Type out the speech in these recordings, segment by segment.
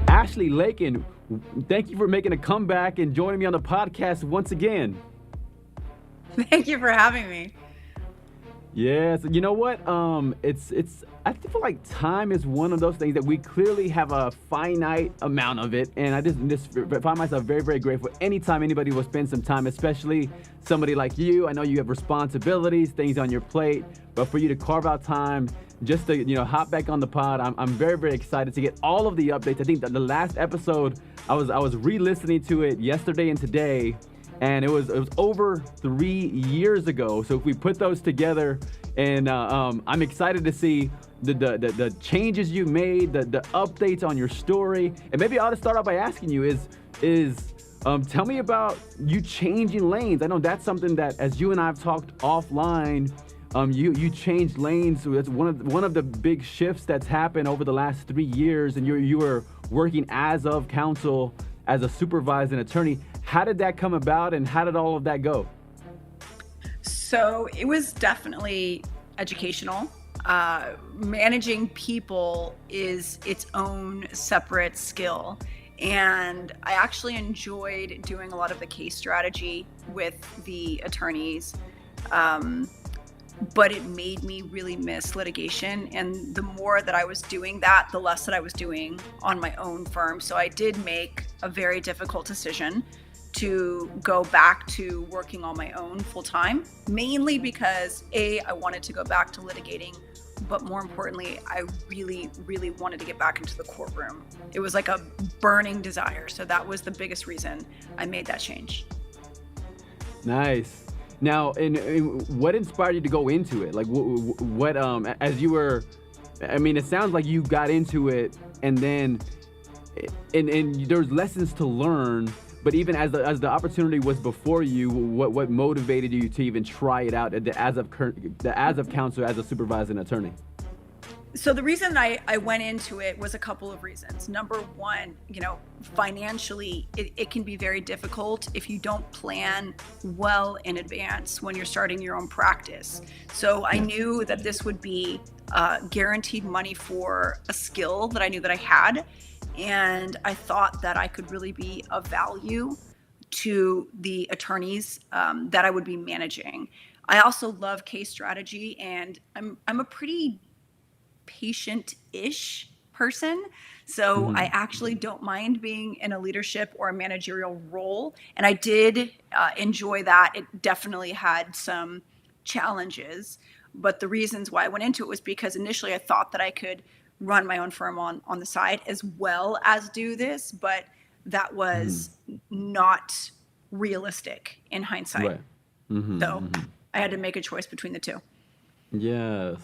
Ashley Laiken, thank you for making a comeback and joining me on the podcast once again. Thank you for having me. Yes, you know what? It's. I feel like time is one of those things that we clearly have a finite amount of it, and I just find myself very, very grateful anytime anybody will spend some time, especially somebody like you. I know you have responsibilities, things on your plate, but for you to carve out time just to hop back on the pod, I'm very, very excited to get all of the updates. I think that the last episode I was re-listening to it yesterday and today. And it was over 3 years ago. So if we put those together, and I'm excited to see the changes you made, the updates on your story. And maybe I ought to start out by asking you tell me about you changing lanes. I know that's something that, as you and I have talked offline, you changed lanes. So that's one of the big shifts that's happened over the last 3 years. And you were working as of counsel, as a supervising attorney. How did that come about, and how did all of that go? So it was definitely educational. Managing people is its own separate skill. And I actually enjoyed doing a lot of the case strategy with the attorneys. But it made me really miss litigation. And the more that I was doing that, the less that I was doing on my own firm. So I did make a very difficult decision to go back to working on my own full time, mainly because I wanted to go back to litigating, but more importantly, I really, really wanted to get back into the courtroom. It was like a burning desire. So that was the biggest reason I made that change. Nice. Now, and what inspired you to go into it? Like, what as you were, I mean, it sounds like you got into it, and then, and there's lessons to learn. But even as the opportunity was before you, what motivated you to even try it out as of counsel, as a supervising attorney? So the reason I went into it was a couple of reasons. Number one, financially, it can be very difficult if you don't plan well in advance when you're starting your own practice. So I knew that this would be guaranteed money for a skill that I knew that I had. And I thought that I could really be of value to the attorneys that I would be managing. I also love case strategy, and I'm a pretty patient-ish person. So I actually don't mind being in a leadership or a managerial role. And I did enjoy that. It definitely had some challenges. But the reasons why I went into it was because initially I thought that I could run my own firm on the side as well as do this. But that was not realistic in hindsight. Right. So I had to make a choice between the two. Yes.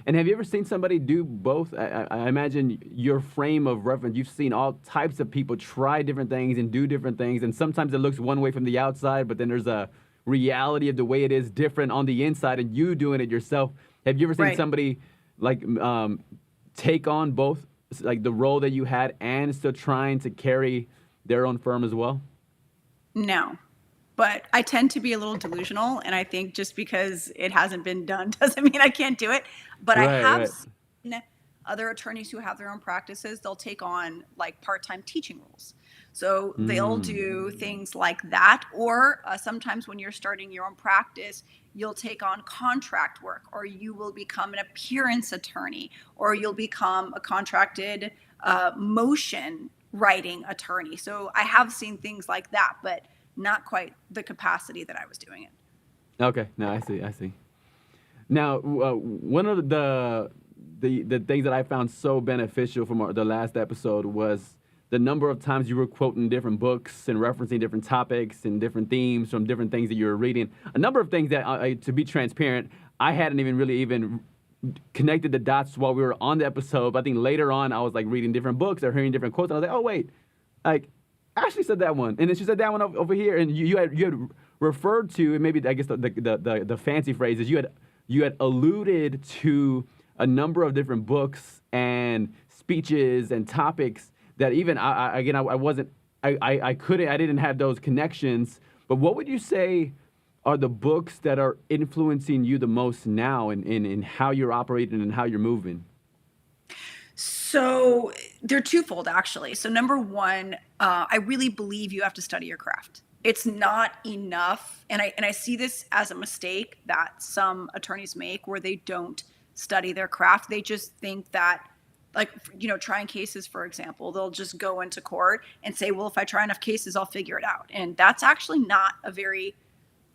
And have you ever seen somebody do both? I imagine your frame of reference, you've seen all types of people try different things and do different things. And sometimes it looks one way from the outside, but then there's a reality of the way it is different on the inside and you doing it yourself. Have you ever seen somebody like take on both, like the role that you had and still trying to carry their own firm as well? No. But I tend to be a little delusional, and I think just because it hasn't been done doesn't mean I can't do it. But I have seen other attorneys who have their own practices, they'll take on like part-time teaching roles. So they'll do things like that. Or sometimes when you're starting your own practice, you'll take on contract work, or you will become an appearance attorney, or you'll become a contracted motion writing attorney. So I have seen things like that, but not quite the capacity that I was doing it. Okay, no, I see. Now, one of the things that I found so beneficial from the last episode was the number of times you were quoting different books and referencing different topics and different themes from different things that you were reading. A number of things that, to be transparent, I hadn't even connected the dots while we were on the episode. But I think later on, I was like reading different books or hearing different quotes. And I was like, oh, wait, like, Ashley said that one, and then she said that one over here, and you had referred to, and maybe I guess the fancy phrase is you had alluded to a number of different books and speeches and topics that even I didn't have those connections. But what would you say are the books that are influencing you the most now in how you're operating and how you're moving? So they're twofold, actually. So number one, I really believe you have to study your craft. It's not enough, and I see this as a mistake that some attorneys make, where they don't study their craft. They just think that, like, trying cases, for example, they'll just go into court and say, well, if I try enough cases, I'll figure it out. And that's actually not a very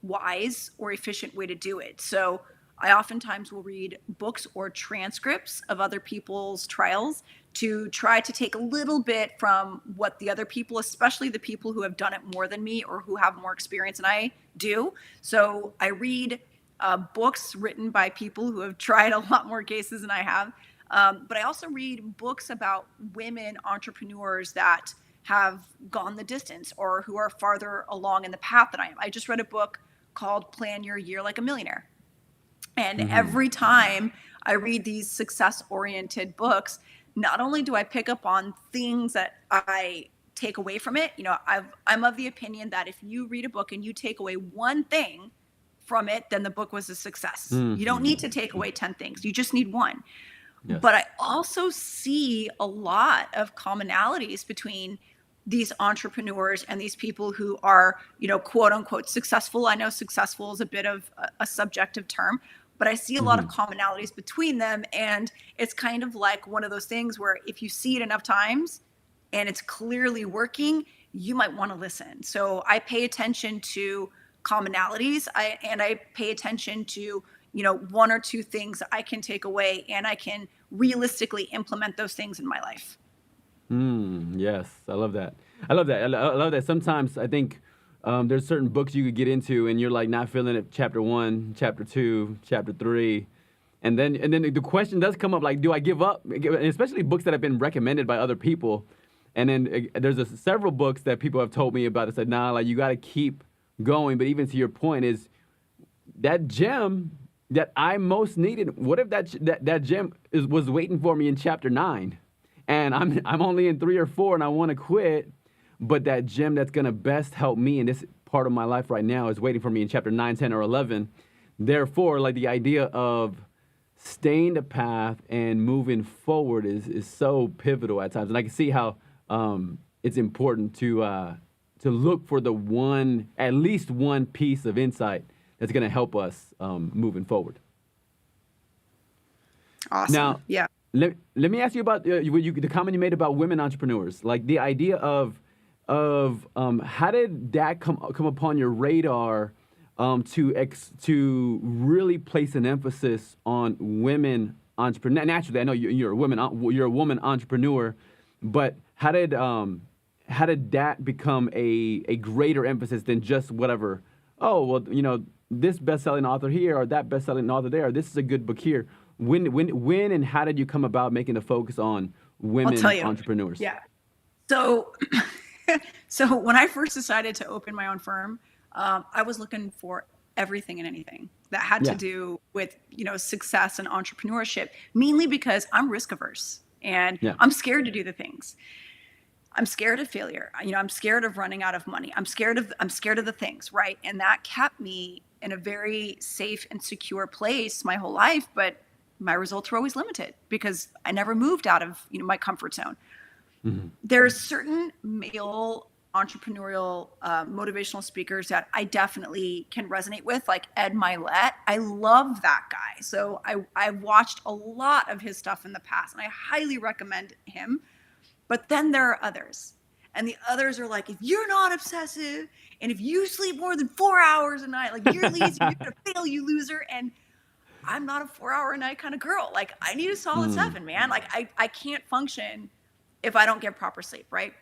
wise or efficient way to do it. So I oftentimes will read books or transcripts of other people's trials to try to take a little bit from what the other people, especially the people who have done it more than me or who have more experience than I do. So I read books written by people who have tried a lot more cases than I have. But I also read books about women entrepreneurs that have gone the distance or who are farther along in the path than I am. I just read a book called Plan Your Year Like a Millionaire. And every time I read these success oriented books, not only do I pick up on things that I take away from it, I'm of the opinion that if you read a book and you take away one thing from it, then the book was a success. You don't need to take away 10 things, you just need one. Yes. But I also see a lot of commonalities between these entrepreneurs and these people who are, quote unquote, successful. I know successful is a bit of a subjective term, but I see a lot of commonalities between them. And it's kind of like one of those things where if you see it enough times and it's clearly working, you might want to listen. So I pay attention to commonalities. I pay attention to, one or two things that I can take away and I can realistically implement those things in my life. Yes, I love that. I love that. I love that. Sometimes I think there's certain books you could get into and you're like not feeling it. Chapter 1, chapter 2, chapter 3, and then the question does come up, like, do I give up? Especially books that have been recommended by other people. And then there's several books that people have told me about that said, nah, like, you got to keep going. But even to your point, is that gem that I most needed, what if that gem was waiting for me in chapter 9? And I'm only in 3 or 4 and I want to quit, but that gem that's going to best help me in this part of my life right now is waiting for me in chapter 9, 10, or 11. Therefore, like, the idea of staying the path and moving forward is so pivotal at times. And I can see how it's important to look for at least one piece of insight that's going to help us moving forward. Awesome. Now, yeah. Let me ask you about the comment you made about women entrepreneurs, like the idea of how did that come upon your radar to really place an emphasis on women entrepreneurs? Naturally, I know you're a woman entrepreneur, but how did that become a greater emphasis than just whatever? Oh, well, this best-selling author here or that best-selling author there. This is a good book here. When and how did you come about making the focus on women entrepreneurs? Yeah. So when I first decided to open my own firm, I was looking for everything and anything that had to do with, success and entrepreneurship, mainly because I'm risk averse and I'm scared to do the things. I'm scared of failure. I'm scared of running out of money. I'm scared of the things, right? And that kept me in a very safe and secure place my whole life. But my results were always limited because I never moved out of, my comfort zone. There's certain male entrepreneurial motivational speakers that I definitely can resonate with, like Ed Milet. I love that guy. So I've watched a lot of his stuff in the past and I highly recommend him. But then there are others. And the others are like, if you're not obsessive and if you sleep more than 4 hours a night, like, you're lazy, you're going to fail, you loser. And I'm not a 4-hour a night kind of girl. Like, I need a solid 7, man. Like, I can't function if I don't get proper sleep, right?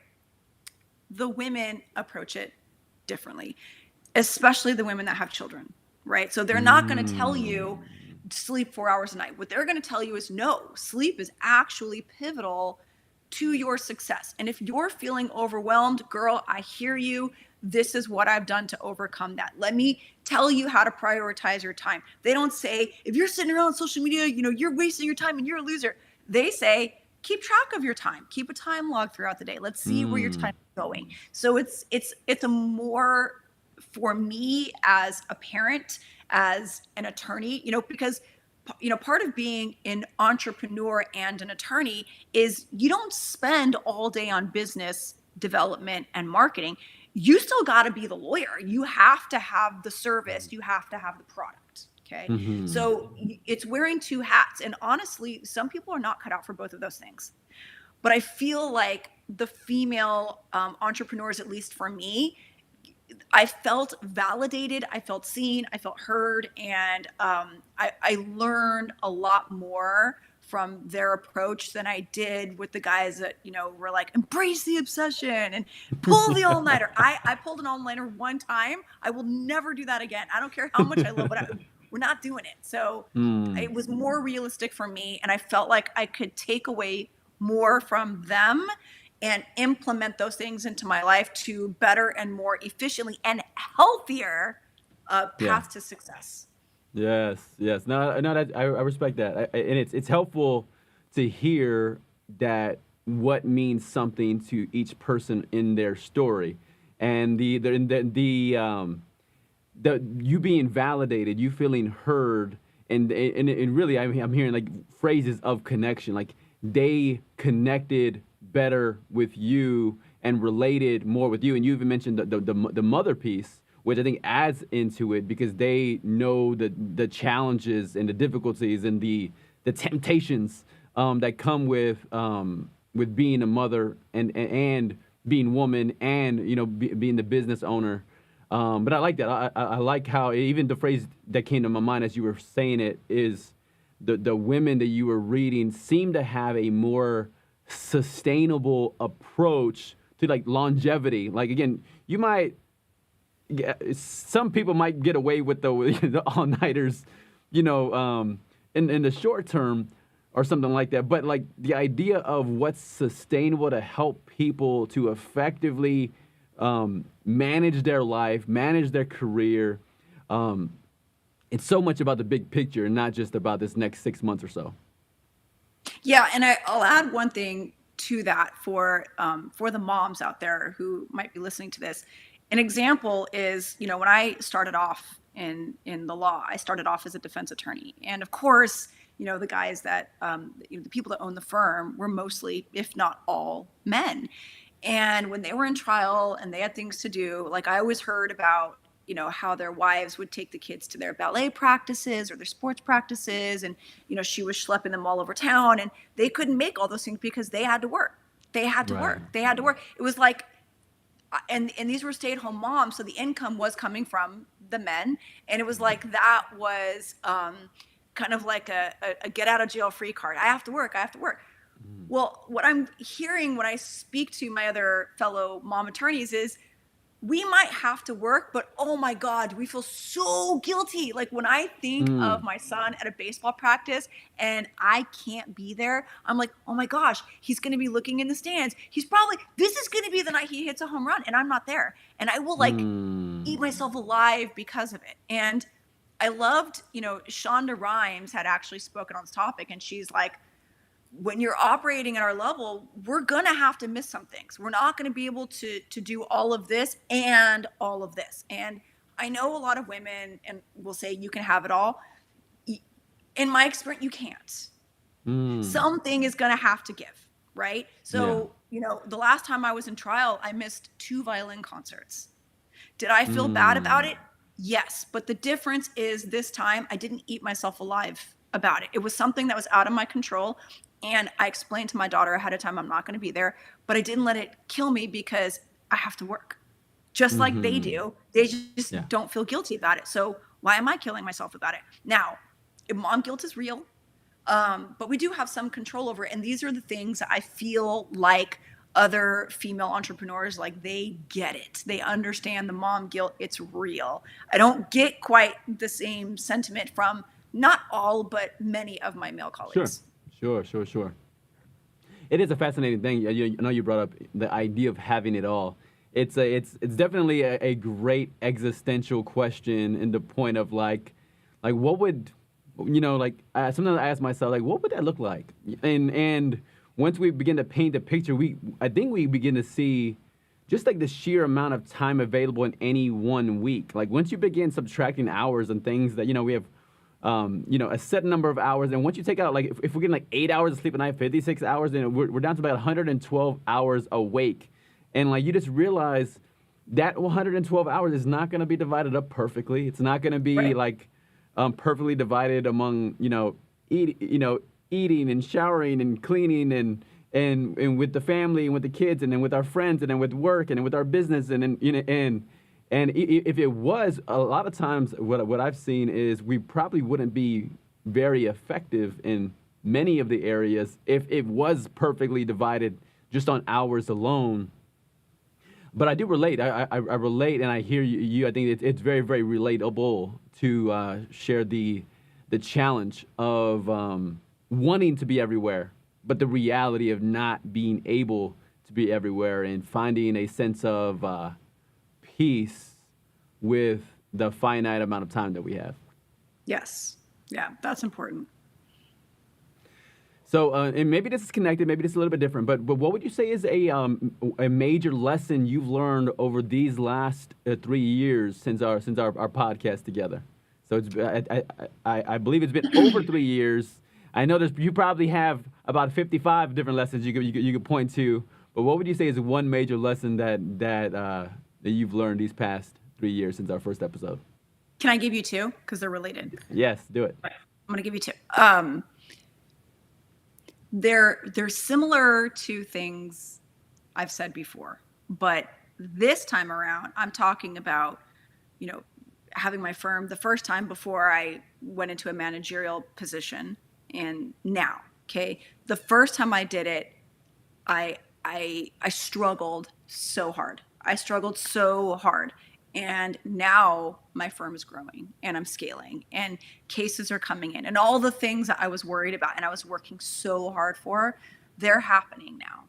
The women approach it differently, especially the women that have children, right? So they're not going to tell you sleep 4 hours a night. What they're going to tell you is, no, sleep is actually pivotal to your success. And if you're feeling overwhelmed, girl, I hear you. This is what I've done to overcome that. Let me tell you how to prioritize your time. They don't say, if you're sitting around on social media, you're wasting your time and you're a loser. They say, keep track of your time. Keep a time log throughout the day. Let's see where your time is going. So it's a more for me as a parent, as an attorney, because part of being an entrepreneur and an attorney is you don't spend all day on business development and marketing. You still got to be the lawyer. You have to have the service. You have to have the product. Okay. Mm-hmm. So it's wearing two hats. And honestly, some people are not cut out for both of those things. But I feel like the female entrepreneurs, at least for me, I felt validated, I felt seen, I felt heard, and I learned a lot more from their approach than I did with the guys that, were like, embrace the obsession and pull the all-nighter. I pulled an all-nighter one time. I will never do that again. I don't care how much I love it. We're not doing it. So it was more realistic for me, and I felt like I could take away more from them and implement those things into my life to better and more efficiently and healthier path to success. Yes. No, I respect that, and it's helpful to hear that what means something to each person in their story, and the you being validated, you feeling heard, and really, I'm hearing like phrases of connection, like they connected better with you and related more with you, and you even mentioned the mother piece, which I think adds into it because they know the challenges and the difficulties and the temptations that come with being a mother and being woman and being the business owner. But I like that. I like how even the phrase that came to my mind as you were saying it is the women that you were reading seem to have a more sustainable approach to like longevity. Like again, some people might get away with the all-nighters, in the short term or something like that. But like the idea of what's sustainable to help people to effectively manage their life, manage their career. It's so much about the big picture and not just about this next 6 months or so. Yeah, and I'll add one thing to that for the moms out there who might be listening to this. An example is, when I started off in the law, I started off as a defense attorney. And of course, the guys that, the people that own the firm were mostly, if not all, men. And when they were in trial and they had things to do, like I always heard about, how their wives would take the kids to their ballet practices or their sports practices. And, she was schlepping them all over town and they couldn't make all those things because they had to work. They had to work. They had to work. It was like, and these were stay-at-home moms, so the income was coming from the men, and it was like that was kind of like a get-out-of-jail-free card. I have to work. Well, what I'm hearing when I speak to my other fellow mom attorneys is we might have to work, but oh my God, we feel so guilty. Like when I think of my son at a baseball practice and I can't be there, I'm like, oh my gosh, he's going to be looking in the stands. This is going to be the night he hits a home run and I'm not there. And I will eat myself alive because of it. And I loved, Shonda Rhimes had actually spoken on this topic, and she's like, when you're operating at our level, we're going to have to miss some things. We're not going to be able to do all of this and all of this. And I know a lot of women and will say you can have it all. In my experience, you can't. Something is going to have to give, right? So, the last time I was in trial, I missed 2 violin concerts. Did I feel bad about it? Yes. But the difference is this time I didn't eat myself alive about it. It was something that was out of my control. And I explained to my daughter ahead of time, I'm not going to be there, but I didn't let it kill me because I have to work just like they do. They just don't feel guilty about it. So why am I killing myself about it? Now, mom guilt is real, but we do have some control over it. And these are the things I feel like other female entrepreneurs, like they get it. They understand the mom guilt. It's real. I don't get quite the same sentiment from not all, but many of my male colleagues. Sure. It is a fascinating thing. I know you brought up the idea of having it all. It's definitely a great existential question in the point of like what would, sometimes I ask myself, like, what would that look like? And once we begin to paint the picture, I think we begin to see just like the sheer amount of time available in any one week. Like once you begin subtracting hours and things that, we have, a set number of hours. And once you take out, like if we're getting like 8 hours of sleep a night, 56 hours, then we're down to about 112 hours awake. And like, you just realize that 112 hours is not going to be divided up perfectly. It's not going to be like perfectly divided among, eating and showering and cleaning and with the family and with the kids and then with our friends and then with work and then with our business if it was, a lot of times what I've seen is we probably wouldn't be very effective in many of the areas if it was perfectly divided just on hours alone. But I do relate. I relate, and I hear you. I think it's very, very relatable to share the challenge of wanting to be everywhere, but the reality of not being able to be everywhere and finding a sense of peace with the finite amount of time that we have. Yes. Yeah, that's important. So, and maybe this is connected, maybe this is a little bit different, but what would you say is a major lesson you've learned over these last 3 years since our podcast together? So I believe it's been over 3 years. I know you probably have about 55 different lessons you could point to, but what would you say is one major lesson that you've learned these past 3 years since our first episode? Can I give you two? Because they're related. Yes, do it. I'm going to give you two. They're similar to things I've said before, but this time around, I'm talking about, having my firm the first time before I went into a managerial position, and now, okay, the first time I did it, I struggled so hard. And now my firm is growing and I'm scaling and cases are coming in and all the things that I was worried about and I was working so hard for, they're happening now.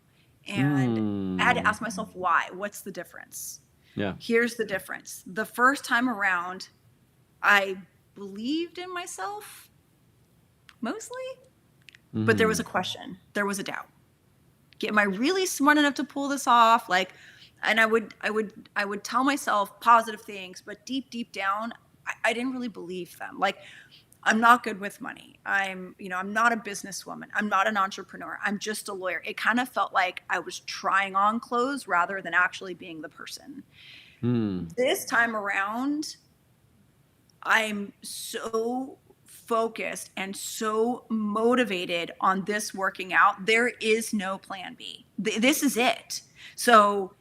And I had to ask myself, why? What's the difference? Yeah. Here's the difference. The first time around, I believed in myself mostly, but there was a question. There was a doubt. Am I really smart enough to pull this off? And I would tell myself positive things, but deep down, I didn't really believe them. Like, I'm not good with money. I'm not a businesswoman. I'm not an entrepreneur. I'm just a lawyer. It kind of felt like I was trying on clothes rather than actually being the person. This time around, I'm so focused and so motivated on this working out. There is no plan B. This is it. So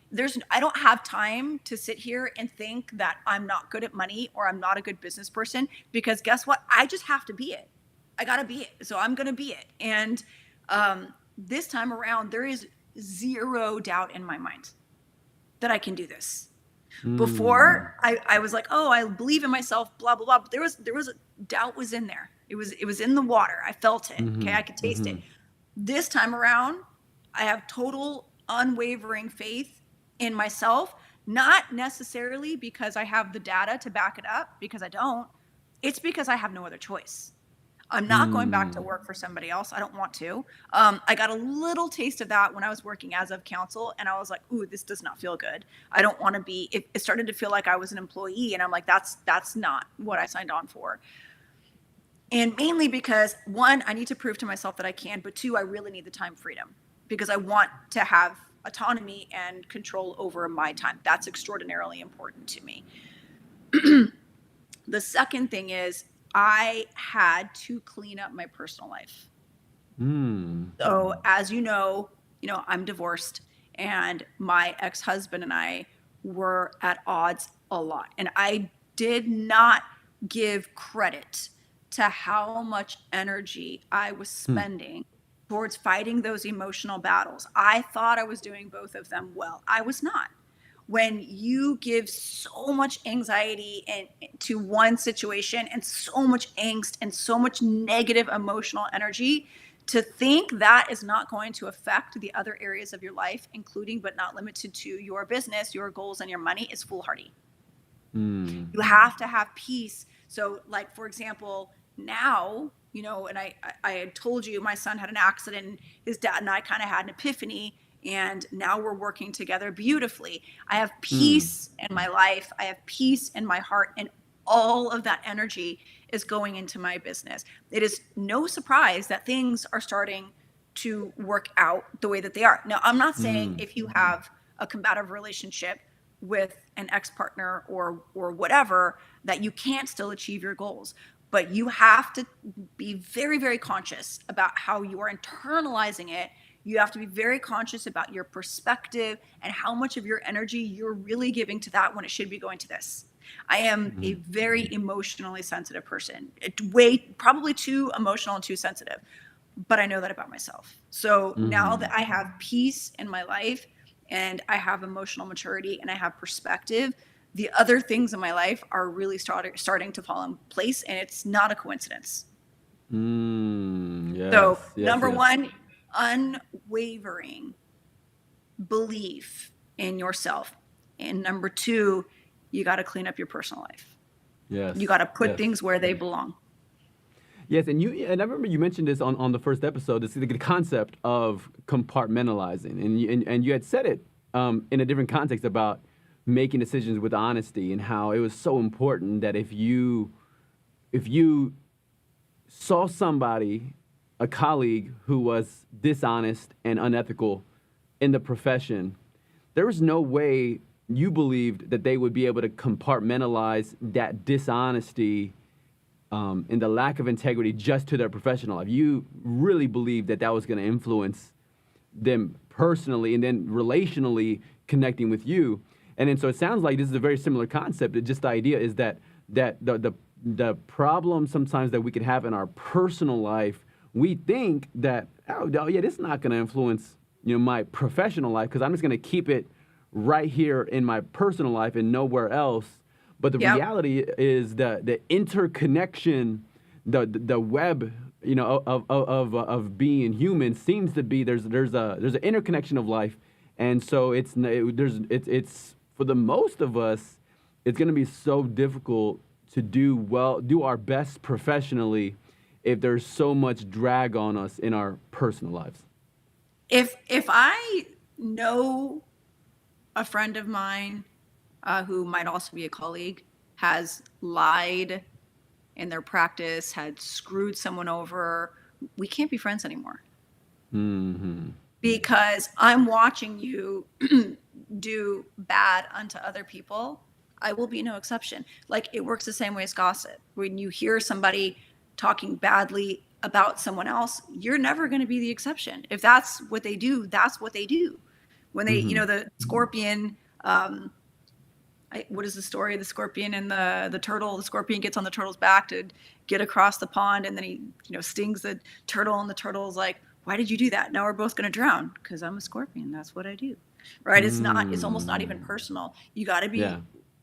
I don't have time to sit here and think that I'm not good at money or I'm not a good business person, because guess what? I just have to be it. I got to be it. So I'm going to be it. And this time around, there is zero doubt in my mind that I can do this. Before I was like, oh, I believe in myself, blah, blah, blah. But there was a doubt was in there. It was in the water. I felt it. Okay. I could taste it. This time around, I have total unwavering faith in myself, not necessarily because I have the data to back it up, because I don't. It's because I have no other choice. I'm not going back to work for somebody else. I don't want to. I got a little taste of that when I was working as of counsel, and I was like, ooh, this does not feel good. I don't want to be, it started to feel like I was an employee, and I'm like, that's not what I signed on for. And mainly because, one, I need to prove to myself that I can, but two, I really need the time freedom because I want to have autonomy and control over my time. That's extraordinarily important to me. The second thing is I had to clean up my personal life. So as you know, I'm divorced, and my ex-husband and I were at odds a lot. And I did not give credit to how much energy I was spending towards fighting those emotional battles. I thought I was doing both of them well. I was not. When you give so much anxiety to one situation and so much angst and so much negative emotional energy, to think that is not going to affect the other areas of your life, including but not limited to your business, your goals, and your money, is foolhardy. You have to have peace. So, like, for example, now, and I had told you my son had an accident, and his dad and I kind of had an epiphany. And now we're working together beautifully. I have Mm. peace in my life. I have peace in my heart. And all of that energy is going into my business. It is no surprise that things are starting to work out the way that they are. Now, I'm not saying Mm. if you have a combative relationship with an ex-partner or whatever that you can't still achieve your goals, but you have to be very, very conscious about how you are internalizing it. You have to be very conscious about your perspective and how much of your energy you're really giving to that when it should be going to this. I am a Mm. very emotionally sensitive person. Probably too emotional and too sensitive, but I know that about myself. So now that Mm. I have peace in my life and I have emotional maturity and I have perspective, the other things in my life are really starting to fall in place, and it's not a coincidence. Mm. So, Yes. Yes. number Yes. one, unwavering belief in yourself. And number two, you got to clean up your personal life. You got Yes. to put Yes. things where they belong. Yes, and I remember you mentioned this on the first episode. This is the concept of compartmentalizing, and you had said it in a different context about making decisions with honesty and how it was so important that if you saw somebody, a colleague who was dishonest and unethical in the profession, there was no way you believed that they would be able to compartmentalize that dishonesty and the lack of integrity just to their professional life. You really believed that that was going to influence them personally and then relationally connecting with you. And then so it sounds like this is a very similar concept. Just the idea is that the problem sometimes that we could have in our personal life, we think that, oh yeah, this is not going to influence my professional life because I'm just going to keep it right here in my personal life and nowhere else. But the Yep. reality is the interconnection, the web, of being human seems to be there's an interconnection of life, and so it's for the most of us, it's going to be so difficult to do our best professionally if there's so much drag on us in our personal lives. If I know a friend of mine who might also be a colleague has lied in their practice, had screwed someone over, we can't be friends anymore Mm-hmm. because I'm watching you do bad unto other people. I will be no exception. Like, it works the same way as gossip. When you hear somebody talking badly about someone else, you're never going to be the exception. If that's what they do, that's what they do. When they, Mm-hmm. the scorpion, what is the story? The scorpion and the turtle. The scorpion gets on the turtle's back to get across the pond, and then he stings the turtle, and the turtle's like, "Why did you do that? Now we're both going to drown." Because I'm a scorpion. That's what I do. Right? It's not. It's almost not even Mm. personal. You got to Yeah.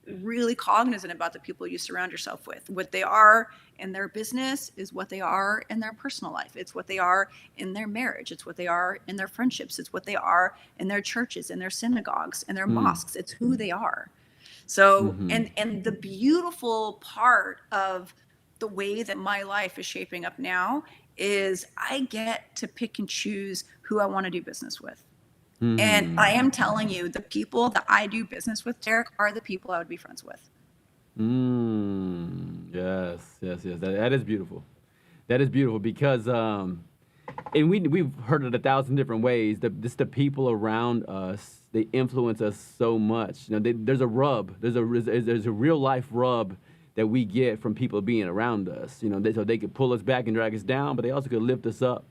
be really cognizant about the people you surround yourself with. What they are in their business is what they are in their personal life. It's what they are in their marriage. It's what they are in their friendships. It's what they are in their churches, in their synagogues, in their Mm. mosques. It's who they are. So, Mm-hmm. and the beautiful part of the way that my life is shaping up now is I get to pick and choose who I want to do business with. And Mm-hmm. I am telling you, the people that I do business with, Derek, are the people I would be friends with. Yes, yes, yes. That is beautiful. That is beautiful because, and we've heard it 1,000 different ways. Just the people around us, they influence us so much. There's a rub. There's a real life rub that we get from people being around us. So they could pull us back and drag us down, but they also could lift us up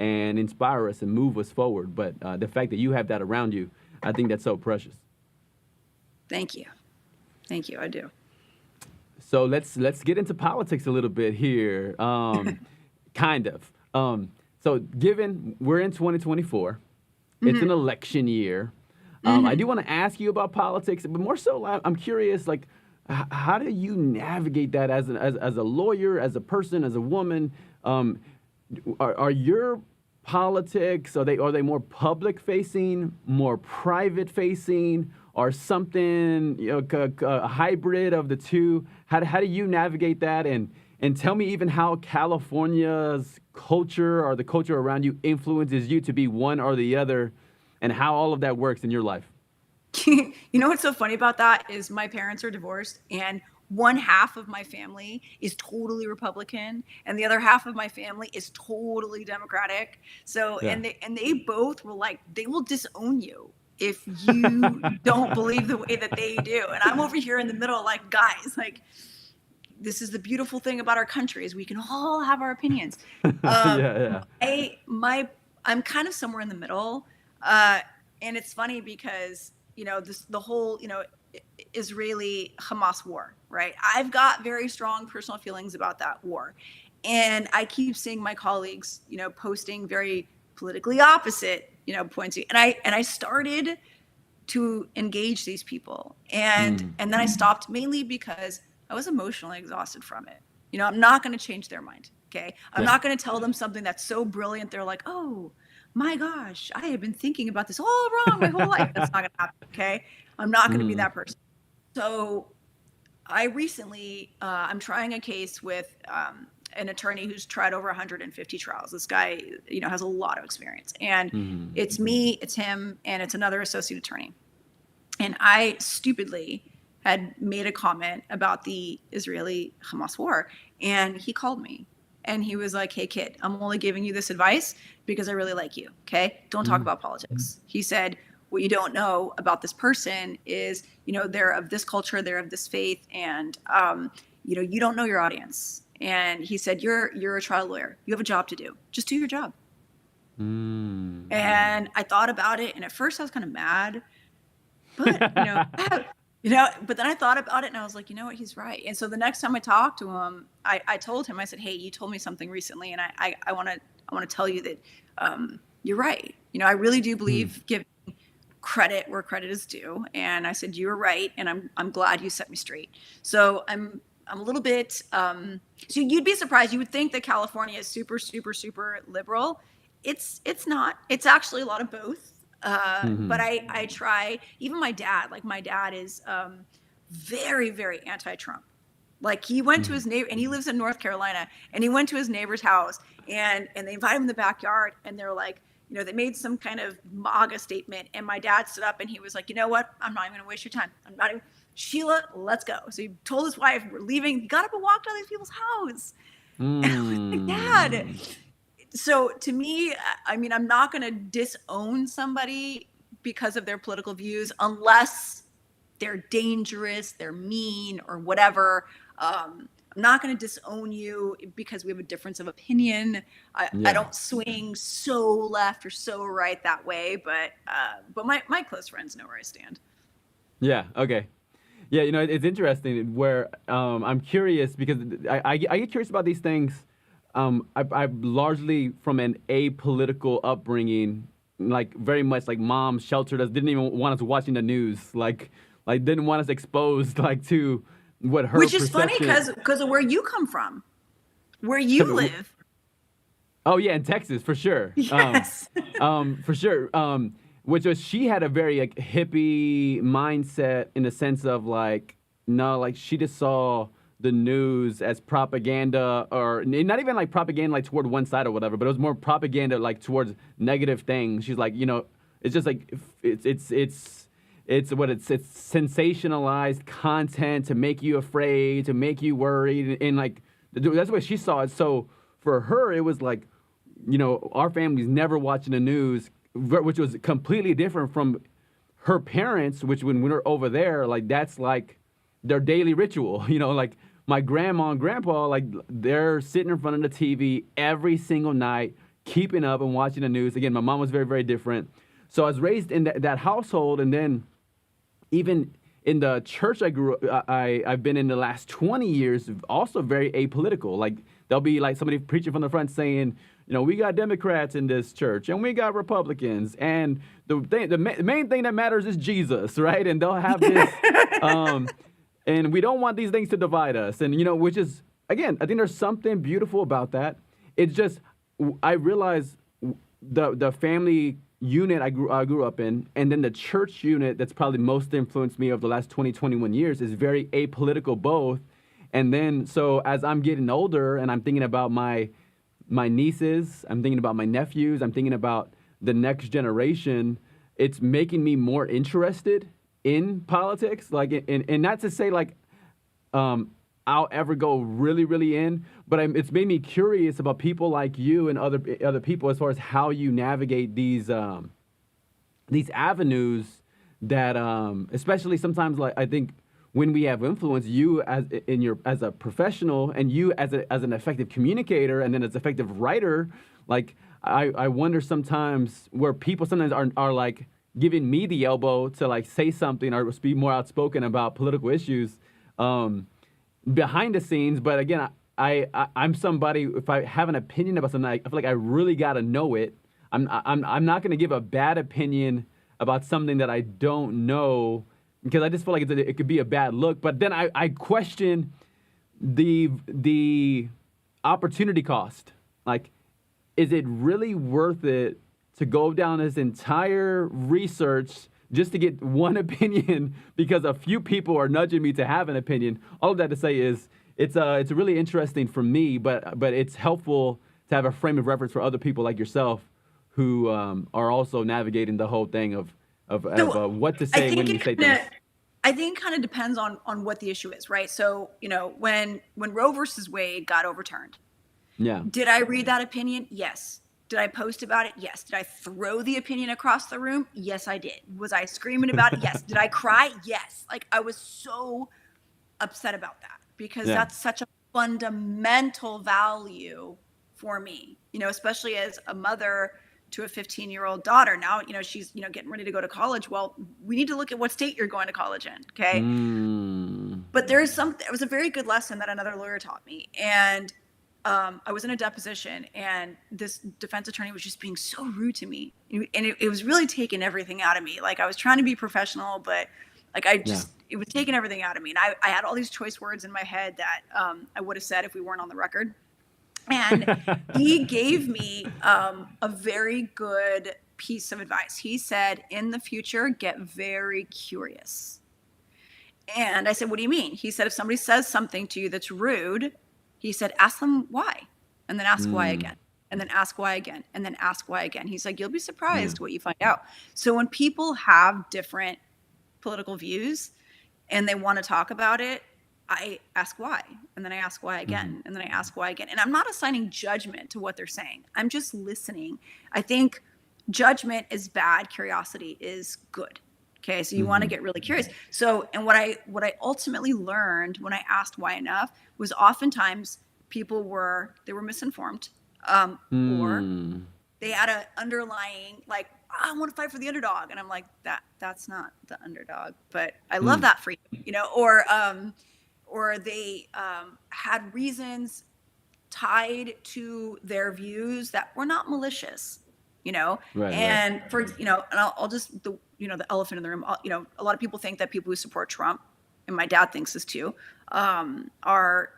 and inspire us and move us forward. But the fact that you have that around you, I think that's so precious. Thank you. Thank you. I do. So let's get into politics a little bit here, kind of. So given we're in 2024, it's an election year. I do want to ask you about politics, but more so, I'm curious, like, how do you navigate that as a lawyer, as a person, as a woman? Are your politics, are they more public facing, more private facing, or something, a hybrid of the two? How do you navigate that? And tell me even how California's culture or the culture around you influences you to be one or the other and how all of that works in your life. You know what's so funny about that is my parents are divorced, and one half of my family is totally Republican, and the other half of my family is totally Democratic. So, Yeah. and they both were like, they will disown you if you don't believe the way that they do. And I'm over here in the middle, like, guys, like, this is the beautiful thing about our country is we can all have our opinions. Yeah. I'm kind of somewhere in the middle, and it's funny because the whole Israeli Hamas war, right? I've got very strong personal feelings about that war, and I keep seeing my colleagues posting very politically opposite points, and I started to engage these people, and then I stopped, mainly because I was emotionally exhausted from it. I'm not going to change their mind. Okay. I'm not going to tell them something that's so brilliant. They're like, oh my gosh, I have been thinking about this all wrong my whole life. That's not going to happen. Okay. I'm not going to be that person. So I recently, I'm trying a case with an attorney who's tried over 150 trials. This guy, has a lot of experience, and it's me, it's him, and it's another associate attorney. And I stupidly had made a comment about the Israeli Hamas war. And he called me and he was like, hey, kid, I'm only giving you this advice because I really like you. Okay. Don't talk about politics. He said, what you don't know about this person is, they're of this culture, they're of this faith, and, you don't know your audience. And he said, you're a trial lawyer. You have a job to do. Just do your job. And I thought about it. And at first I was kind of mad, but, but then I thought about it and I was like, you know what, he's right. And so the next time I talked to him, I told him, I said, hey, you told me something recently, and I want to tell you that you're right. I really do believe giving credit where credit is due. And I said, you were right, and I'm glad you set me straight. So I'm a little bit. So you'd be surprised. You would think that California is super, super, super liberal. It's not. It's actually a lot of both. But I try, even my dad is very, very anti-Trump. Like, he went to his neighbor, and he lives in North Carolina, and he went to his neighbor's house, and they invited him in the backyard, and they're like, they made some kind of MAGA statement, and my dad stood up and he was like, you know what? I'm not even gonna waste your time. I'm not even, Sheila, let's go. So he told his wife, we're leaving. He got up and walked out of these people's house. And I was like, Dad. So to me, I mean, I'm not going to disown somebody because of their political views unless they're dangerous, they're mean, or whatever. I'm not going to disown you because we have a difference of opinion. I don't swing so left or so right that way, but my close friends know where I stand. Yeah. Okay. Yeah. It's interesting where I'm curious because I get curious about these things. I'm largely from an apolitical upbringing, like very much like mom sheltered us, didn't even want us watching the news, like didn't want us exposed to what her Which is perception. funny because of where you come from, where you live. Oh yeah, in Texas for sure. Yes. For sure. Which was, she had a very like hippie mindset in the sense of like, no, like she just saw the news as propaganda, or not even like propaganda like toward one side or whatever, but it was more propaganda like towards negative things. She's like, it's just like it's sensationalized content to make you afraid, to make you worried, and like that's what she saw it. So for her, it was like, our family's never watching the news, which was completely different from her parents, which when we were over there, like that's like their daily ritual, like my grandma and grandpa, like they're sitting in front of the TV every single night, keeping up and watching the news. Again, my mom was very, very different. So I was raised in that household, and then even in the church I grew up, I've been in the last 20 years, also very apolitical. Like there'll be like somebody preaching from the front saying, we got Democrats in this church and we got Republicans, and the main thing that matters is Jesus, right? And they'll have this, and we don't want these things to divide us. And, which is, again, I think there's something beautiful about that. It's just, I realize the family unit I grew up in, and then the church unit that's probably most influenced me over the last 21 years is very apolitical both. And then, so as I'm getting older and I'm thinking about my nieces, I'm thinking about my nephews, I'm thinking about the next generation, it's making me more interested in politics. Like, and not to say like I'll ever go really, really in, but it's made me curious about people like you and other people as far as how you navigate these avenues that, especially sometimes, like I think when we have influence, you as a professional and you as an effective communicator and then as an effective writer, like I wonder sometimes where people sometimes are like giving me the elbow to like say something or be more outspoken about political issues behind the scenes. But again, I'm somebody, if I have an opinion about something, I feel like I really got to know it. I'm not going to give a bad opinion about something that I don't know, because I just feel like it could be a bad look. But then I question the opportunity cost. Like, is it really worth it to go down this entire research just to get one opinion because a few people are nudging me to have an opinion? All of that to say is it's really interesting for me, but it's helpful to have a frame of reference for other people like yourself who are also navigating the whole thing of what to say when you say things. I think kind of depends on what the issue is, right? So, when Roe versus Wade got overturned, yeah. Did I read that opinion? Yes. Did I post about it? Yes. Did I throw the opinion across the room? Yes, I did. Was I screaming about it? Yes. Did I cry? Yes. Like, I was so upset about that because that's such a fundamental value for me, especially as a mother to a 15-year-old daughter. Now, she's, getting ready to go to college. Well, we need to look at what state you're going to college in. Okay. But it was a very good lesson that another lawyer taught me. And I was in a deposition and this defense attorney was just being so rude to me. And it was really taking everything out of me. Like, I was trying to be professional, but like, it was taking everything out of me. And I had all these choice words in my head that I would have said if we weren't on the record. And he gave me a very good piece of advice. He said, in the future, get very curious. And I said, what do you mean? He said, if somebody says something to you that's rude, he said, ask them why, and then ask why again, and then ask why again, and then ask why again. He's like, you'll be surprised what you find out. So when people have different political views and they want to talk about it, I ask why, and then I ask why again, and then I ask why again. And I'm not assigning judgment to what they're saying. I'm just listening. I think judgment is bad. Curiosity is good. Okay. So you want to get really curious. So, and what I ultimately learned when I asked why enough was oftentimes people were misinformed, or they had an underlying, like, I want to fight for the underdog. And I'm like, that's not the underdog, but I love that for you, or they had reasons tied to their views that were not malicious, and for, and I'll just, the elephant in the room, a lot of people think that people who support Trump, and my dad thinks this too, are,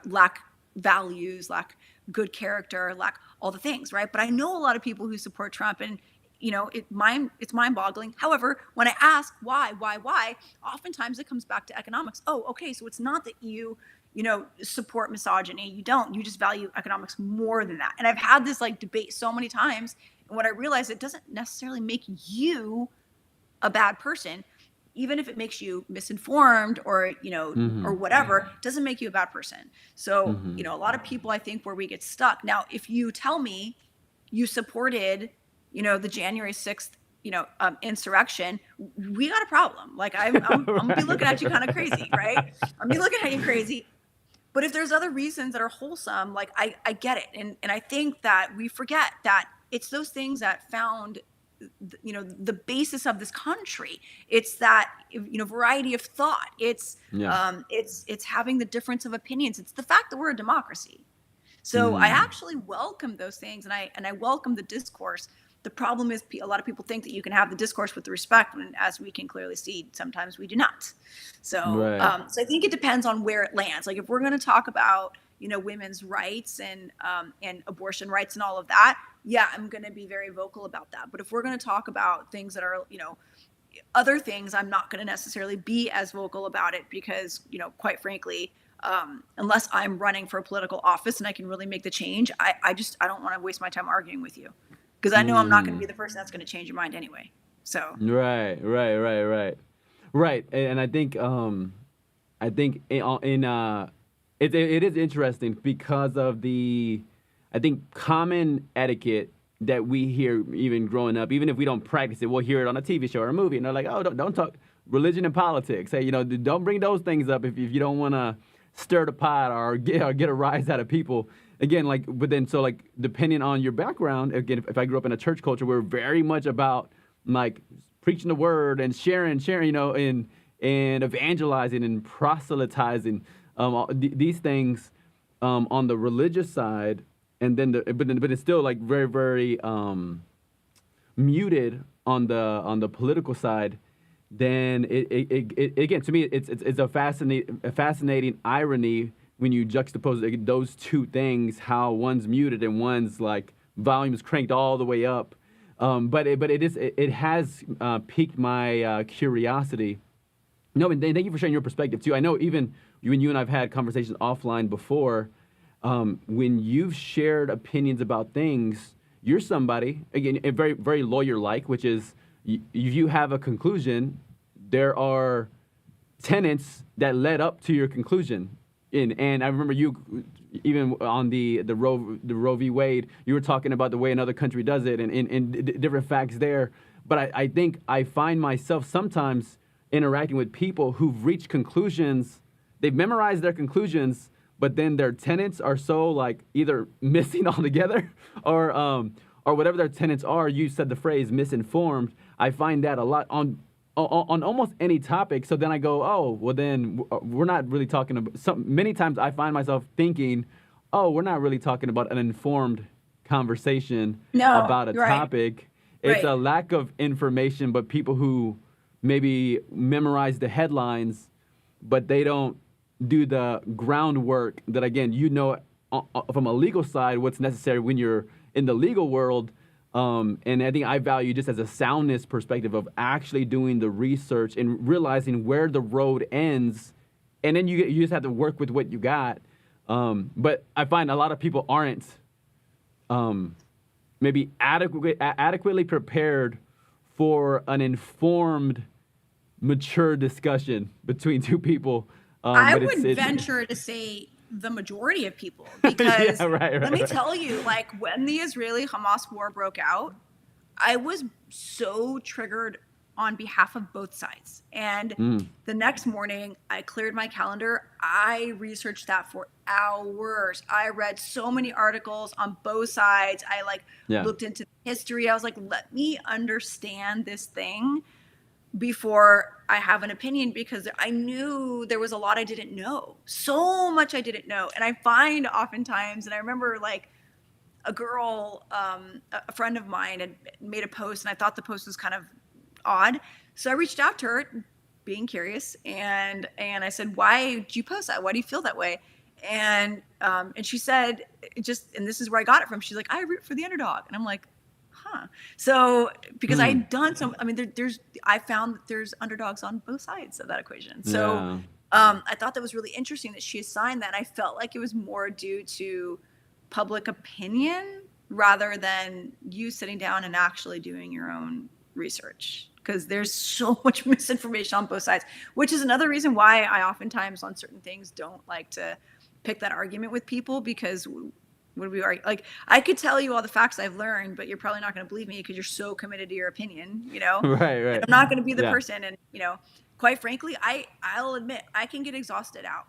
lack values, lack good character, lack all the things, right? But I know a lot of people who support Trump, and it's mind-boggling. However, when I ask why, oftentimes it comes back to economics. Oh, okay, so it's not that you support misogyny. You just value economics more than that. And I've had this like debate so many times, and what I realized, it doesn't necessarily make you a bad person, even if it makes you misinformed or, or whatever, doesn't make you a bad person. So, a lot of people, I think, where we get stuck. Now, if you tell me you supported, the January 6th, insurrection, we got a problem. Like, I'm gonna be looking at you kind of crazy, right? I'm gonna be looking at you crazy. But if there's other reasons that are wholesome, like, I get it. And I think that we forget that it's those things that found, the basis of this country. It's that, variety of thought. It's having the difference of opinions. It's the fact that we're a democracy. So I actually welcome those things, and I welcome the discourse. The problem is a lot of people think that you can have the discourse with the respect, and as we can clearly see, sometimes we do not. So, so I think it depends on where it lands. Like, if we're going to talk about, women's rights and abortion rights and all of that, yeah, I'm going to be very vocal about that. But if we're going to talk about things that are, other things, I'm not going to necessarily be as vocal about it because, quite frankly, unless I'm running for a political office and I can really make the change, I don't want to waste my time arguing with you. because I know I'm not going to be the person that's going to change your mind anyway. So right. And I think it is interesting because of the, I think, common etiquette that we hear even growing up. Even if we don't practice it, we'll hear it on a TV show or a movie, and they're like, "Oh, don't talk religion and politics. Hey, don't bring those things up if you don't want to stir the pot or get a rise out of people." Again, but then depending on your background, again, if I grew up in a church culture, we're very much about preaching the word and sharing, and evangelizing and proselytizing, these things on the religious side, and then but it's still very, very muted on the political side. Then it again, to me, it's a fascinating irony when you juxtapose those two things, how one's muted and one's volume's cranked all the way up. But it has piqued my curiosity. No, and thank you for sharing your perspective too. I know even when you and I've had conversations offline before, when you've shared opinions about things, you're somebody, again, very, very lawyer-like, which is if you have a conclusion, there are tenets that led up to your conclusion. And I remember you, even on the Roe v. Wade, you were talking about the way another country does it and different facts there. But I think I find myself sometimes interacting with people who've reached conclusions. They've memorized their conclusions, but then their tenets are so either missing altogether or whatever their tenets are. You said the phrase misinformed. I find that a lot on almost any topic. So then I go, oh, well then we're not really talking about many times I find myself thinking, oh, we're not really talking about an informed conversation about a topic. It's a lack of information, but people who maybe memorize the headlines, but they don't do the groundwork that, again, from a legal side, what's necessary when you're in the legal world. And I think I value just as a soundness perspective of actually doing the research and realizing where the road ends. And then you just have to work with what you got. But I find a lot of people aren't maybe adequately prepared for an informed, mature discussion between two people. I would venture to say the majority of people, because let me tell you, when the Israeli-Hamas war broke out, I was so triggered on behalf of both sides. And the next morning, I cleared my calendar. I researched that for hours. I read so many articles on both sides. I looked into history. I was like, let me understand this thing before I have an opinion, because I knew there was a lot I didn't know. So much I didn't know. And I find oftentimes, and I remember a girl, a friend of mine had made a post, and I thought the post was kind of odd. So I reached out to her being curious, and I said, why did you post that? Why do you feel that way? And she said, and this is where I got it from. She's like, I root for the underdog. And I'm like, huh. So because I had done I found that there's underdogs on both sides of that equation. So I thought that was really interesting that she assigned that. I felt like it was more due to public opinion rather than you sitting down and actually doing your own research, because there's so much misinformation on both sides, which is another reason why I oftentimes on certain things don't like to pick that argument with people, because when we are I could tell you all the facts I've learned, but you're probably not going to believe me because you're so committed to your opinion, Right. And I'm not going to be the person. And, quite frankly, I'll admit I can get exhausted out.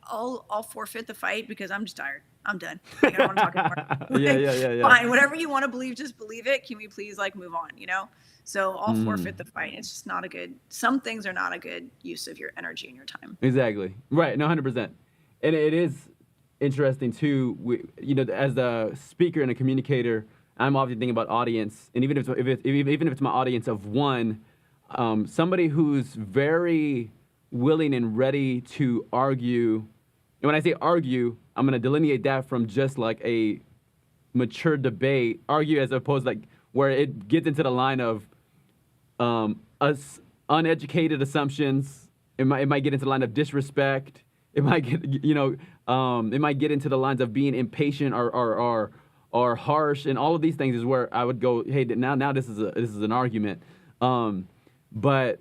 I'll forfeit the fight because I'm just tired. I'm done. I don't want to talk anymore. Yeah. Fine. Whatever you want to believe, just believe it. Can we please move on, So I'll forfeit the fight. It's just not some things are not a good use of your energy and your time. Exactly. Right. No, 100%. And it is interesting too, as a speaker and a communicator, I'm often thinking about audience, and even if it's my audience of one, somebody who's very willing and ready to argue. And when I say argue, I'm going to delineate that from just a mature debate, argue as opposed where it gets into the line of uneducated assumptions. It might get into the line of disrespect. It might get, it might get into the lines of being impatient or or harsh, and all of these things is where I would go, hey, now this is an argument. But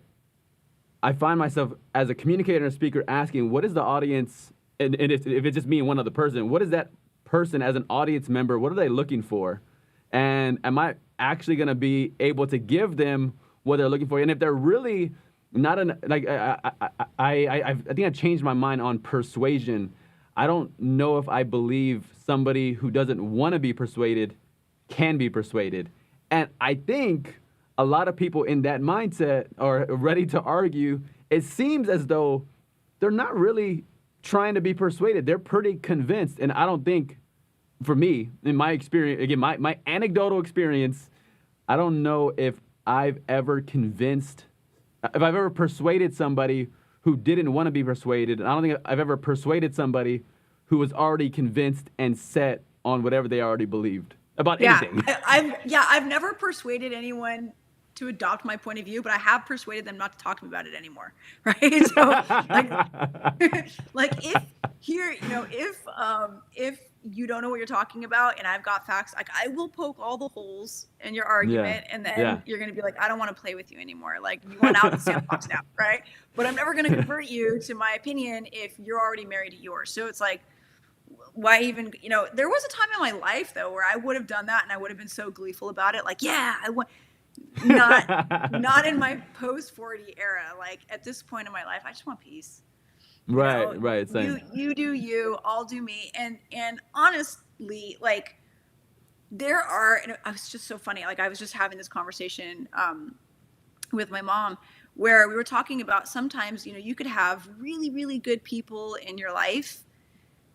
I find myself as a communicator and a speaker asking, what is the audience, and if it's just me and one other person, what is that person as an audience member, what are they looking for? And am I actually going to be able to give them what they're looking for? And if they're really not I think I changed my mind on persuasion. I don't know if I believe somebody who doesn't want to be persuaded can be persuaded. And I think a lot of people in that mindset are ready to argue. It seems as though they're not really trying to be persuaded. They're pretty convinced. And I don't think, for me, in my experience, again, my anecdotal experience, I don't know if I've ever persuaded somebody who didn't want to be persuaded. And I don't think I've ever persuaded somebody who was already convinced and set on whatever they already believed about anything. I've never persuaded anyone to adopt my point of view, but I have persuaded them not to talk to me about it anymore. Right. So like if you don't know what you're talking about and I've got facts, like I will poke all the holes in your argument and then you're going to be like, I don't want to play with you anymore. Like you want out of the sandbox now. Right. But I'm never going to convert you to my opinion if you're already married to yours. So it's like, why even, there was a time in my life though, where I would have done that and I would have been so gleeful about it. Like, yeah, I want, not in my post 40 era. Like at this point in my life, I just want peace. Right. Same. You do you, I'll do me. And honestly, like and I was just so funny. Like I was just having this conversation with my mom where we were talking about sometimes, you could have really, really good people in your life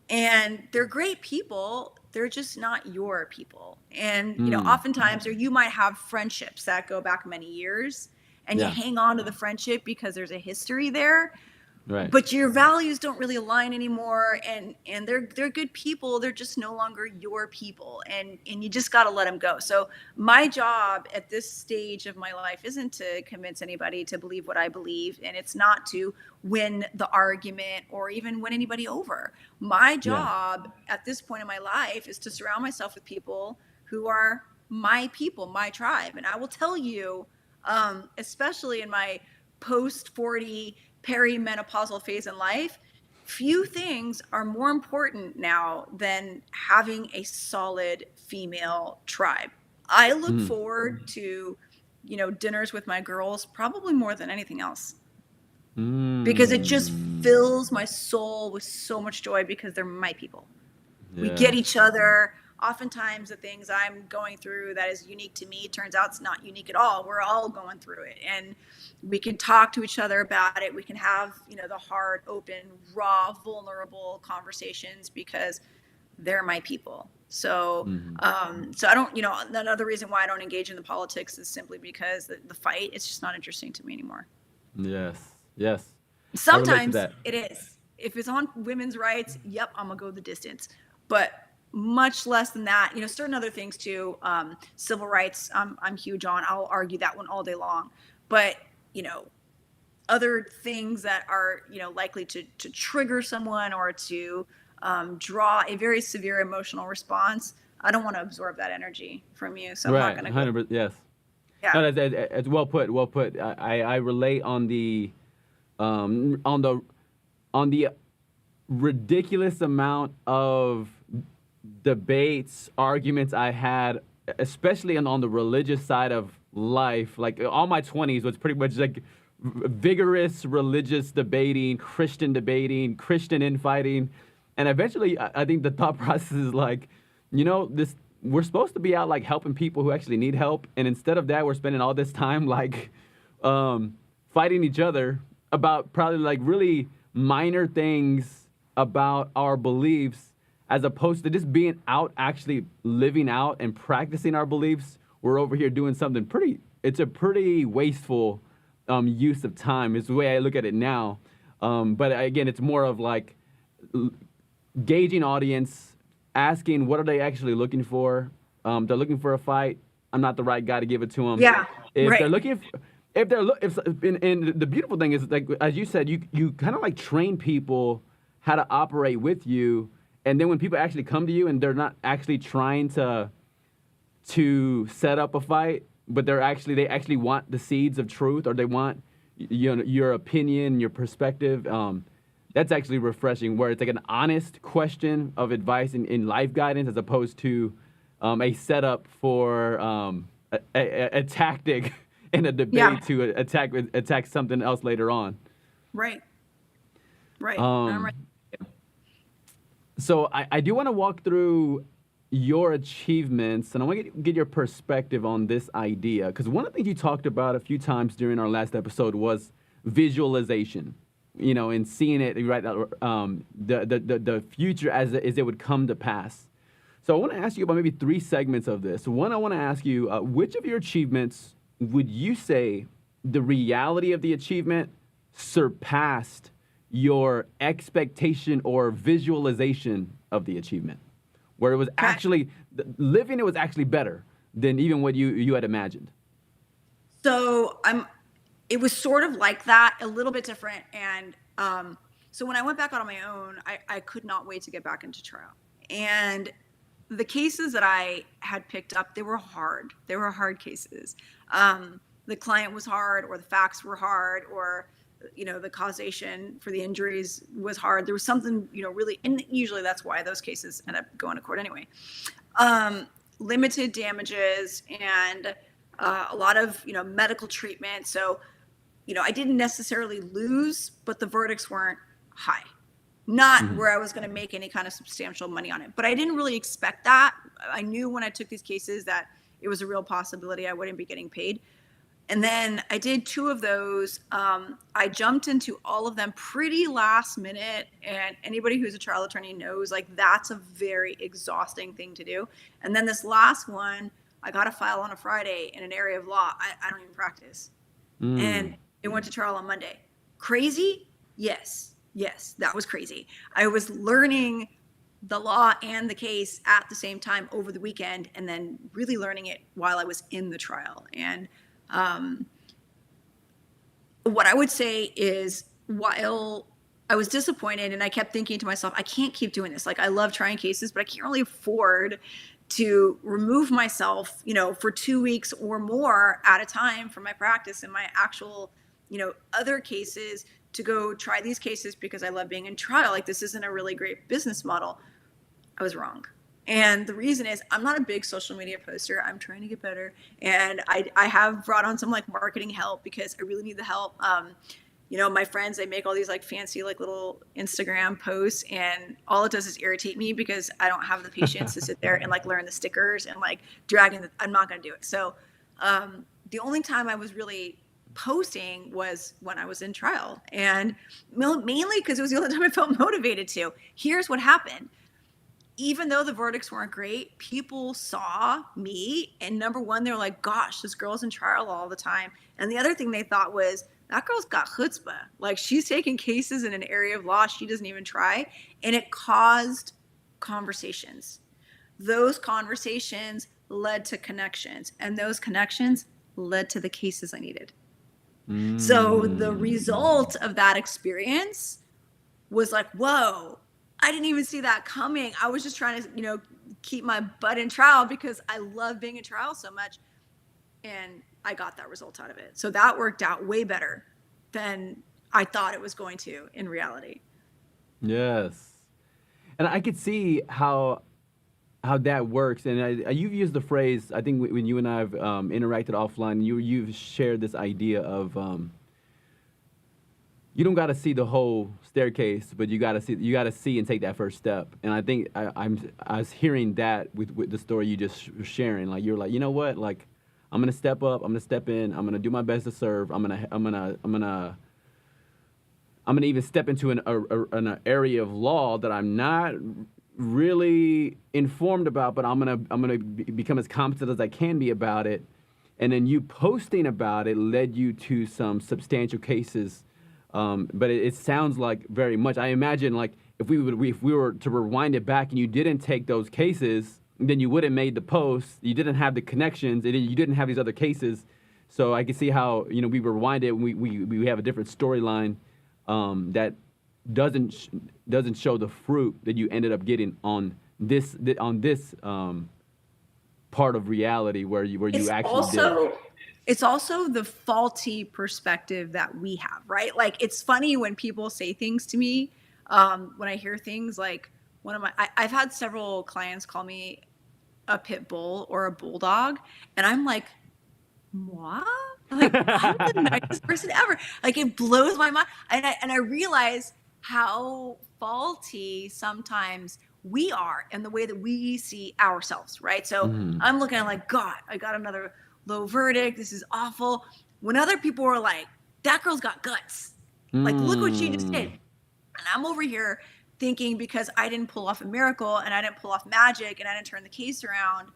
and they're great people. They're just not your people. And, oftentimes, or you might have friendships that go back many years and you hang on to the friendship because there's a history there. Right. But your values don't really align anymore, and they're good people. They're just no longer your people, and you just got to let them go. So my job at this stage of my life isn't to convince anybody to believe what I believe, and it's not to win the argument or even win anybody over. My job at this point in my life is to surround myself with people who are my people, my tribe, and I will tell you, especially in my post 40 perimenopausal phase in life, few things are more important now than having a solid female tribe. I look forward to, dinners with my girls probably more than anything else. Because it just fills my soul with so much joy because they're my people. Yeah. We get each other. Oftentimes the things I'm going through that is unique to me turns out it's not unique at all. We're all going through it, and we can talk to each other about it. We can have, the hard, open, raw, vulnerable conversations because they're my people. So, so I don't, another reason why I don't engage in the politics is simply because the fight, it's just not interesting to me anymore. Yes. Sometimes it is. If it's on women's rights, yep, I'm gonna go the distance. But much less than that, certain other things too. Civil rights, I'm huge on. I'll argue that one all day long. But other things that are likely to trigger someone or to draw a very severe emotional response, I don't want to absorb that energy from you. So I'm not going to. 100%. Yes. Yeah. No, that's well put. Well put. I relate on the ridiculous amount of debates, arguments I had, especially on the religious side of life. Like all my 20s was pretty much like vigorous religious debating, Christian infighting. And eventually I think the thought process is like, we're supposed to be out like helping people who actually need help. And instead of that, we're spending all this time like fighting each other about probably like really minor things about our beliefs, as opposed to just being out, actually living out and practicing our beliefs. We're over here doing something it's a pretty wasteful use of time is the way I look at it now. But again, it's more of like gauging audience, asking what are they actually looking for. They're looking for a fight. I'm not the right guy to give it to them. Yeah, if they're looking and the beautiful thing is, like as you said, you kind of like train people how to operate with you, And then when people actually come to you and they're not actually trying to set up a fight, but they actually want the seeds of truth, or they want your opinion, your perspective. That's actually refreshing, where it's like an honest question of advice in life guidance, as opposed to a setup for a tactic in a debate to attack something else later on. Right. So I do want to walk through your achievements, and I want to get your perspective on this idea, because one of the things you talked about a few times during our last episode was visualization, and seeing it, right, the future as it would come to pass. So I want to ask you about maybe 3 segments of this. One, I want to ask you, which of your achievements would you say the reality of the achievement surpassed your expectation or visualization of the achievement, where it was actually living, it was actually better than even what you had imagined? So it was sort of like that, a little bit different. And so when I went back out on my own, I could not wait to get back into trial. And the cases that I had picked up, they were hard. They were hard cases. The client was hard, or the facts were hard, or the causation for the injuries was hard. There was something, really, and usually that's why those cases end up going to court anyway. Limited damages and a lot of, medical treatment. So, I didn't necessarily lose, but the verdicts weren't high. Not where I was going to make any kind of substantial money on it. But I didn't really expect that. I knew when I took these cases that it was a real possibility I wouldn't be getting paid. And then I did 2 of those. I jumped into all of them pretty last minute. And anybody who's a trial attorney knows, that's a very exhausting thing to do. And then this last one, I got a file on a Friday in an area of law I don't even practice. And it went to trial on Monday. Crazy? Yes, that was crazy. I was learning the law and the case at the same time over the weekend, and then really learning it while I was in the trial. And what I would say is, while I was disappointed and I kept thinking to myself, I can't keep doing this. I love trying cases, but I can't really afford to remove myself, for 2 weeks or more at a time from my practice and my actual, other cases, to go try these cases because I love being in trial. This isn't a really great business model. I was wrong. And the reason is, I'm not a big social media poster. I'm trying to get better. And I have brought on some marketing help because I really need the help. My friends, they make all these fancy little Instagram posts, and all it does is irritate me because I don't have the patience to sit there and learn the stickers and dragging I'm not going to do it. So the only time I was really posting was when I was in trial, and mainly because it was the only time I felt motivated to. Here's what happened. Even though the verdicts weren't great, people saw me, and number one, they were like, gosh, this girl's in trial all the time. And the other thing they thought was, that girl's got chutzpah. She's taking cases in an area of law she doesn't even try. And it caused conversations. Those conversations led to connections, and those connections led to the cases I needed. So the result of that experience was whoa, I didn't even see that coming. I was just trying to, keep my butt in trial because I love being in trial so much. And I got that result out of it. So that worked out way better than I thought it was going to in reality. Yes. And I could see how that works. And you've used the phrase, I think when you and I have interacted offline, you've shared this idea of you don't got to see the whole staircase, but you got to see and take that first step. And I think I was hearing that with the story you just sharing. You're like, you know what? I'm gonna step up. I'm gonna step in. I'm gonna do my best to serve. I'm gonna even step into an area of law that I'm not really informed about, but I'm gonna become as competent as I can be about it. And then you posting about it led you to some substantial cases. But it sounds like very much. I imagine if we were to rewind it back and you didn't take those cases, then you wouldn't have made the posts. You didn't have the connections, and you didn't have these other cases. So I can see how we rewind it and we have a different storyline that doesn't sh- doesn't show the fruit that you ended up getting on this part of reality where you It's actually did. also it's also the faulty perspective that we have, right? Like it's funny when people say things to me, when I hear things like I've had several clients call me a pit bull or a bulldog, and I'm like, what? Like I'm the nicest person ever. Like it blows my mind, and I realize how faulty sometimes we are in the way that we see ourselves, right? So Mm. I'm looking at like, God, I got another low verdict. This is awful. When other people are like, that girl's got guts. Like, look what she just did. Mm. And I'm over here thinking because I didn't pull off a miracle and I didn't pull off magic and I didn't turn the case around,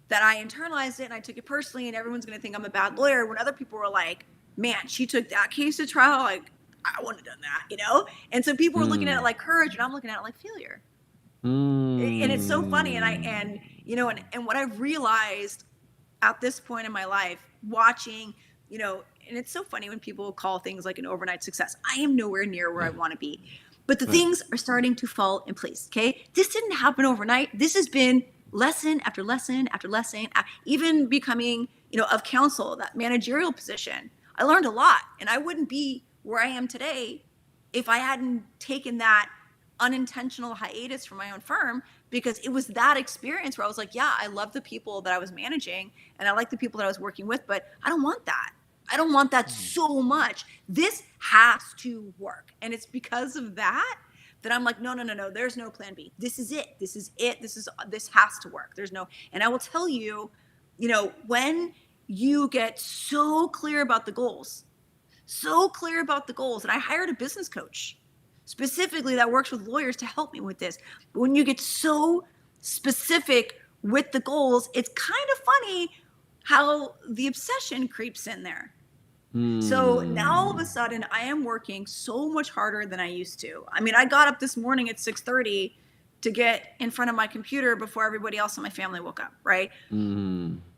that I internalized it and I took it personally and everyone's going to think I'm a bad lawyer, when other people were like, man, she took that case to trial. Like, I wouldn't have done that, you know? And so people were looking at it Mm. like courage and I'm looking at it like failure. And it's so funny. Mm. And what I've realized at this point in my life, watching, and it's so funny when people call things like an overnight success. I am nowhere near where I want to be, but the things are starting to fall in place. Okay. This didn't happen overnight. This has been lesson after lesson after lesson, even becoming, of counsel, that managerial position. I learned a lot, and I wouldn't be where I am today if I hadn't taken that unintentional hiatus from my own firm, because it was that experience where I was like, yeah, I love the people that I was managing and I like the people that I was working with, but I don't want that. I don't want that so much. This has to work. And it's because of that I'm like, no, there's no plan B. This is it. This has to work. There's no, and I will tell you, when you get so clear about the goals, and I hired a business coach specifically that works with lawyers to help me with this. But when you get so specific with the goals, it's kind of funny how the obsession creeps in there. So now all of a sudden I am working so much harder than I used to. I mean, I got up this morning at 6:30 to get in front of my computer before everybody else in my family woke up, right?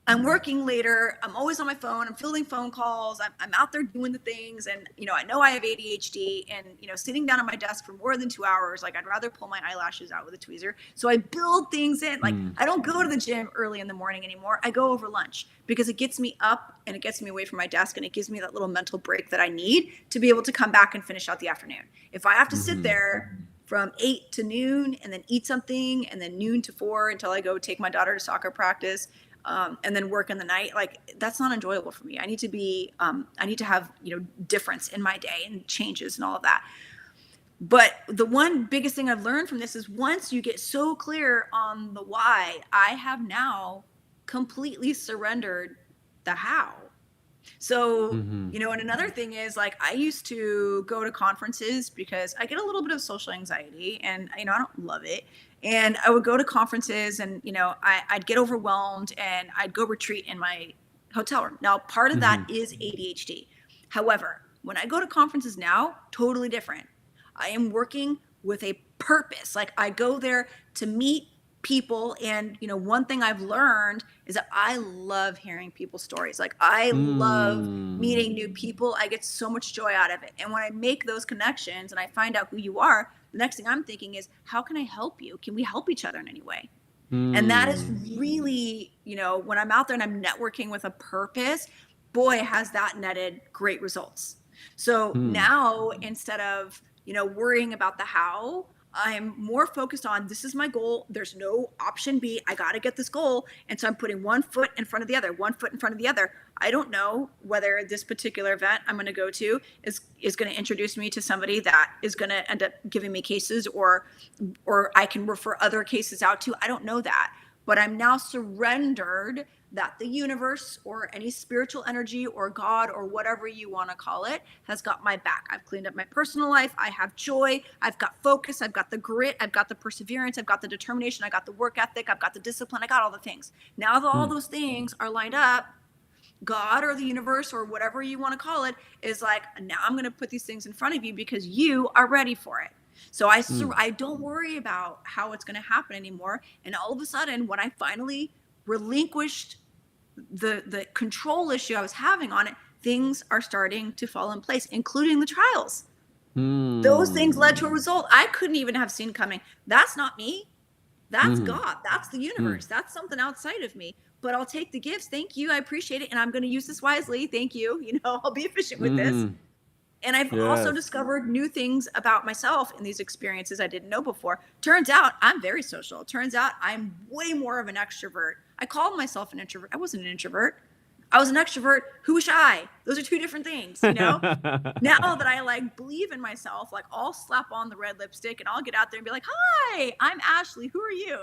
I'm working later. I'm always on my phone. I'm fielding phone calls. I'm out there doing the things. And, I know I have ADHD, and, sitting down at my desk for more than 2 hours, like I'd rather pull my eyelashes out with a tweezer. So I build things in. Like I don't go to the gym early in the morning anymore. I go over lunch because it gets me up and it gets me away from my desk, and it gives me that little mental break that I need to be able to come back and finish out the afternoon. If I have to sit there from 8 to noon and then eat something, and then noon to 4 until I go take my daughter to soccer practice, and then work in the night, like that's not enjoyable for me. I need to have, difference in my day and changes and all of that. But the one biggest thing I've learned from this is once you get so clear on the why, I have now completely surrendered the how. So, and another thing is, like, I used to go to conferences because I get a little bit of social anxiety and, I don't love it. And I would go to conferences and, I'd get overwhelmed and I'd go retreat in my hotel room. Now, part of that is ADHD. However, when I go to conferences now, totally different. I am working with a purpose. Like I go there to meet people, and one thing I've learned is that I love hearing people's stories. Like I love meeting new people. I get so much joy out of it. And when I make those connections and I find out who you are, the next thing I'm thinking is, how can I help you? Can we help each other in any way? And that is really, when I'm out there and I'm networking with a purpose, boy, has that netted great results. So now, instead of worrying about the how, I'm more focused on, this is my goal. There's no option B. I got to get this goal. And so I'm putting one foot in front of the other, one foot in front of the other. I don't know whether this particular event I'm going to go to is going to introduce me to somebody that is going to end up giving me cases, or I can refer other cases out to. I don't know that. But I'm now surrendered that the universe or any spiritual energy or God or whatever you want to call it has got my back. I've cleaned up my personal life. I have joy. I've got focus. I've got the grit. I've got the perseverance. I've got the determination. I got the work ethic. I've got the discipline. I got all the things. Now that all those things are lined up, God or the universe or whatever you want to call it is like, now I'm going to put these things in front of you because you are ready for it. So I don't worry about how it's going to happen anymore. And all of a sudden, when I finally relinquished the control issue I was having on it, things are starting to fall in place, including the trials. Those things led to a Hmm. result I couldn't even have seen coming. That's not me. That's Hmm. God. That's the Hmm. universe. That's something outside of me. But I'll take the gifts. Thank you. I appreciate it. And I'm going to use this wisely. Thank you. I'll be efficient with this. Hmm. And I've also Yes. discovered new things about myself in these experiences I didn't know before. Turns out I'm very social. Turns out I'm way more of an extrovert. I called myself an introvert. I wasn't an introvert. I was an extrovert who was shy. Those are two different things. Now that I like believe in myself, like I'll slap on the red lipstick and I'll get out there and be like, "Hi, I'm Ashley. Who are you?"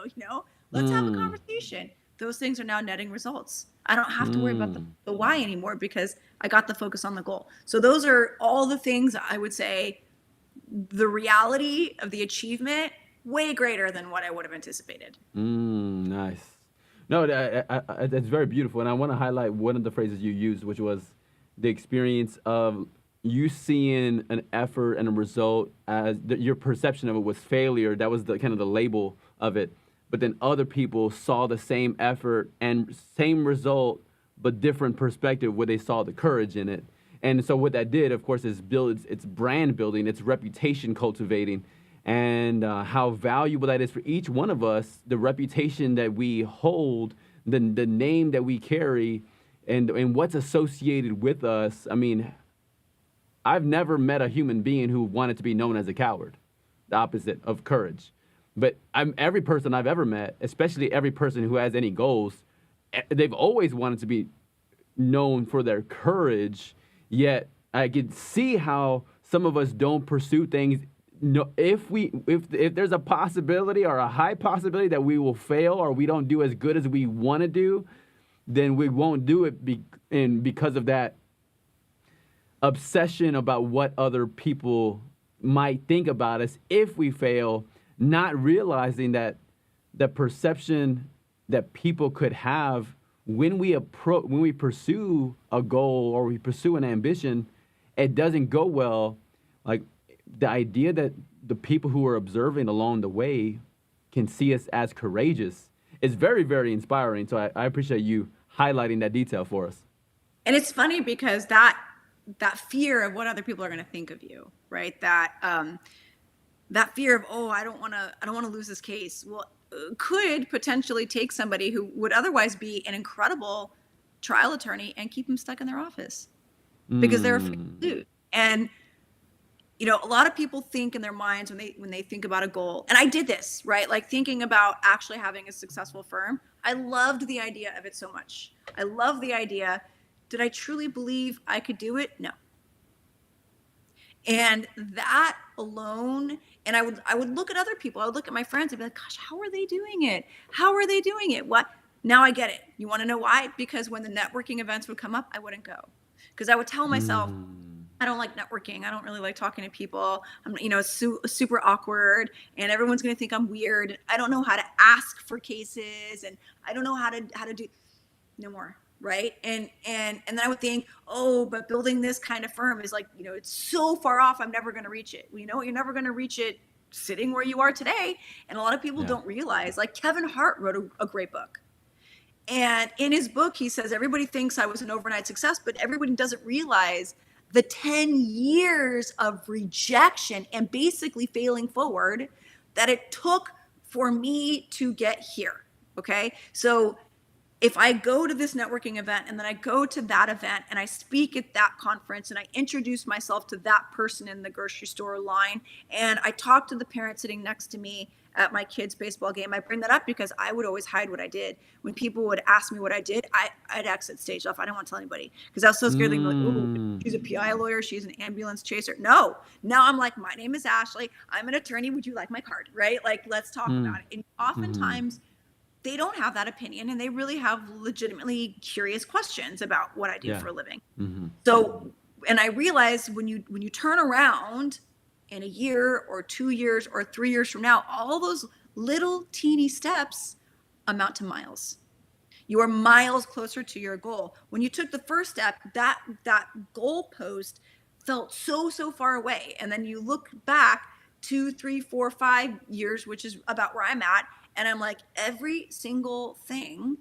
Let's have a Hmm. conversation. Those things are now netting results. I don't have to worry about the, Hmm. the why anymore because I got the focus on the goal. So those are all the things I would say the reality of the achievement way greater than what I would have anticipated. Nice. No, that's very beautiful, and I want to highlight one of the phrases you used, which was the experience of you seeing an effort and a result as your perception of it was failure. That was the kind of the label of it, but then other people saw the same effort and same result, but different perspective where they saw the courage in it. And so what that did, of course, is build its brand building, its reputation cultivating, and how valuable that is for each one of us, the reputation that we hold, the name that we carry, and what's associated with us. I mean, I've never met a human being who wanted to be known as a coward, the opposite of courage. But every person I've ever met, especially every person who has any goals, they've always wanted to be known for their courage. Yet I can see how some of us don't pursue things. No, if there's a possibility or a high possibility that we will fail or we don't do as good as we want to do, then we won't do it. And because of that obsession about what other people might think about us if we fail, not realizing that the perception that people could have when we pursue a goal or we pursue an ambition, it doesn't go well. Like the idea that the people who are observing along the way can see us as courageous is very, very inspiring. So I appreciate you highlighting that detail for us. And it's funny because that fear of what other people are going to think of you, right? That fear of, oh, I don't want to lose this case. Well, could potentially take somebody who would otherwise be an incredible trial attorney and keep them stuck in their office because they're afraid to Mm. lose. And a lot of people think in their minds when they think about a goal. And I did this, right? Like thinking about actually having a successful firm. I loved the idea of it so much. I love the idea. Did I truly believe I could do it? No. And that alone, and I would look at other people. I would look at my friends and be like, gosh, how are they doing it? How are they doing it? What? Now I get it. You want to know why? Because when the networking events would come up, I wouldn't go. Because I would tell myself, Mm. I don't like networking. I don't really like talking to people. It's super awkward, and everyone's going to think I'm weird. I don't know how to ask for cases, and I don't know how to do no more, right? And then I would think, oh, but building this kind of firm is like, it's so far off, I'm never going to reach it. Well, you're never going to reach it sitting where you are today. And a lot of people Yeah. don't realize, like Kevin Hart wrote a great book. And in his book, he says, everybody thinks I was an overnight success, but everybody doesn't realize the 10 years of rejection and basically failing forward that it took for me to get here. Okay. So if I go to this networking event and then I go to that event and I speak at that conference and I introduce myself to that person in the grocery store line and I talk to the parent sitting next to me at my kid's baseball game, I bring that up because I would always hide what I did. When people would ask me what I did, I'd exit stage left. I didn't want to tell anybody because I was so scared they'd be like, oh, Mm. she's a PI lawyer. She's an ambulance chaser. No, now I'm like, my name is Ashley. I'm an attorney. Would you like my card? Right? Like, let's talk Mm. about it. And Mm. oftentimes they don't have that opinion and they really have legitimately curious questions about what I do Yeah. for a living. Mm-hmm. So, and I realize when you turn around in a year or 2 years or 3 years from now, all those little teeny steps amount to miles. You are miles closer to your goal. When you took the first step, that goal post felt so far away. And then you look back 2, 3, 4, 5 years, which is about where I'm at, and I'm like, every single thing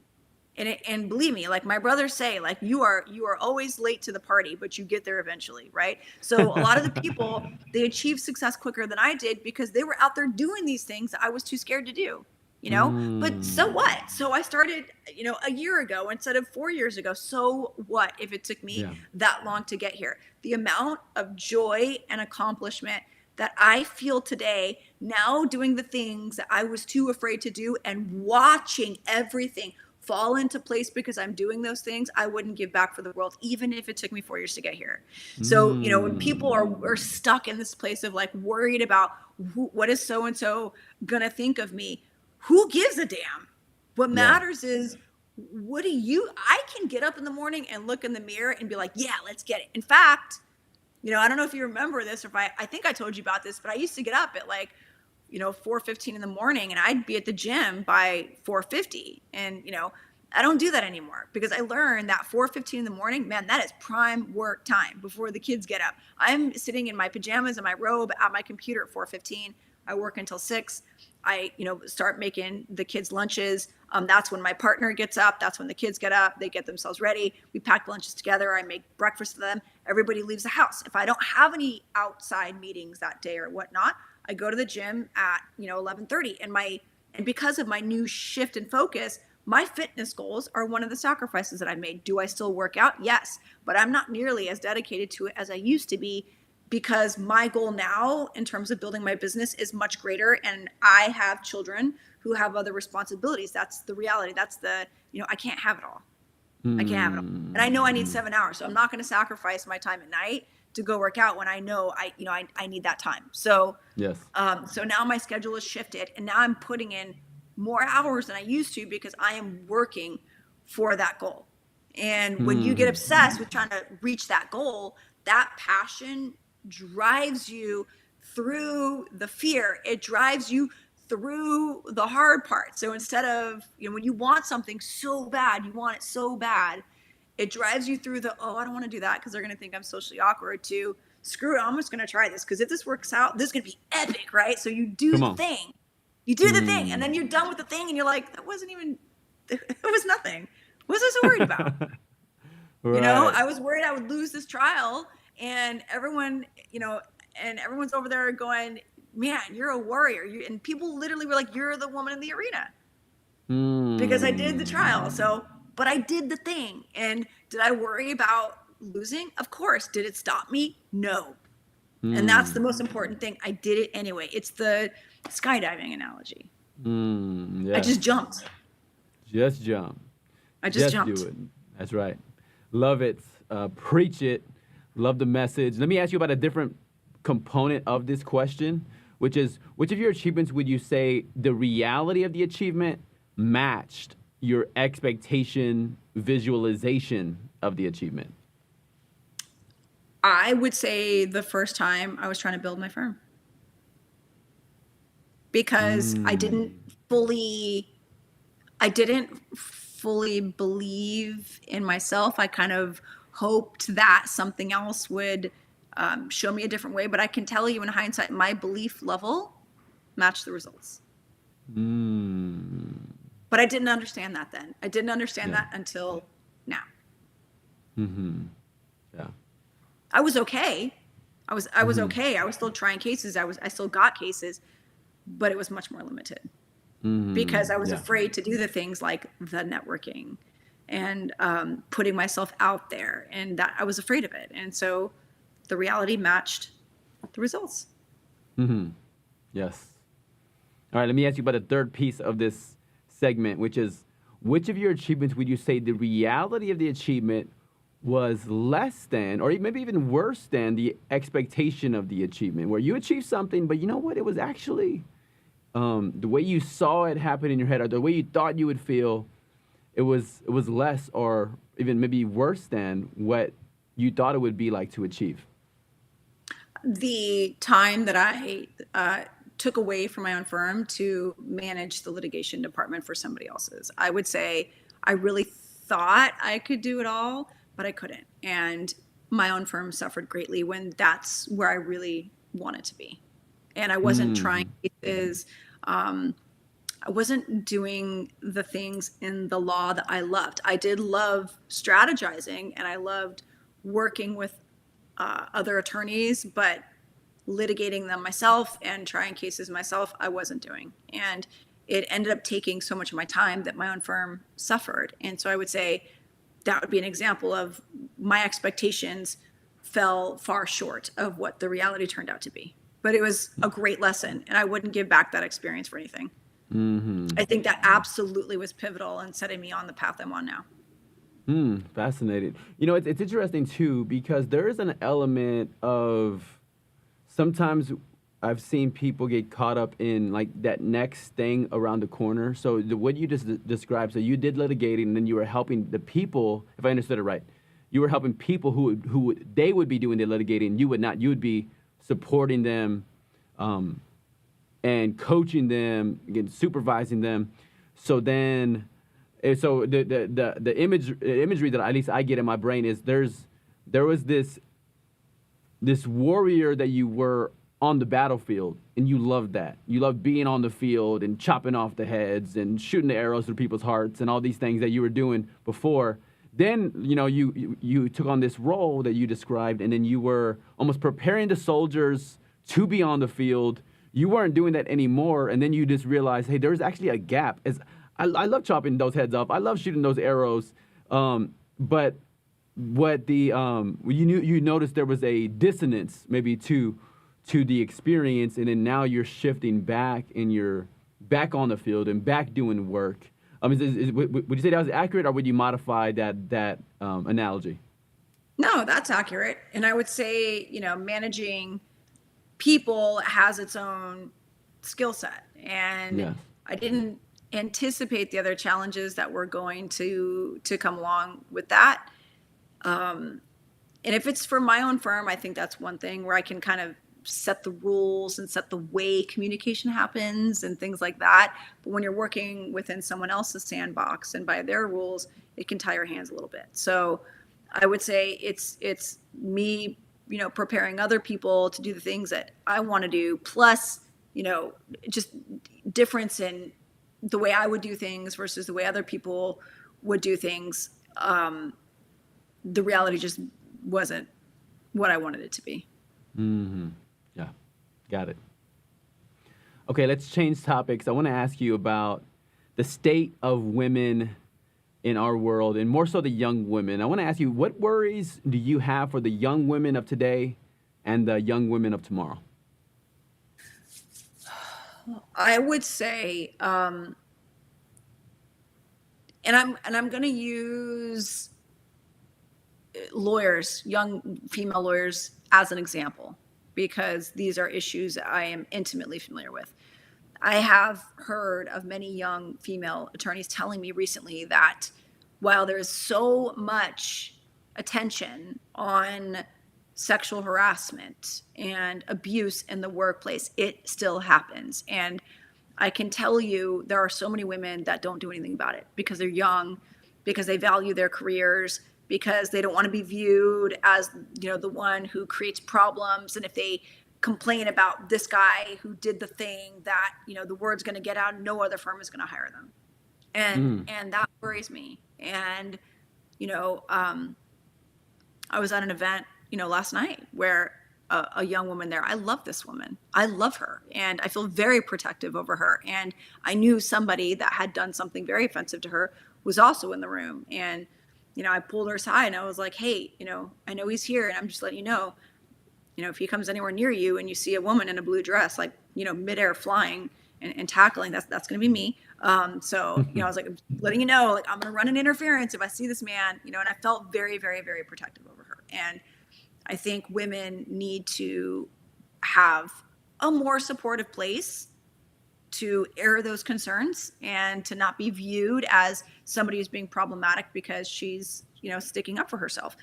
And believe me, like my brothers say, like you are always late to the party, but you get there eventually, right? So a lot of the people, they achieve success quicker than I did because they were out there doing these things that I was too scared to do, you know? But so what? So I started, a year ago instead of 4 years ago. So what if it took me that long to get here? The amount of joy and accomplishment that I feel today, now doing the things that I was too afraid to do and watching everything fall into place because I'm doing those things, I wouldn't give back for the world, even if it took me 4 years to get here. So, when people are stuck in this place of like worried about what is so-and-so gonna think of me, who gives a damn? What matters is, I can get up in the morning and look in the mirror and be like, yeah, let's get it. In fact, I don't know if you remember this, or if I think I told you about this, but I used to get up at like, 4:15 in the morning, and I'd be at the gym by 4:50. And, I don't do that anymore because I learned that 4:15 in the morning, man, that is prime work time before the kids get up. I'm sitting in my pajamas and my robe at my computer at 4:15. I work until 6. I, start making the kids' lunches. That's when my partner gets up. That's when the kids get up. They get themselves ready. We pack lunches together. I make breakfast for them. Everybody leaves the house. If I don't have any outside meetings that day or whatnot, I go to the gym at 11:30. And because of my new shift in focus, my fitness goals are one of the sacrifices that I made. Do I still work out? Yes, but I'm not nearly as dedicated to it as I used to be, because my goal now in terms of building my business is much greater, and I have children who have other responsibilities. That's the reality. That's I can't have it all. I can't have it all. And I know I need 7 hours, so I'm not going to sacrifice my time at night to go work out when I know I need that time. So yes. So now my schedule is shifted, and now I'm putting in more hours than I used to because I am working for that goal. And when you get obsessed with trying to reach that goal, that passion drives you through the fear. It drives you through the hard part. So instead of, when you want something so bad, you want it so bad, it drives you through I don't want to do that because they're going to think I'm socially awkward, to screw it, I'm just going to try this because if this works out, this is going to be epic, right? So you do the thing. You do the thing, and then you're done with the thing, and you're like, that wasn't even, it was nothing. What was I so worried about? Right. I was worried I would lose this trial, and everyone, and everyone's over there going, man, you're a warrior. And people literally were like, you're the woman in the arena. Because I did the trial. So, but I did the thing. And did I worry about losing? Of course. Did it stop me? No. And that's the most important thing. I did it anyway. It's the skydiving analogy. I just jumped. Just jump. I just jumped. Do it. That's right. Love it. Preach it. Love the message. Let me ask you about a different component of this question, which is, which of your achievements would you say the reality of the achievement matched your expectation visualization of the achievement? I would say the first time I was trying to build my firm, because I didn't fully believe in myself. I kind of hoped that something else would show me a different way. But I can tell you in hindsight, my belief level matched the results. But I didn't understand that then. I didn't understand that until now. Yeah. I was okay. I was okay. I was still trying cases. I still got cases, but it was much more limited because I was afraid to do the things like the networking and putting myself out there, and that I was afraid of it. And so the reality matched the results. Yes. All right. Let me ask you about the third piece of this segment, which is, which of your achievements would you say the reality of the achievement was less than, or maybe even worse than, the expectation of the achievement, where you achieved something, but you know what? It was actually the way you saw it happen in your head, or the way you thought you would feel, it was less, or even maybe worse than what you thought it would be like to achieve. The time that I took away from my own firm to manage the litigation department for somebody else's. I would say I really thought I could do it all, but I couldn't. And my own firm suffered greatly when that's where I really wanted to be. And I wasn't trying cases. I wasn't doing the things in the law that I loved. I did love strategizing and I loved working with other attorneys, but litigating them myself and trying cases myself, I wasn't doing. And it ended up taking so much of my time that my own firm suffered. And so I would say that would be an example of my expectations fell far short of what the reality turned out to be. But it was a great lesson, and I wouldn't give back that experience for anything. I think that absolutely was pivotal in setting me on the path I'm on now. Fascinating. It's interesting too, because there is an element of sometimes I've seen people get caught up in like that next thing around the corner. So what you just described, so you did litigating and then you were helping the people, if I understood it right, you were helping people who they would be doing the litigating, you would not. You would be supporting them and coaching them, again, supervising them. So then, so the imagery that at least I get in my brain is there was this warrior that you were on the battlefield, and you loved that. You loved being on the field and chopping off the heads and shooting the arrows through people's hearts and all these things that you were doing before. Then, you took on this role that you described, and then you were almost preparing the soldiers to be on the field. You weren't doing that anymore, and then you just realized, hey, there's actually a gap. I love chopping those heads off. I love shooting those arrows, but what you noticed there was a dissonance maybe to the experience, and then now you're shifting back and you're back on the field and back doing work. Would you say that was accurate, or would you modify that analogy? No, that's accurate. And I would say, managing people has its own skill set. And I didn't anticipate the other challenges that were going to come along with that. And if it's for my own firm, I think that's one thing where I can kind of set the rules and set the way communication happens and things like that. But when you're working within someone else's sandbox and by their rules, it can tie your hands a little bit. So I would say it's me, preparing other people to do the things that I want to do, plus, just difference in the way I would do things versus the way other people would do things. The reality just wasn't what I wanted it to be. Mm-hmm. Yeah, got it. Okay, let's change topics. I want to ask you about the state of women in our world, and more so the young women. I want to ask you, what worries do you have for the young women of today and the young women of tomorrow? I would say, and I'm going to use lawyers, young female lawyers, as an example, because these are issues I am intimately familiar with. I have heard of many young female attorneys telling me recently that while there is so much attention on sexual harassment and abuse in the workplace, it still happens. And I can tell you there are so many women that don't do anything about it because they're young, because they value their careers, because they don't want to be viewed as, the one who creates problems. And if they complain about this guy who did the thing that, the word's going to get out, no other firm is going to hire them. And that worries me. And, I was at an event, last night where a young woman there, I love this woman. I love her. And I feel very protective over her. And I knew somebody that had done something very offensive to her was also in the room. And, I pulled her aside and I was like, hey, I know he's here, and I'm just letting you know, if he comes anywhere near you and you see a woman in a blue dress, like, midair flying and tackling, that's going to be me. So, I was like, I'm letting you know, like, I'm going to run an interference if I see this man, and I felt very, very, very protective over her. And I think women need to have a more supportive place to air those concerns and to not be viewed as somebody who's being problematic because she's, sticking up for herself.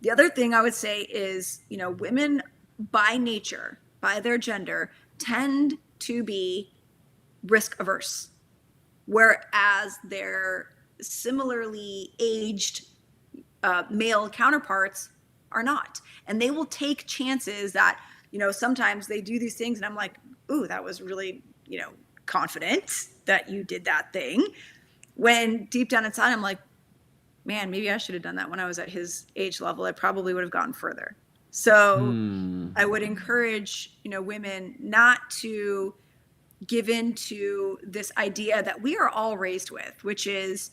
The other thing I would say is, women by nature, by their gender, tend to be risk averse, whereas their similarly aged male counterparts are not. And they will take chances that, sometimes they do these things and I'm like, ooh, that was really, confident that you did that thing, when deep down inside I'm like, man, maybe I should have done that when I was at his age level. I probably would have gotten further. So I would encourage, women not to give into this idea that we are all raised with, which is,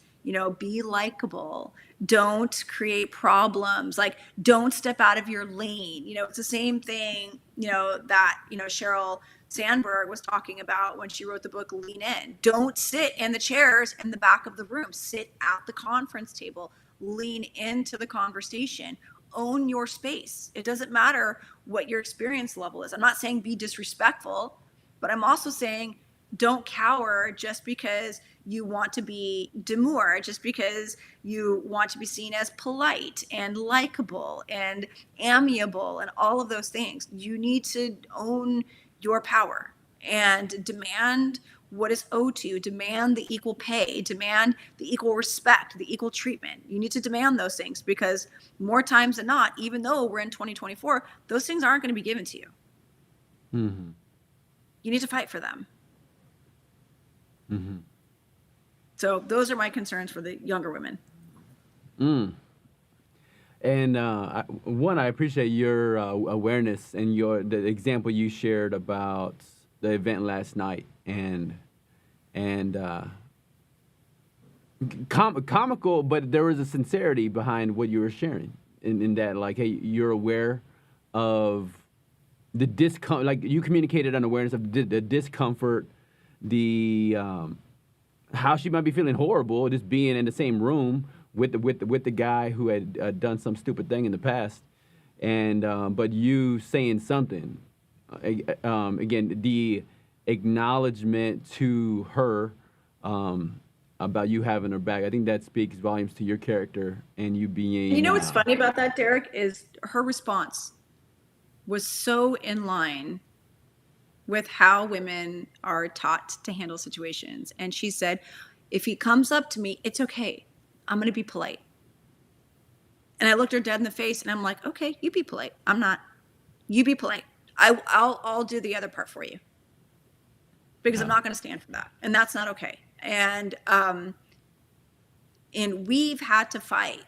be likable, don't create problems, like don't step out of your lane. It's the same thing, that, Sheryl Sandberg was talking about when she wrote the book Lean In. Don't sit in the chairs in the back of the room, sit at the conference table, lean into the conversation, own your space. It doesn't matter what your experience level is. I'm not saying be disrespectful, but I'm also saying don't cower just because you want to be demure, just because you want to be seen as polite and likable and amiable and all of those things. You need to own your power and demand what is owed to you, demand the equal pay, demand the equal respect, the equal treatment. You need to demand those things, because more times than not, even though we're in 2024, those things aren't going to be given to you. Mm-hmm. You need to fight for them. Mm-hmm. So those are my concerns for the younger women. And I appreciate your awareness and the example you shared about the event last night, and comical, but there was a sincerity behind what you were sharing. In that, like, hey, you're aware of the discomfort, like you communicated an awareness of the discomfort, the how she might be feeling horrible just being in the same room with the guy who had done some stupid thing in the past, and but you saying something, again, the acknowledgement to her about you having her back. I think that speaks volumes to your character and you being. You know what's funny about that, Derek, is her response was so in line with how women are taught to handle situations. And she said, if he comes up to me, it's okay. I'm going to be polite. And I looked her dead in the face and I'm like, okay, you be polite. I'm not. You be polite. I'll do the other part for you, because I'm not going to stand for that. And that's not okay. And we've had to fight,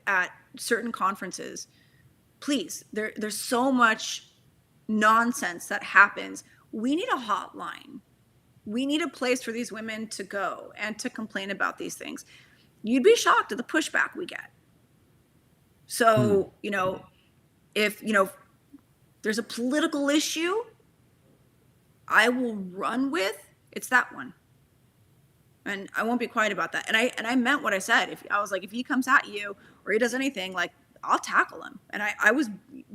at certain conferences. Please, there's so much nonsense that happens. We need a hotline. We need a place for these women to go and to complain about these things. You'd be shocked at the pushback we get. So, if, there's a political issue I will run with, it's that one. And I won't be quiet about that. And I meant what I said. If I was like, if he comes at you or he does anything, like, I'll tackle him. And I was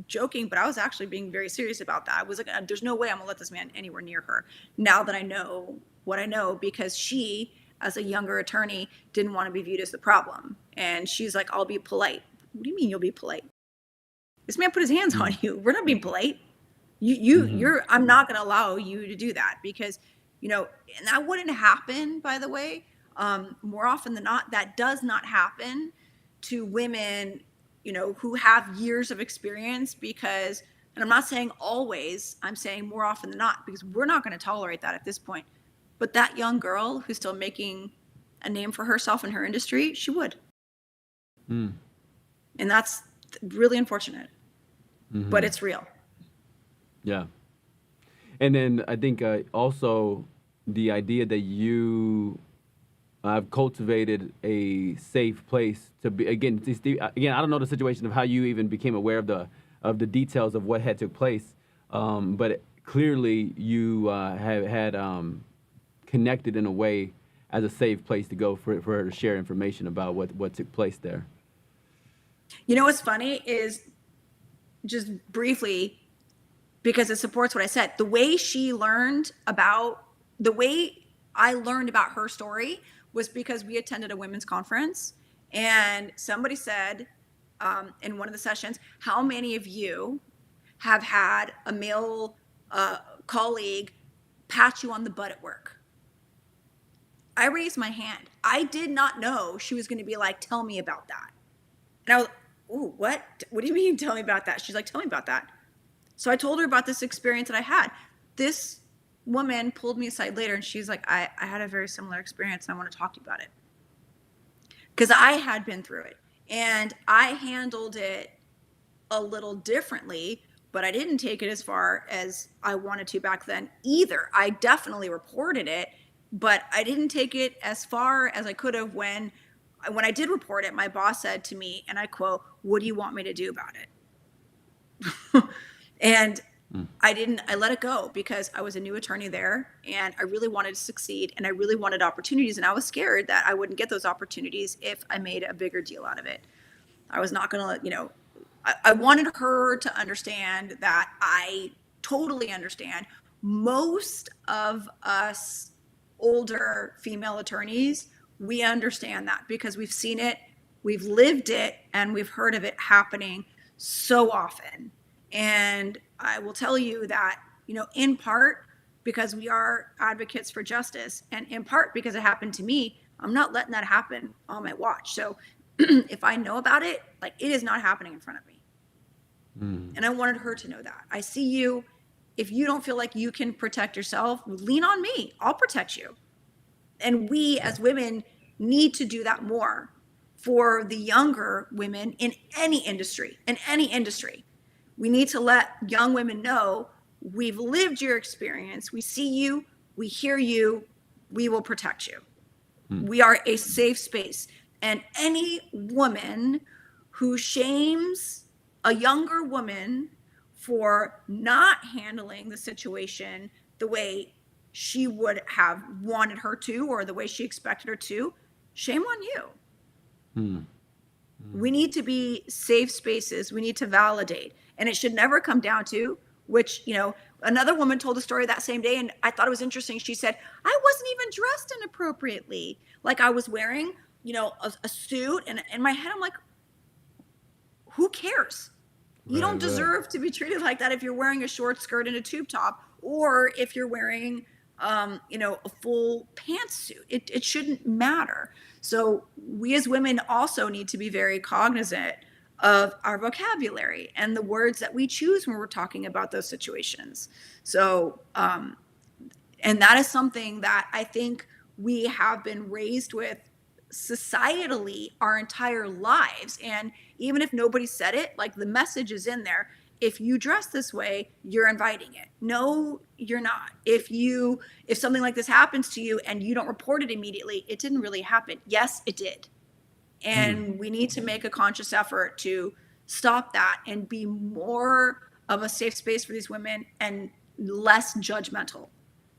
joking, but I was actually being very serious about that. I was like, there's no way I'm gonna let this man anywhere near her, now that I know what I know, because she, as a younger attorney, didn't want to be viewed as the problem. And she's like, I'll be polite. What do you mean you'll be polite? This man put his hands on you. We're not being polite. You're I'm not gonna allow you to do that, because and that wouldn't happen, by the way. More often than not, that does not happen to women, who have years of experience, because, and I'm not saying always, I'm saying more often than not, because we're not going to tolerate that at this point. But that young girl who's still making a name for herself in her industry, she would. And that's really unfortunate, but it's real. Yeah. And then I think also the idea that you have cultivated a safe place to be, again, I don't know the situation of how you even became aware of the details of what had took place, but clearly you had connected in a way as a safe place to go for her to share information about what took place there. What's funny is, just briefly, because it supports what I said, the way I learned about her story was because we attended a women's conference, and somebody said in one of the sessions, how many of you have had a male colleague pat you on the butt at work? I raised my hand. I did not know she was going to be like, tell me about that. And I was, ooh, what? What do you mean, tell me about that? She's like, tell me about that. So I told her about this experience that I had. This woman pulled me aside later and she's like, I had a very similar experience and I want to talk to you about it. Because I had been through it and I handled it a little differently, but I didn't take it as far as I wanted to back then either. I definitely reported it, but I didn't take it as far as I could have when I did report it. My boss said to me, and I quote, "What do you want me to do about it?" And I let it go because I was a new attorney there and I really wanted to succeed and I really wanted opportunities. And I was scared that I wouldn't get those opportunities if I made a bigger deal out of it. I was not going to, I wanted her to understand that I totally understand. Most of us older female attorneys, we understand that because we've seen it, we've lived it, and we've heard of it happening so often. And I will tell you that, in part because we are advocates for justice, and in part because it happened to me, I'm not letting that happen on my watch. So if I know about it, like, it is not happening in front of me. And I wanted her to know that. I see you. If you don't feel like you can protect yourself, lean on me. I'll protect you. And we as women need to do that more for the younger women in any industry, We need to let young women know we've lived your experience. We see you, we hear you, we will protect you. We are a safe space. And any woman who shames a younger woman for not handling the situation the way she would have wanted her to or the way she expected her to, shame on you. We need to be safe spaces. We need to validate. And it should never come down to, which, another woman told a story that same day, and I thought it was interesting. She said, I wasn't even dressed inappropriately. Like, I was wearing, a suit, and in my head, I'm like, who cares? You don't deserve to be treated like that if you're wearing a short skirt and a tube top, or if you're wearing, a full pantsuit. It shouldn't matter. So we as women also need to be very cognizant of our vocabulary and the words that we choose when we're talking about those situations. So, and that is something that I think we have been raised with societally our entire lives. And even if nobody said it, like, the message is in there. If you dress this way, you're inviting it. No, you're not. If something like this happens to you and you don't report it immediately, it didn't really happen. Yes, it did. And we need to make a conscious effort to stop that and be more of a safe space for these women and less judgmental.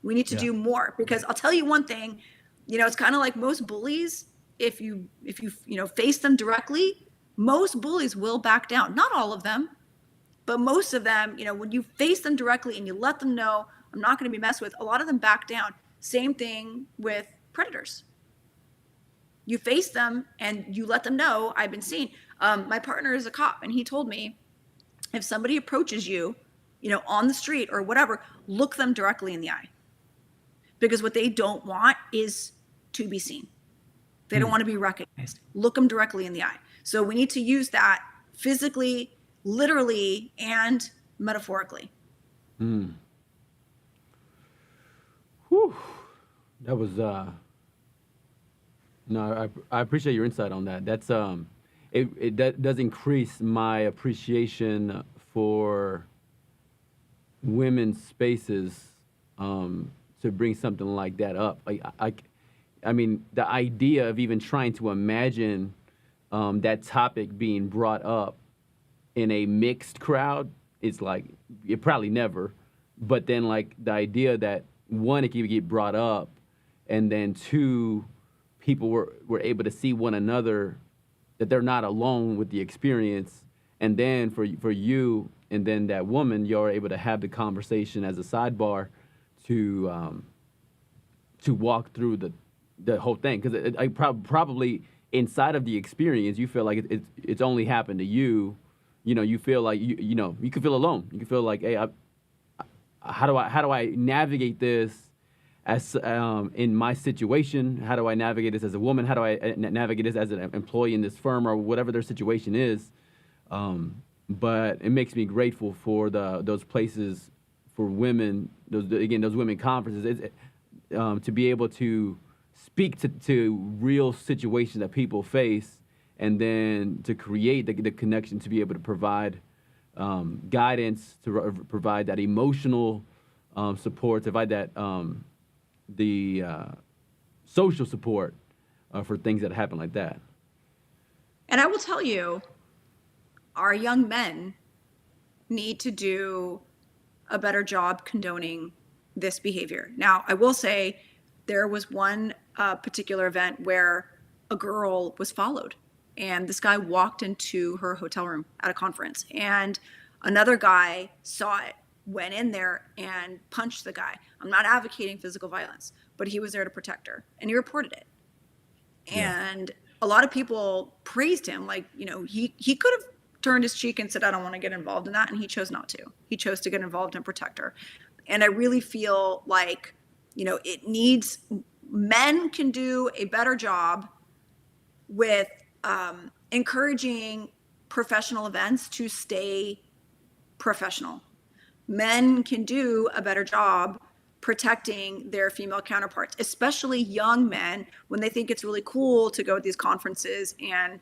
We need to do more, because I'll tell you one thing, it's kind of like most bullies. If you face them directly, most bullies will back down. Not all of them, but most of them, when you face them directly and you let them know, I'm not going to be messed with, a lot of them back down. Same thing with predators. You face them and you let them know, I've been seen. My partner is a cop, and he told me, if somebody approaches you, on the street or whatever, look them directly in the eye. Because what they don't want is to be seen. They don't want to be recognized. Look them directly in the eye. So we need to use that physically, literally, and metaphorically. Whew. That was no, I appreciate your insight on that. That's it does increase my appreciation for women's spaces to bring something like that up. I mean, the idea of even trying to imagine that topic being brought up in a mixed crowd is like, it probably never. But then, like, the idea that, one, it can get brought up, and then two, people were able to see one another, that they're not alone with the experience. And then for you and then that woman, you're able to have the conversation as a sidebar to walk through the whole thing. Because probably inside of the experience, you feel like it's only happened to you. You feel like you can feel alone. You can feel like, hey, how do I navigate this as in my situation? How do I navigate this as a woman? How do I navigate this as an employee in this firm, or whatever their situation is? But it makes me grateful for those places for women, those women conferences, to be able to speak to real situations that people face, and then to create the connection, to be able to provide guidance, to provide that emotional support, to provide that the social support for things that happen like that. And I will tell you, our young men need to do a better job condoning this behavior. Now, I will say there was one particular event where a girl was followed, and this guy walked into her hotel room at a conference, and another guy saw it, went in there and punched the guy. I'm not advocating physical violence, but he was there to protect her, and he reported it. And a lot of people praised him. Like, he could have turned his cheek and said, I don't want to get involved in that. And he chose not to. He chose to get involved and protect her. And I really feel like, it needs, men can do a better job with encouraging professional events to stay professional. Men can do a better job protecting their female counterparts, especially young men, when they think it's really cool to go to these conferences and,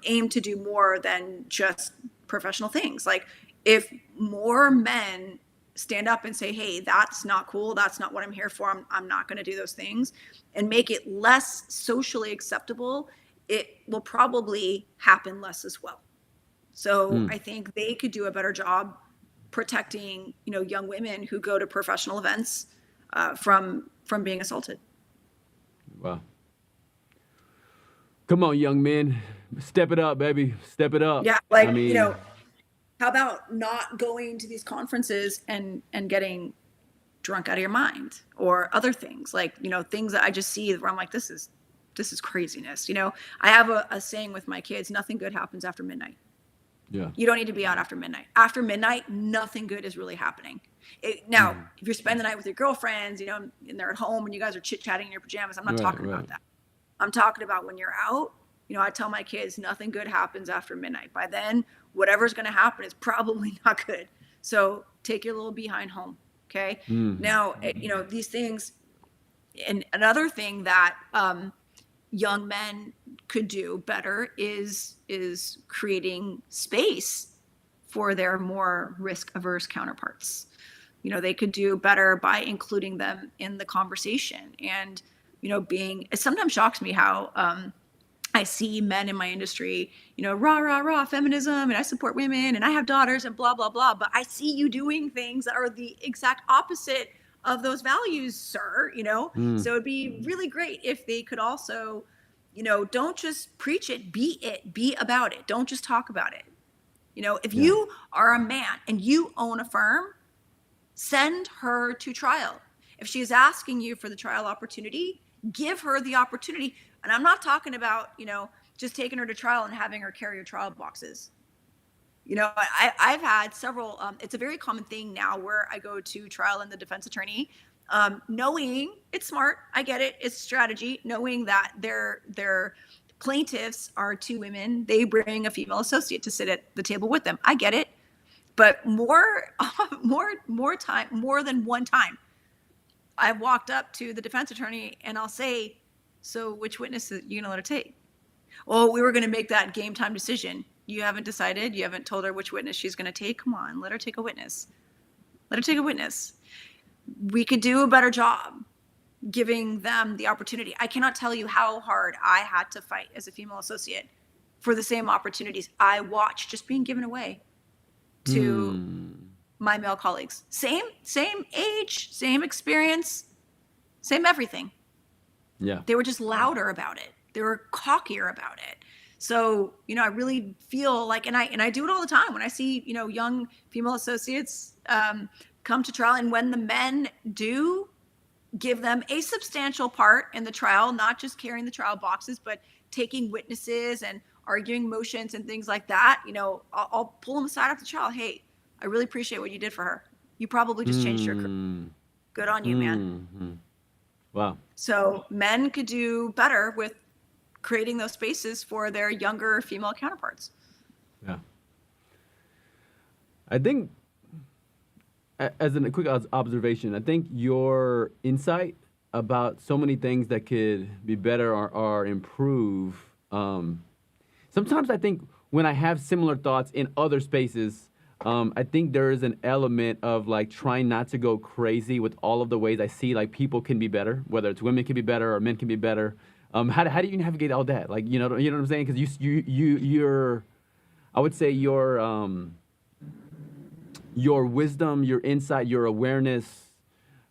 aim to do more than just professional things. Like, if more men stand up and say, hey, that's not cool, that's not what I'm here for, I'm not going to do those things, and make it less socially acceptable, it will probably happen less as well. So I think they could do a better job protecting, young women who go to professional events from being assaulted. Wow. Come on, young men. Step it up, baby. Step it up. Yeah, like, how about not going to these conferences and getting drunk out of your mind, or other things, like, things that I just see where I'm like, this is craziness. I have a saying with my kids: nothing good happens after midnight. Yeah. You don't need to be out after midnight. After midnight, nothing good is really happening. Now, if you're spending the night with your girlfriends, and they're at home and you guys are chit-chatting in your pajamas, I'm not talking about that. I'm talking about when you're out. I tell my kids, nothing good happens after midnight. By then, whatever's going to happen is probably not good. So take your little behind home. Okay. Now, these things, and another thing that young men could do better is creating space for their more risk-averse counterparts. They could do better by including them in the conversation, and it sometimes shocks me how I see men in my industry, rah, rah, rah, feminism, and I support women, and I have daughters, and blah, blah, blah. But I see you doing things that are the exact opposite of those values, sir. So it'd be really great if they could also, don't just preach it, be about it. Don't just talk about it. If you are a man and you own a firm, send her to trial. If she is asking you for the trial opportunity, give her the opportunity. And I'm not talking about, just taking her to trial and having her carry her trial boxes. I've had several, it's a very common thing now where I go to trial and the defense attorney, knowing it's smart, I get it, it's strategy, knowing that their plaintiffs are two women, they bring a female associate to sit at the table with them. I get it. But more time, more than one time, I've walked up to the defense attorney and I'll say, so which witness are you going to let her take? Well, we were going to make that game time decision. You haven't decided? You haven't told her which witness she's going to take? Come on, let her take a witness. Let her take a witness. We could do a better job giving them the opportunity. I cannot tell you how hard I had to fight as a female associate for the same opportunities I watched just being given away to my male colleagues. Same age, same experience, same everything. Yeah. They were just louder about it. They were cockier about it. So, I really feel like, and I do it all the time when I see, young female associates come to trial, and when the men do give them a substantial part in the trial, not just carrying the trial boxes, but taking witnesses and arguing motions and things like that, I'll pull them aside after the trial. Hey, I really appreciate what you did for her. You probably just changed your career. Good on you, man. Wow. So men could do better with creating those spaces for their younger female counterparts. Yeah. I think as a quick observation, I think your insight about so many things that could be better or improve. Sometimes I think when I have similar thoughts in other spaces, I think there is an element of like trying not to go crazy with all of the ways I see like people can be better, whether it's women can be better or men can be better. How do you navigate all that? Like you know what I'm saying? Because you're I would say your wisdom, your insight, your awareness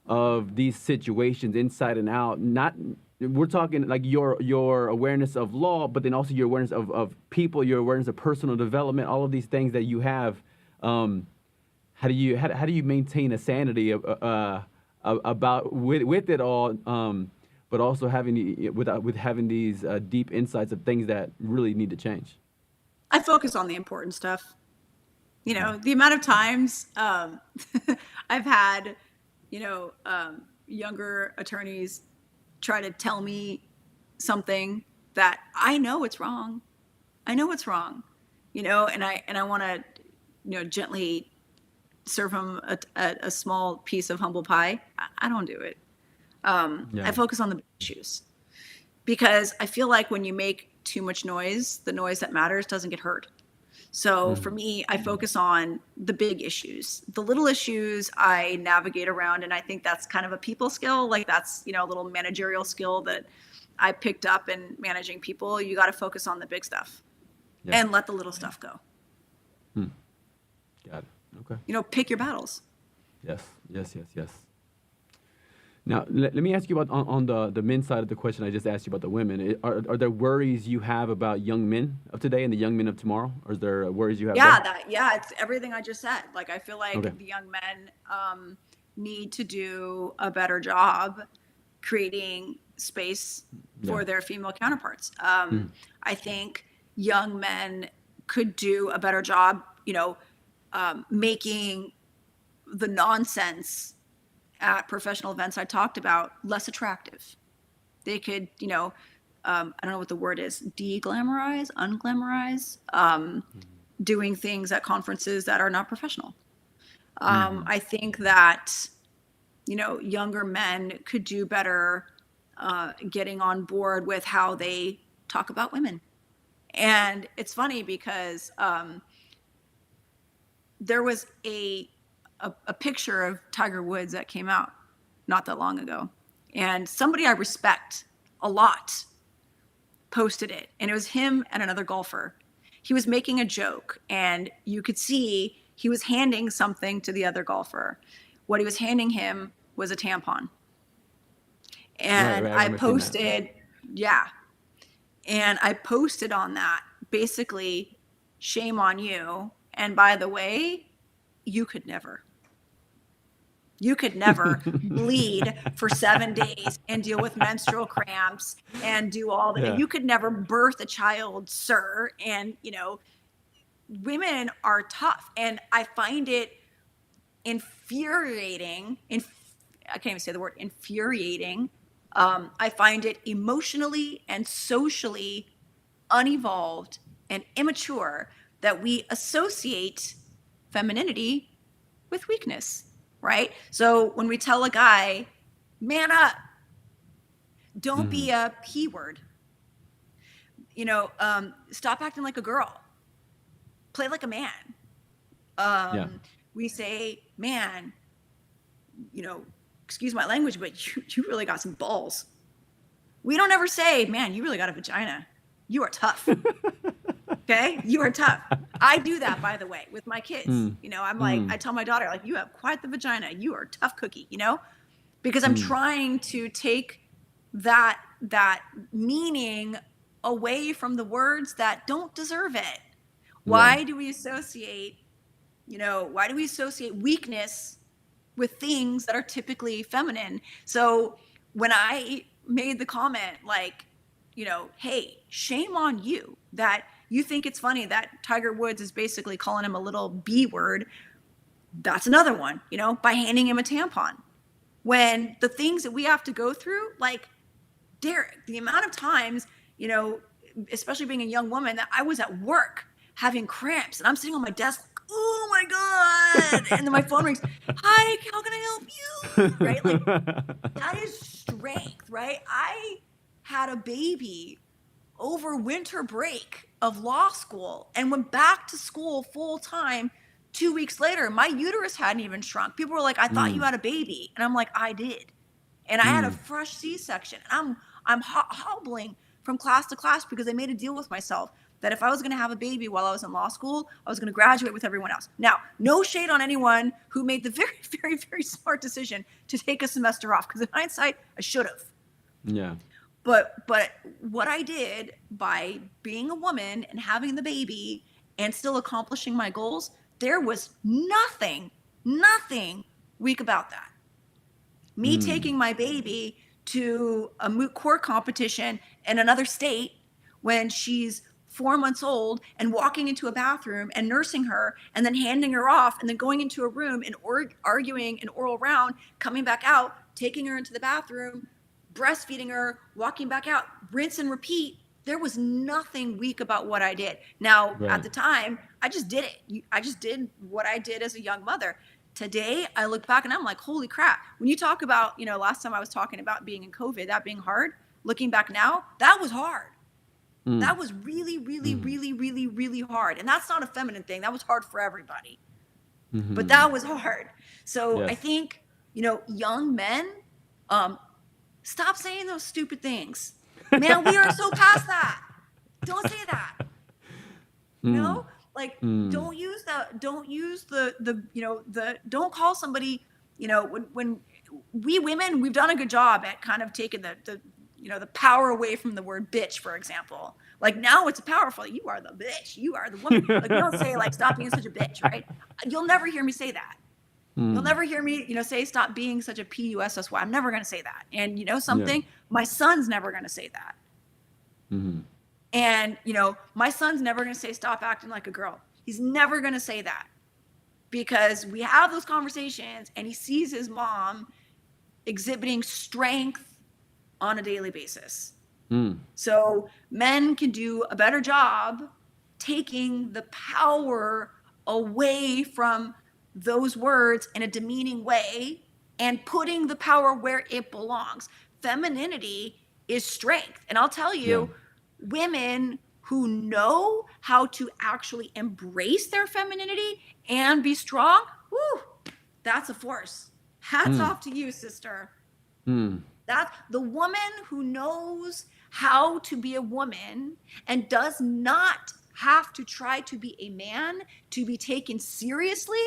of these situations inside and out. Not we're talking like your awareness of law, but then also your awareness of people, your awareness of personal development, all of these things that you have. How do you maintain a sanity about with it all, but also having these deep insights of things that really need to change? I focus on the important stuff. Yeah. The amount of times I've had, younger attorneys try to tell me something that I know it's wrong. I know it's wrong, and I want to, gently serve them a small piece of humble pie. I don't do it. I Yeah. focus on the issues because I feel like when you make too much noise, the noise that matters doesn't get heard. So for Mhm. me, I focus on the big issues. The little issues I navigate around, and I think that's kind of a people skill. Like that's, a little managerial skill that I picked up in managing people. You got to focus on the big stuff Yeah. and let the little stuff go. Hmm. Got it. Okay. Pick your battles. Yes. Yes. Yes. Yes. Now, let me ask you about on the men's side of the question I just asked you about the women. Are there worries you have about young men of today and the young men of tomorrow? Or is there worries you have there? Yeah, it's everything I just said. Like I feel Okay. like the young men need to do a better job creating space Yeah. for their female counterparts. Hmm. I think young men could do a better job, making the nonsense at professional events I talked about less attractive. They could, I don't know what the word is, de-glamorize, unglamorize, doing things at conferences that are not professional. Hmm. I think that, younger men could do better getting on board with how they talk about women. And it's funny because there was a picture of Tiger Woods that came out not that long ago. And somebody I respect a lot posted it. And it was him and another golfer. He was making a joke, and you could see he was handing something to the other golfer. What he was handing him was a tampon. Right. And Right. I I remember seeing that. posted, yeah. And I posted on that basically, shame on you. And by the way, you could never. You could never bleed for 7 days and deal with menstrual cramps and do all that. Yeah. You could never birth a child, sir. And, women are tough. And I find it infuriating. I can't even say the word infuriating. I find it emotionally and socially unevolved and immature that we associate femininity with weakness, right? So when we tell a guy, man up, don't Hmm. be a P word, stop acting like a girl, play like a man. Yeah. We say, man, excuse my language, but you really got some balls. We don't ever say, man, you really got a vagina. You are tough. Okay, you are tough. I do that, by the way, with my kids. Hmm. I'm like, Hmm. I tell my daughter, like, you have quite the vagina. You are a tough cookie, because I'm Hmm. trying to take that meaning away from the words that don't deserve it. Yeah. Why do we associate, why do we associate weakness with things that are typically feminine? So when I made the comment, like, hey, shame on you that you think it's funny that Tiger Woods is basically calling him a little B word. That's another one, by handing him a tampon. When the things that we have to go through, like Derek, the amount of times, especially being a young woman, that I was at work having cramps, and I'm sitting on my desk, like, oh my God. And then my phone rings. Hi, how can I help you? Right? Like, that is strength, right? I had a baby over winter break of law school and went back to school full time 2 weeks later. My uterus hadn't even shrunk. People were like, I thought you had a baby. And I'm like, I did. And I had a fresh C-section. I'm hobbling from class to class because I made a deal with myself that if I was going to have a baby while I was in law school, I was going to graduate with everyone else. Now, no shade on anyone who made the very, very, very smart decision to take a semester off, because in hindsight, I should have. Yeah. But what I did by being a woman and having the baby and still accomplishing my goals, there was nothing weak about that. Me taking my baby to a moot court competition in another state when she's 4 months old and walking into a bathroom and nursing her and then handing her off and then going into a room and arguing an oral round, coming back out, taking her into the bathroom, breastfeeding her, walking back out, rinse and repeat. There was nothing weak about what I did. Now, at the time, I just did it. I just did what I did as a young mother. Today, I look back and I'm like, holy crap. When you talk about, last time I was talking about being in COVID, that being hard, looking back now, that was hard. That was really, really, really, really, really hard. And that's not a feminine thing. That was hard for everybody. But that was hard. So I think, young men, stop saying those stupid things. Man, we are so past that. Don't say that. Don't use don't call somebody, when we women, we've done a good job at kind of taking the power away from the word bitch, for example. Like, now it's powerful. You are the bitch. You are the woman. Like, we don't say, like, stop being such a bitch, right? You'll never hear me say that. You'll never hear me, say, stop being such a P-U-S-S-Y. I'm never going to say that. And something? My son's never going to say that. And, my son's never going to say, stop acting like a girl. He's never going to say that, because we have those conversations and he sees his mom exhibiting strength on a daily basis. So men can do a better job taking the power away from those words in a demeaning way and putting the power where it belongs. Femininity is strength. And I'll tell you, women who know how to actually embrace their femininity and be strong, whoo, that's a force. Hats off to you, sister. That's the woman who knows how to be a woman and does not have to try to be a man to be taken seriously.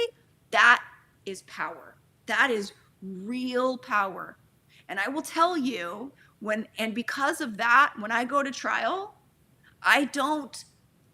That is power. That is real power. And I will tell you, because of that, when I go to trial, I don't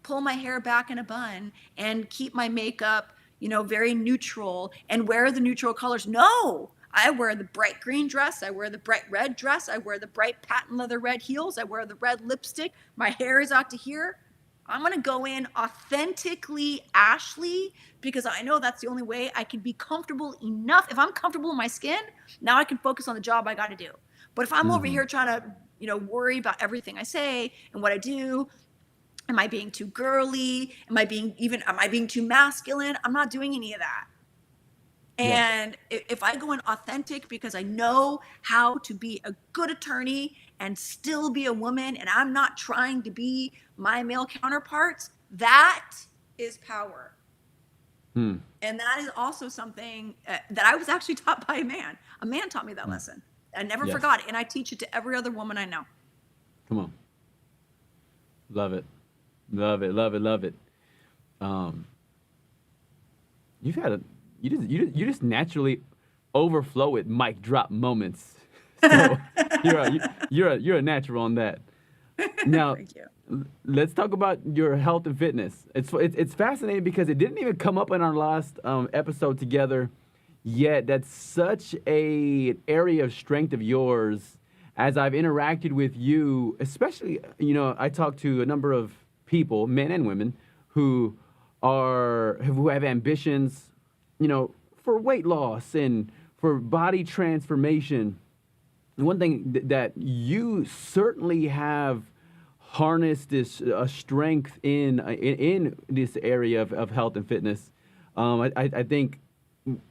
pull my hair back in a bun and keep my makeup, very neutral and wear the neutral colors. No, I wear the bright green dress. I wear the bright red dress. I wear the bright patent leather red heels. I wear the red lipstick. My hair is out to here. I'm going to go in authentically Ashley, because I know that's the only way I can be comfortable enough. If I'm comfortable in my skin, now I can focus on the job I got to do. But if I'm over here trying to, worry about everything I say and what I do, am I being too girly? Am I being too masculine? I'm not doing any of that. And if I go in authentic because I know how to be a good attorney and still be a woman, and I'm not trying to be my male counterparts, that is power. And that is also something that I was actually taught by a man. A man taught me that lesson. I never forgot it. And I teach it to every other woman I know. Come on. Love it. Love it. Love it. Love it. You just naturally overflow with mic drop moments. So you're a natural on that. Now, Thank you. Let's talk about your health and fitness. It's fascinating because it didn't even come up in our last episode together. Yet that's such an area of strength of yours. As I've interacted with you, especially, I talk to a number of people, men and women, who have ambitions, for weight loss and for body transformation. And one thing that you certainly have harness this strength in this area of health and fitness. I think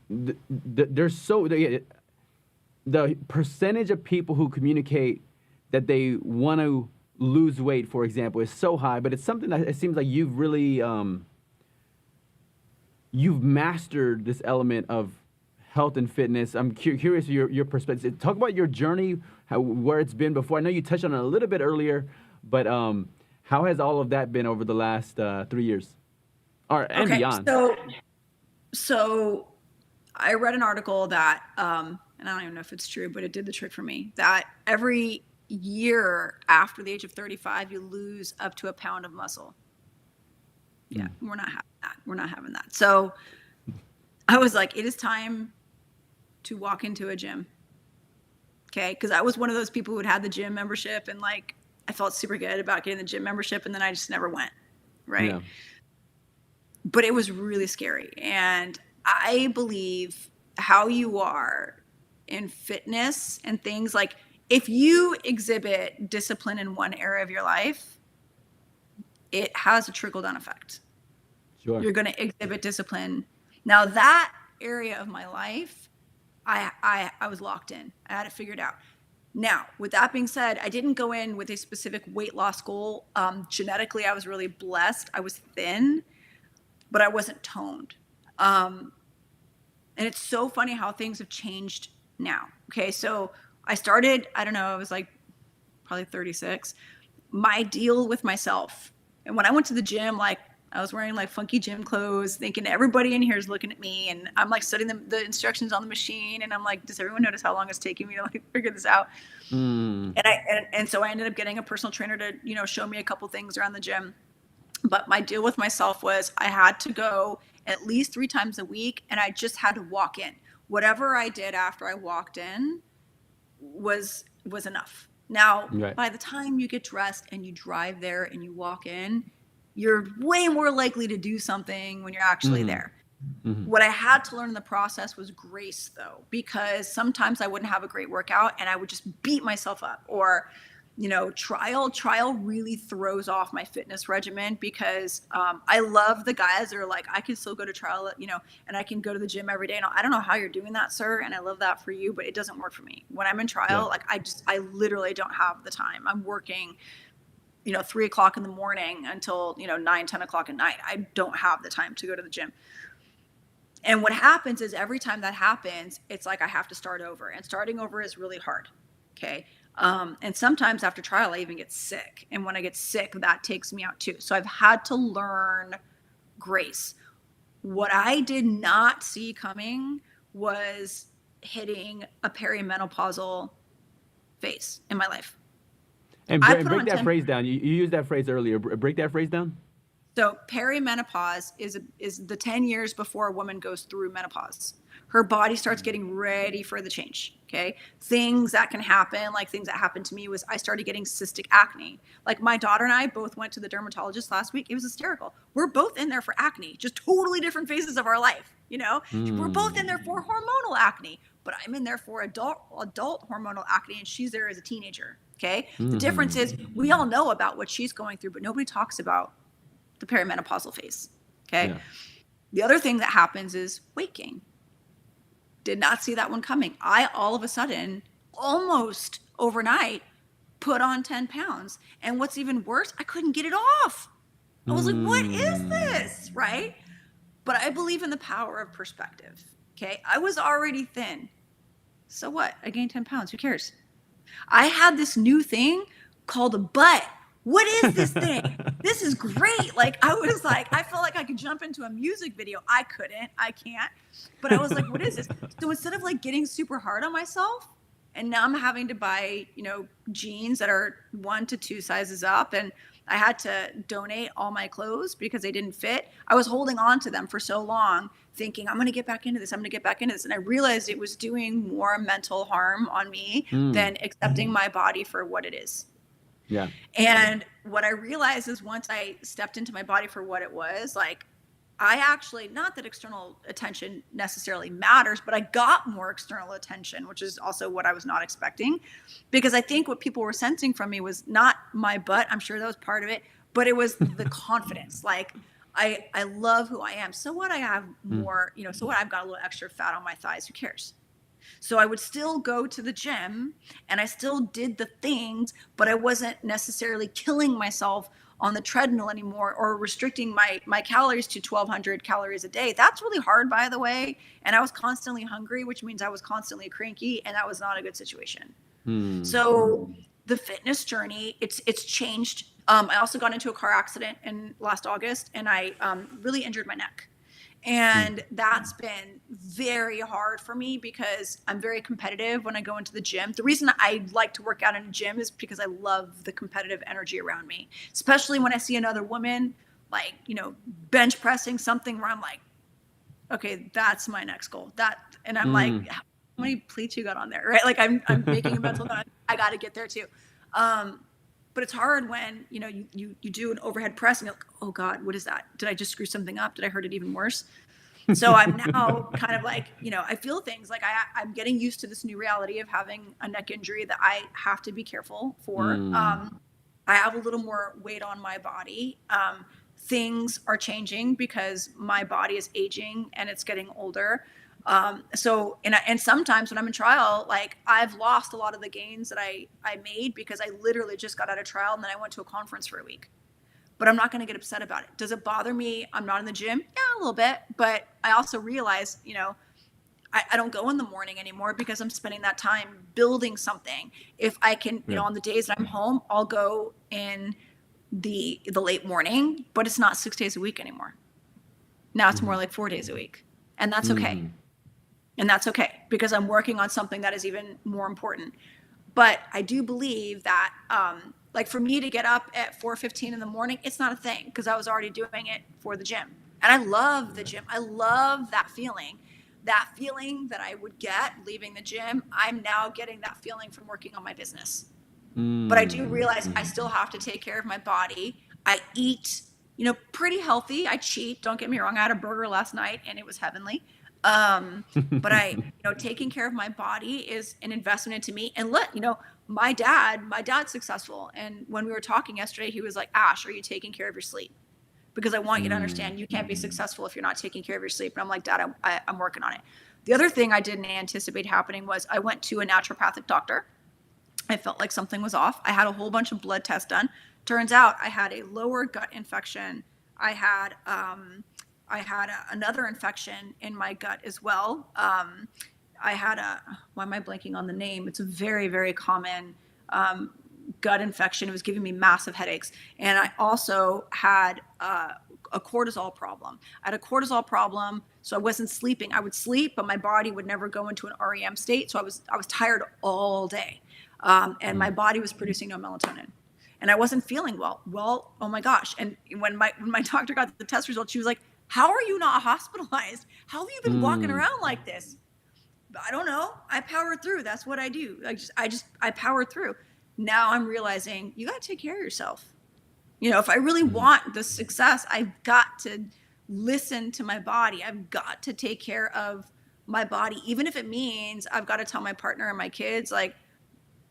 there's the percentage of people who communicate that they want to lose weight, for example, is so high, but it's something that it seems like you've really you've mastered this element of health and fitness. I'm curious your perspective. Talk about your journey, where it's been before. I know you touched on it a little bit earlier, but how has all of that been over the last 3 years, and beyond? So I read an article that, and I don't even know if it's true, but it did the trick for me, that every year after the age of 35, you lose up to a pound of muscle. Yeah, we're not having that. We're not having that. So I was like, it is time to walk into a gym. Okay. Because I was one of those people who had the gym membership, and like I felt super good about getting the gym membership, and then I just never went. Right. Yeah. But it was really scary. And I believe how you are in fitness and things, like if you exhibit discipline in one area of your life, it has a trickle-down effect. Sure. You're going to exhibit discipline. Now that area of my life, I was locked in. I had it figured out. Now, with that being said, I didn't go in with a specific weight loss goal. Genetically, I was really blessed. I was thin, but I wasn't toned. And it's so funny how things have changed now. Okay, so I started, I don't know, I was like probably 36. My deal with myself, and when I went to the gym, like I was wearing like funky gym clothes, thinking everybody in here is looking at me, and I'm like studying the instructions on the machine, and I'm like, does everyone notice how long it's taking me to like figure this out? And so I ended up getting a personal trainer to, you know, show me a couple things around the gym. But my deal with myself was I had to go at least 3 times a week, and I just had to walk in. Whatever I did after I walked in was enough. Now, right. By the time you get dressed and you drive there and you walk in, you're way more likely to do something when you're actually there. What I had to learn in the process was grace, though, because sometimes I wouldn't have a great workout and I would just beat myself up, or you know, trial really throws off my fitness regimen, because I love the guys that are like, I can still go to trial, you know, and I can go to the gym every day. And I don't know how you're doing that, sir, and I love that for you, but it doesn't work for me. When I'm in trial, like I literally don't have the time. I'm working, you know, 3 o'clock in the morning until, you know, 9, 10 o'clock at night. I don't have the time to go to the gym. And what happens is every time that happens, it's like I have to start over, and starting over is really hard. Okay. And sometimes after trial, I even get sick. And when I get sick, that takes me out too. So I've had to learn grace. What I did not see coming was hitting a perimenopausal phase in my life. And break that phrase down. You used that phrase earlier. Break that phrase down. So perimenopause is the 10 years before a woman goes through menopause. Her body starts getting ready for the change. Okay. Things that can happen, like things that happened to me, was I started getting cystic acne. Like my daughter and I both went to the dermatologist last week. It was hysterical. We're both in there for acne, just totally different phases of our life. You know, we're both in there for hormonal acne, but I'm in there for adult hormonal acne, and she's there as a teenager. Okay. The difference is we all know about what she's going through, but nobody talks about the perimenopausal phase. Okay. Yeah. The other thing that happens is weight gain. Did not see that one coming. I all of a sudden, almost overnight, put on 10 pounds. And what's even worse, I couldn't get it off. I was like, what is this? Right? But I believe in the power of perspective. Okay. I was already thin. So what? I gained 10 pounds. Who cares? I had this new thing called a butt. What is this thing? This is great. Like, I was like, I felt like I could jump into a music video. I couldn't. I can't. But I was like, what is this? So instead of like getting super hard on myself, and now I'm having to buy, you know, jeans that are 1 to 2 sizes up, and I had to donate all my clothes because they didn't fit. I was holding on to them for so long, thinking, I'm going to get back into this. I'm going to get back into this. And I realized it was doing more mental harm on me than accepting my body for what it is. Yeah. And what I realized is once I stepped into my body for what it was, like I actually, not that external attention necessarily matters, but I got more external attention, which is also what I was not expecting. Because I think what people were sensing from me was not my butt. I'm sure that was part of it, but it was the confidence. Like, I love who I am. So what, I have more, so what, I've got a little extra fat on my thighs. Who cares? So I would still go to the gym and I still did the things, but I wasn't necessarily killing myself on the treadmill anymore or restricting my calories to 1,200 calories a day. That's really hard, by the way. And I was constantly hungry, which means I was constantly cranky, and that was not a good situation. So the fitness journey, it's changed. I also got into a car accident in last August, and I really injured my neck. And that's been very hard for me because I'm very competitive when I go into the gym. The reason I like to work out in a gym is because I love the competitive energy around me, especially when I see another woman, like, bench pressing something where I'm like, okay, that's my next goal. And I'm like, how many pleats you got on there, right? Like, I'm making a mental note. I got to get there too. But it's hard when, you do an overhead press and you're like, oh God, what is that? Did I just screw something up? Did I hurt it even worse? So I'm now kind of like, I feel things like I'm getting used to this new reality of having a neck injury that I have to be careful for. I have a little more weight on my body. Things are changing because my body is aging and it's getting older. And sometimes when I'm in trial, like, I've lost a lot of the gains that I made because I literally just got out of trial and then I went to a conference for a week. But I'm not going to get upset about it. Does it bother me? I'm not in the gym? Yeah, a little bit. But I also realize, I don't go in the morning anymore because I'm spending that time building something. If I can, on the days that I'm home, I'll go in the late morning, but it's not 6 days a week anymore. Now it's more like 4 days a week. And that's okay. And that's okay because I'm working on something that is even more important. But I do believe that, like, for me to get up at 4:15 in the morning, it's not a thing because I was already doing it for the gym. And I love the gym. I love that feeling that I would get leaving the gym. I'm now getting that feeling from working on my business. But I do realize I still have to take care of my body. I eat, pretty healthy. I cheat. Don't get me wrong. I had a burger last night and it was heavenly. But taking care of my body is an investment into me. And look, my dad's successf's and when we were talking yesterday, he was like, Ash, are you taking care of your sleep? Because I want you to understand you can't be successful if you're not taking care of your sleep. And I'm like, Dad, I'm working on it. The other thing I didn't anticipate happening was I went to a naturopathic doctor. I felt like something was off. I had a whole bunch of blood tests done. Turns out I had a lower gut infection. I had another infection in my gut as well. I had why am I blanking on the name? It's a very, very common gut infection. It was giving me massive headaches. And I also had a cortisol problem. I had a cortisol problem, so I wasn't sleeping. I would sleep, but my body would never go into an REM state. So I was tired all day. And my body was producing no melatonin. And I wasn't feeling well. Well, oh my gosh. And when my doctor got the test results, she was like, how are you not hospitalized? How have you been walking around like this? I don't know. I powered through. That's what I do. I powered through. Now I'm realizing you got to take care of yourself. If I really want the success, I've got to listen to my body. I've got to take care of my body, even if it means I've got to tell my partner and my kids, like,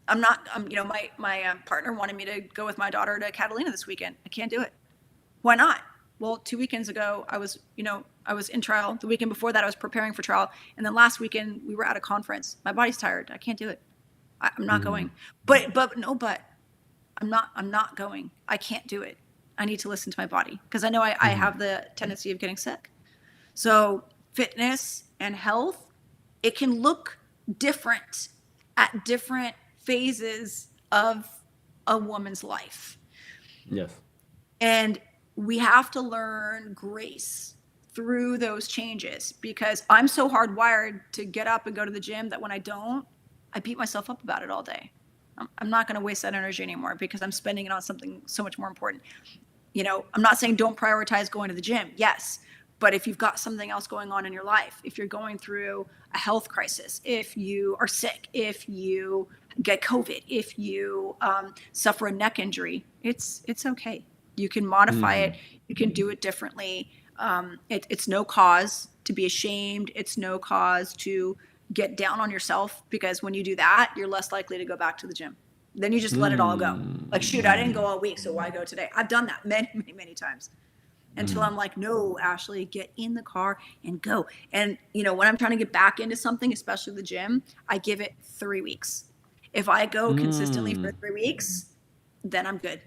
my partner wanted me to go with my daughter to Catalina this weekend. I can't do it. Why not? Well, 2 weekends ago, I was in trial. The weekend before that, I was preparing for trial. And then last weekend, we were at a conference. My body's tired. I can't do it. I'm not going. But I'm not going. I can't do it. I need to listen to my body because I know I have the tendency of getting sick. So fitness and health, it can look different at different phases of a woman's life. Yes. And we have to learn grace through those changes because I'm so hardwired to get up and go to the gym that when I don't, I beat myself up about it all day. I'm not going to waste that energy anymore because I'm spending it on something so much more important. I'm not saying don't prioritize going to the gym. Yes. But if you've got something else going on in your life, if you're going through a health crisis, if you are sick, if you get COVID, if you suffer a neck injury, it's okay. You can modify it. You can do it differently. It's no cause to be ashamed. It's no cause to get down on yourself, because when you do that, you're less likely to go back to the gym. Then you just let it all go. Like, shoot, I didn't go all week, so why go today? I've done that many, many, many times, until I'm like, no, Ashley, get in the car and go. And, when I'm trying to get back into something, especially the gym, I give it 3 weeks. If I go consistently for 3 weeks, then I'm good.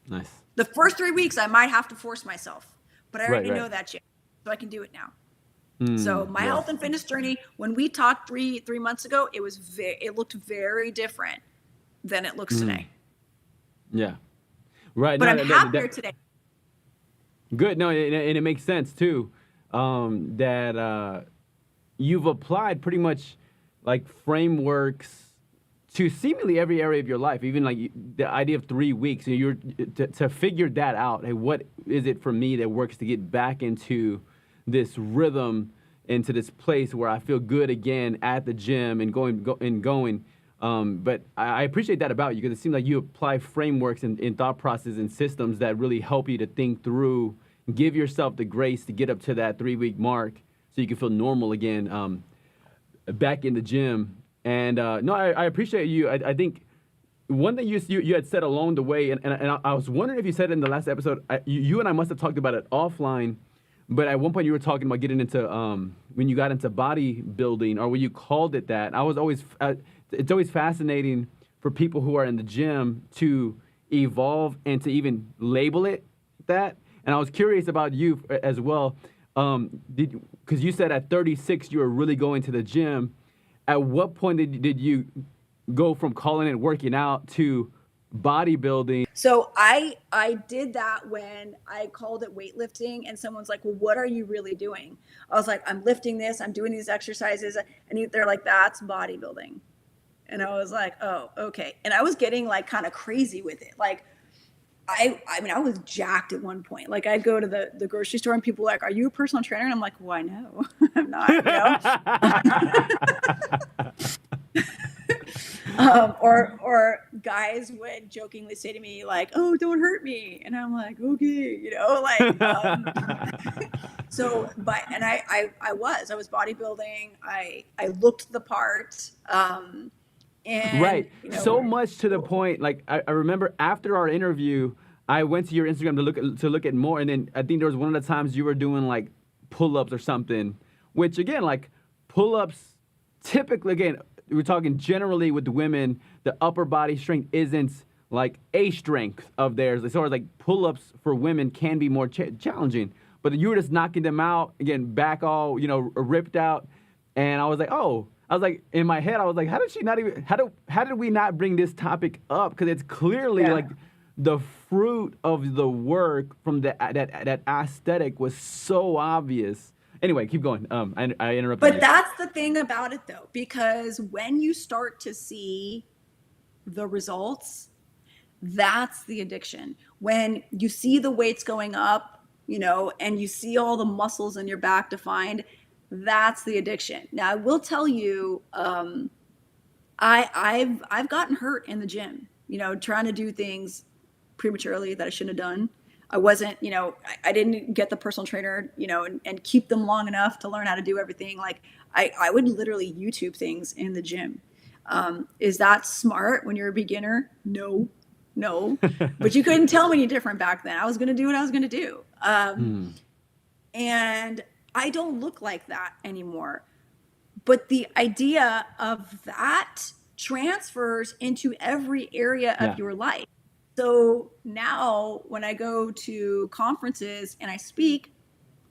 Nice. The first 3 weeks, I might have to force myself, but I already know that gym, so I can do it now. So my health and fitness journey, when we talked three months ago, it looked very different than it looks today. Yeah. Right. But I'm happier today. Good. No, and it makes sense too, that you've applied pretty much like frameworks to seemingly every area of your life, even like the idea of 3 weeks. And you're to figure that out. Hey, what is it for me that works to get back into this rhythm, into this place where I feel good again at the gym and going. But I appreciate that about you, because it seems like you apply frameworks and thought processes and systems that really help you to think through, give yourself the grace to get up to that 3 week mark so you can feel normal again, back in the gym. And no, I appreciate you. I think one thing you had said along the way, and I was wondering if you said it in the last episode, you and I must have talked about it offline, but at one point you were talking about getting into, when you got into bodybuilding, or when you called it that. It's always fascinating for people who are in the gym to evolve and to even label it that. And I was curious about you as well, because you said at 36 you were really going to the gym. At what point did you go from calling it working out to bodybuilding? So I did that when I called it weightlifting, and someone's like, well, what are you really doing? I was like, I'm lifting this, I'm doing these exercises. And they're like, that's bodybuilding. And I was like, oh, okay. And I was getting like kind of crazy with it. Like, I mean, I was jacked at one point. Like, I'd go to the grocery store and people were like, are you a personal trainer? And I'm like, why, no, I'm not, or guys would jokingly say to me like, oh, don't hurt me. And I'm like, okay, so, and I was bodybuilding. I looked the part. And, right. So much to the point, like I remember after our interview, I went to your Instagram to look at more, and then I think there was one of the times you were doing like pull-ups or something, which again, like pull-ups, typically, again, we're talking generally with women, the upper body strength isn't like a strength of theirs. As far as like pull-ups for women can be more challenging, but you were just knocking them out, again, back all, ripped out, and I was like, in my head, I was like, how did we not bring this topic up? Because it's clearly like the fruit of the work from that aesthetic was so obvious. Anyway, keep going. I interrupted But you. That's the thing about it, though, because when you start to see the results, that's the addiction. When you see the weights going up, and you see all the muscles in your back defined, that's the addiction. Now, I will tell you, I've gotten hurt in the gym, trying to do things prematurely that I shouldn't have done. I wasn't, I didn't get the personal trainer, and keep them long enough to learn how to do everything. Like I would literally YouTube things in the gym. Is that smart when you're a beginner? No, but you couldn't tell me any different back then. I was going to do what I was going to do. And I don't look like that anymore. But the idea of that transfers into every area of your life. So now when I go to conferences and I speak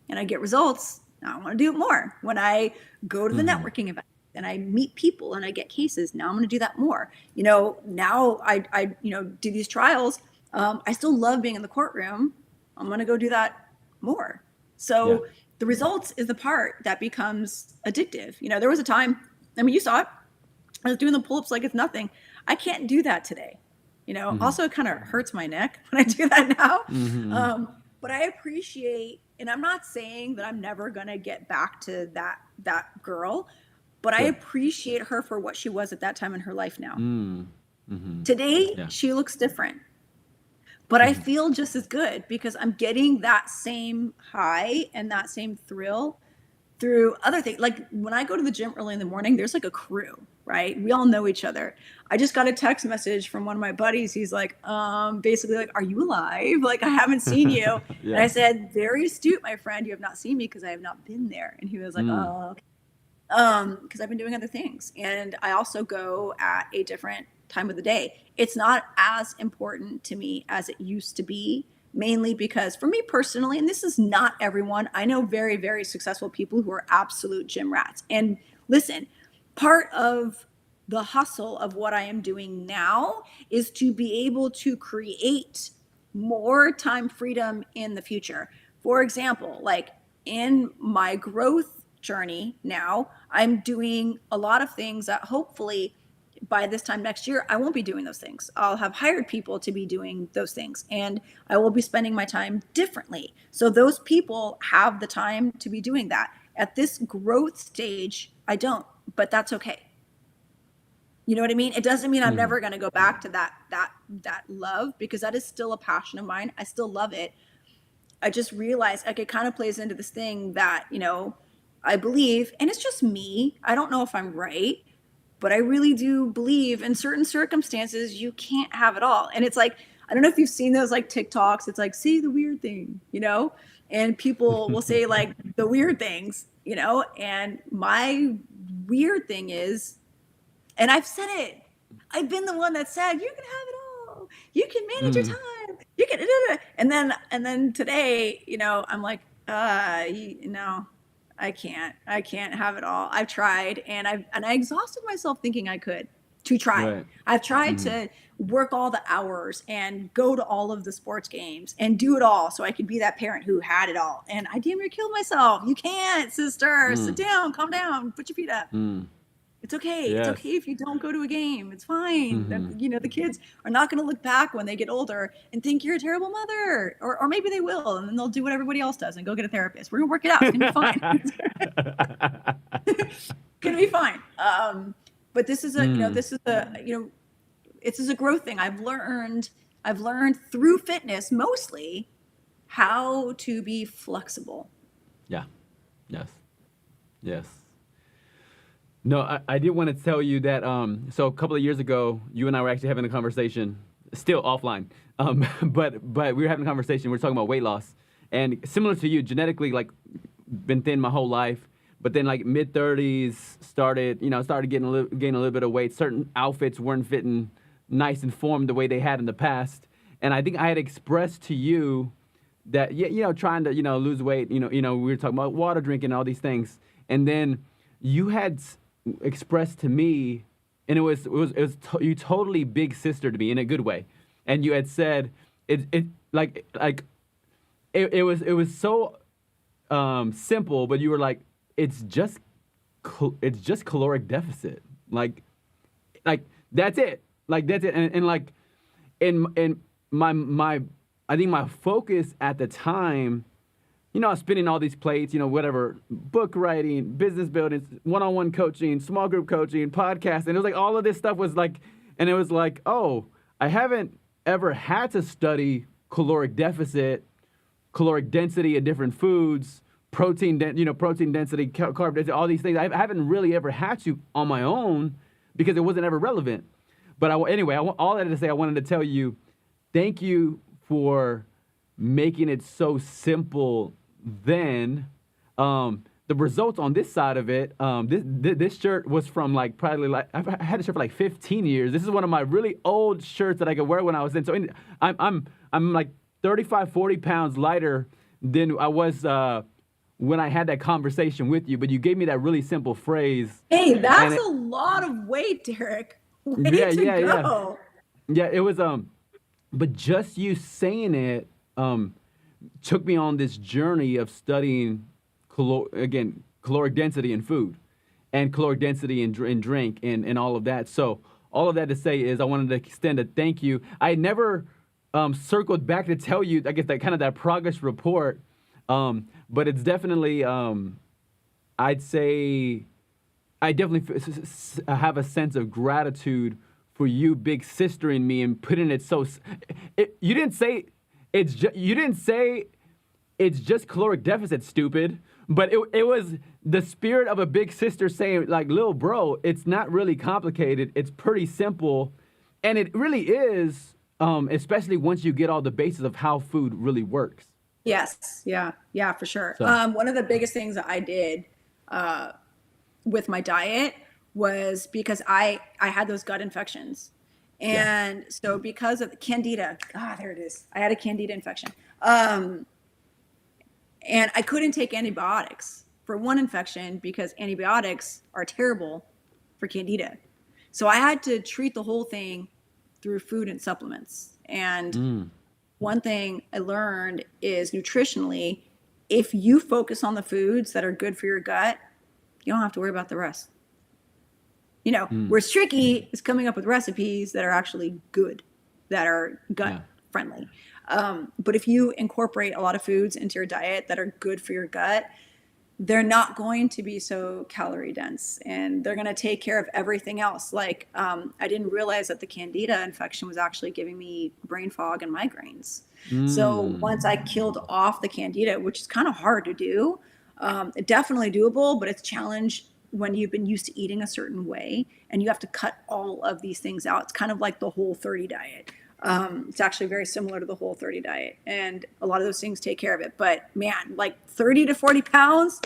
and I get results, now I want to do it more. When I go to the networking event and I meet people and I get cases, now I'm going to do that more. Now I do these trials. I still love being in the courtroom. I'm going to go do that more. So the results is the part that becomes addictive. There was a time, you saw it. I was doing the pull-ups like it's nothing. I can't do that today. Also it kind of hurts my neck when I do that now. But I appreciate, and I'm not saying that I'm never going to get back to that girl, but I appreciate her for what she was at that time in her life now. Today, she looks different. but I feel just as good because I'm getting that same high and that same thrill through other things. Like when I go to the gym early in the morning, there's like a crew, right? We all know each other. I just got a text message from one of my buddies. He's like, basically like, are you alive? Like, I haven't seen you. Yeah. And I said, very astute, my friend. You have not seen me because I have not been there. And he was like, oh, okay. Because I've been doing other things. And I also go at a different time of the day. It's not as important to me as it used to be, mainly because for me personally, and this is not everyone, I know very, very successful people who are absolute gym rats. And listen, part of the hustle of what I am doing now is to be able to create more time freedom in the future. For example, like in my growth journey now, I'm doing a lot of things that hopefully by this time next year, I won't be doing those things. I'll have hired people to be doing those things, and I will be spending my time differently. So those people have the time to be doing that. At this growth stage, I don't, but that's okay. You know what I mean? It doesn't mean I'm never going to go back to that love, because that is still a passion of mine. I still love it. I just realized like it kind of plays into this thing that, I believe, and it's just me. I don't know if I'm right, but I really do believe in certain circumstances, you can't have it all. And it's like, I don't know if you've seen those like TikToks. It's like, say the weird thing, and people will say like the weird things, and my weird thing is, and I've said it, I've been the one that said, you can have it all. You can manage your time. You can, and then today, I'm like, no, I can't have it all. I've tried, and I exhausted myself thinking I could to try. Right. I've tried to work all the hours and go to all of the sports games and do it all so I could be that parent who had it all. And I damn near killed myself. You can't, sister. Sit down, calm down, put your feet up. It's okay. Yes. It's okay if you don't go to a game. It's fine. The kids are not going to look back when they get older and think you're a terrible mother, or maybe they will, and then they'll do what everybody else does and go get a therapist. We're going to work it out. It's going to be fine. It's going to be fine. But this is this is a growth thing. I've learned through fitness mostly how to be flexible. Yeah. Yes. No, I did want to tell you that, so a couple of years ago, you and I were actually having a conversation, still offline, but we were having a conversation, we were talking about weight loss, and similar to you, genetically, like, been thin my whole life, but then, like, mid-30s, started getting a little bit of weight. Certain outfits weren't fitting nice and formed the way they had in the past, and I think I had expressed to you that, trying to, lose weight, we were talking about water drinking and all these things, and then you had expressed to me, and it was you totally big sister to me in a good way, and you had said it was so simple, but you were like, it's just caloric deficit, like that's it, and like in my I think my focus at the time, I was spinning all these plates, whatever, book writing, business building, one-on-one coaching, small group coaching, podcasting. It was like all of this stuff was like, and it was like, oh, I haven't ever had to study caloric deficit, caloric density of different foods, protein density, carb density, all these things. I haven't really ever had to on my own because it wasn't ever relevant. But anyway, all that to say, I wanted to tell you, thank you for making it so simple. Then the results on this side of it, this shirt was from like probably like I've had a shirt for like 15 years. This is one of my really old shirts that I could wear when I was in. So I'm like 35, 40 pounds lighter than I was when I had that conversation with you. But you gave me that really simple phrase. Hey, that's a lot of weight, Derek. Way to go. Yeah, it was but just you saying it took me on this journey of studying caloric density in food and caloric density in drink and all of that. So all of that to say is I wanted to extend a thank you. I never circled back to tell you, I guess, that progress report, but it's definitely, I'd say, I definitely have a sense of gratitude for you big sistering me and putting it so. You didn't say it's just caloric deficit, stupid. But it was the spirit of a big sister saying, like, little bro, it's not really complicated. It's pretty simple. And it really is, especially once you get all the basis of how food really works. Yes. Yeah, for sure. So, One of the biggest things that I did with my diet was because I had those gut infections. And so because of candida, there it is. I had a candida infection. And I couldn't take antibiotics for one infection because antibiotics are terrible for candida. So I had to treat the whole thing through food and supplements. And one thing I learned is nutritionally, if you focus on the foods that are good for your gut, you don't have to worry about the rest. Where's tricky is coming up with recipes that are actually good, that are gut friendly. But if you incorporate a lot of foods into your diet that are good for your gut, they're not going to be so calorie dense, and they're going to take care of everything else. Like, I didn't realize that the candida infection was actually giving me brain fog and migraines. So once I killed off the candida, which is kind of hard to do, definitely doable, but it's a challenge when you've been used to eating a certain way and you have to cut all of these things out. It's kind of like the Whole30 diet. It's actually very similar to the Whole30 diet, and a lot of those things take care of it. But man, like 30 to 40 pounds,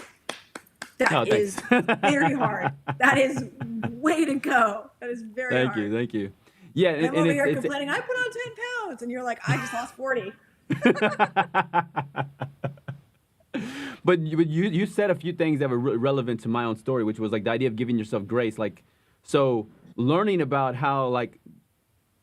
that is very hard. That is way to go. That is very hard. Thank you. Yeah, and I'm over here complaining, I put on 10 pounds, and you're like, I just lost 40. But you said a few things that were relevant to my own story, which was like the idea of giving yourself grace. Like, so learning about how like